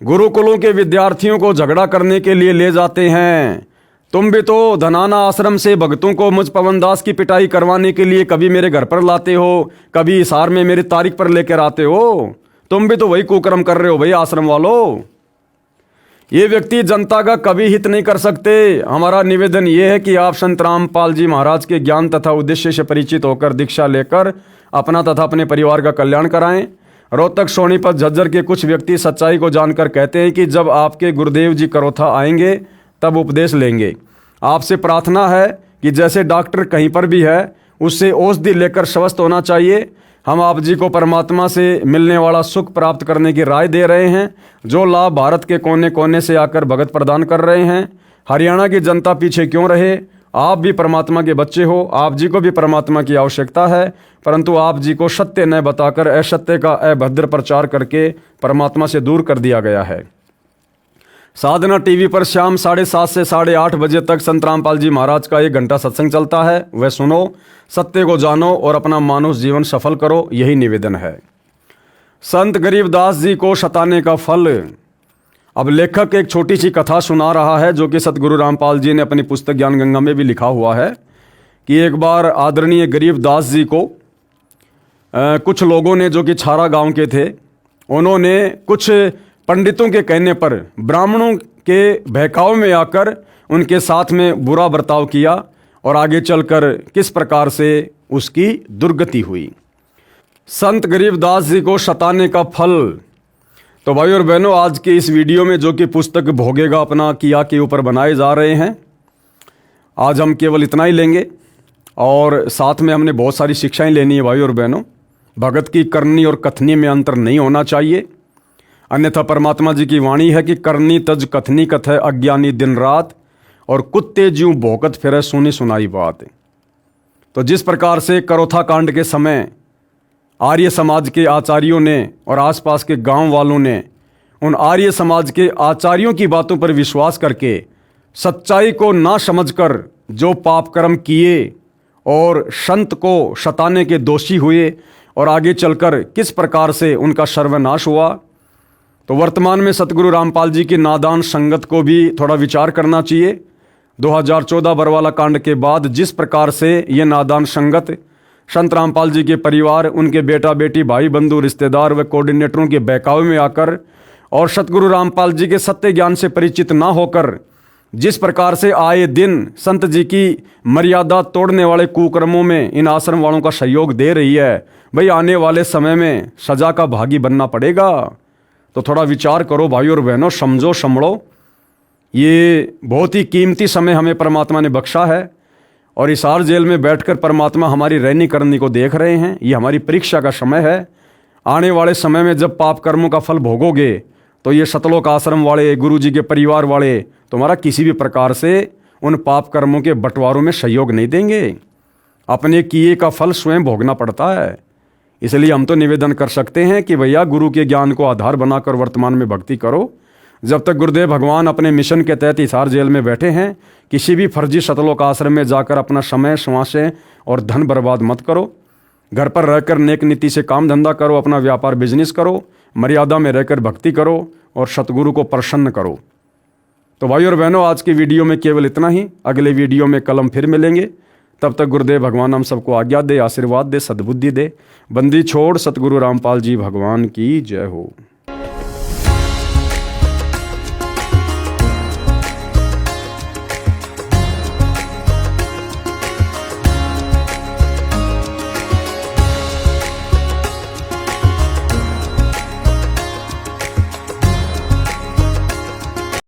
गुरुकुलों के विद्यार्थियों को झगड़ा करने के लिए ले जाते हैं। तुम भी तो धनाना आश्रम से भक्तों को मुझ पवन दास की पिटाई करवाने के लिए कभी मेरे घर पर लाते हो, कभी हिसार में मेरी तारीख पर लेकर आते हो। तुम भी तो वही कुकर्म कर रहे हो भाई आश्रम वालों। ये व्यक्ति जनता का कभी हित नहीं कर सकते। हमारा निवेदन ये है कि आप संत रामपाल जी महाराज के ज्ञान तथा उद्देश्य से परिचित होकर दीक्षा लेकर अपना तथा अपने परिवार का कल्याण कराएं। रोहतक, सोनीपत, झज्जर के कुछ व्यक्ति सच्चाई को जानकर कहते हैं कि जब आपके गुरुदेव जी करोथा आएंगे तब उपदेश लेंगे। आपसे प्रार्थना है कि जैसे डॉक्टर कहीं पर भी है उससे औषधि लेकर स्वस्थ होना चाहिए। हम आप जी को परमात्मा से मिलने वाला सुख प्राप्त करने की राय दे रहे हैं, जो लाभ भारत के कोने कोने से आकर भगत प्रदान कर रहे हैं। हरियाणा की जनता पीछे क्यों रहे? आप भी परमात्मा के बच्चे हो, आप जी को भी परमात्मा की आवश्यकता है, परंतु आप जी को सत्य न बताकर असत्य का अभद्र प्रचार करके परमात्मा से दूर कर दिया गया है। साधना टीवी पर शाम 7:30 से 8:30 बजे तक संत रामपाल जी महाराज का 1 घंटा सत्संग चलता है। वह सुनो, सत्य को जानो और अपना मानव जीवन सफल करो, यही निवेदन है। संत गरीबदास जी को सताने का फल। अब लेखक एक छोटी सी कथा सुना रहा है जो कि सतगुरु रामपाल जी ने अपनी पुस्तक ज्ञान गंगा में भी लिखा हुआ है कि एक बार आदरणीय गरीबदास जी को कुछ लोगों ने, जो कि छारा गांव के थे, उन्होंने कुछ पंडितों के कहने पर ब्राह्मणों के बहकाव में आकर उनके साथ में बुरा बर्ताव किया और आगे चलकर किस प्रकार से उसकी दुर्गति हुई। संत गरीबदास जी को सताने का फल। तो भाई और बहनों, आज के इस वीडियो में जो कि पुस्तक भोगेगा अपना किया के ऊपर बनाए जा रहे हैं, आज हम केवल इतना ही लेंगे और साथ में हमने बहुत सारी शिक्षाएं लेनी है। भाई और बहनों, भगत की करनी और कथनी में अंतर नहीं होना चाहिए, अन्यथा परमात्मा जी की वाणी है कि करनी तज कथनी कथ है अज्ञानी दिन रात, और कुत्ते ज्यों भौंकत फिरे सुनी सुनाई बात। तो जिस प्रकार से करोथा कांड के समय आर्य समाज के आचार्यों ने और आसपास के गांव वालों ने उन आर्य समाज के आचार्यों की बातों पर विश्वास करके सच्चाई को ना समझकर जो पाप कर्म किए और संत को सताने के दोषी हुए और आगे चलकर किस प्रकार से उनका सर्वनाश हुआ, तो वर्तमान में सतगुरु रामपाल जी की नादान संगत को भी थोड़ा विचार करना चाहिए। 2014 बरवाला कांड के बाद जिस प्रकार से ये नादान संगत संत रामपाल जी के परिवार, उनके बेटा बेटी, भाई बंधु, रिश्तेदार व कोऑर्डिनेटरों के बहकावे में आकर और सतगुरु रामपाल जी के सत्य ज्ञान से परिचित ना होकर जिस प्रकार से आए दिन संत जी की मर्यादा तोड़ने वाले कुकर्मों में इन आश्रम वालों का सहयोग दे रही है, भाई आने वाले समय में सजा का भागी बनना पड़ेगा। तो थोड़ा विचार करो भाई और बहनों, समझो संभलो। ये बहुत ही कीमती समय हमें परमात्मा ने बख्शा है और हिसार जेल में बैठकर परमात्मा हमारी रहनी करनी को देख रहे हैं। ये हमारी परीक्षा का समय है। आने वाले समय में जब पाप कर्मों का फल भोगोगे तो ये सतलोक आश्रम वाले, गुरु जी के परिवार वाले तुम्हारा किसी भी प्रकार से उन पाप कर्मों के बंटवारों में सहयोग नहीं देंगे। अपने किए का फल स्वयं भोगना पड़ता है। इसलिए हम तो निवेदन कर सकते हैं कि भैया गुरु के ज्ञान को आधार बनाकर वर्तमान में भक्ति करो। जब तक गुरुदेव भगवान अपने मिशन के तहत हिसार जेल में बैठे हैं, किसी भी फर्जी सतलोक आश्रम में जाकर अपना समय, श्वासें और धन बर्बाद मत करो। घर पर रहकर नेक नीति से काम धंधा करो, अपना व्यापार बिजनेस करो, मर्यादा में रहकर भक्ति करो और सतगुरु को प्रसन्न करो। तो भाई और बहनों, आज की वीडियो में केवल इतना ही। अगले वीडियो में कल हम फिर मिलेंगे। तब तक गुरुदेव भगवान हम सबको आज्ञा दे, आशीर्वाद दे, सद्बुद्धि दे। बंदी छोड़ सतगुरु रामपाल जी भगवान की जय हो।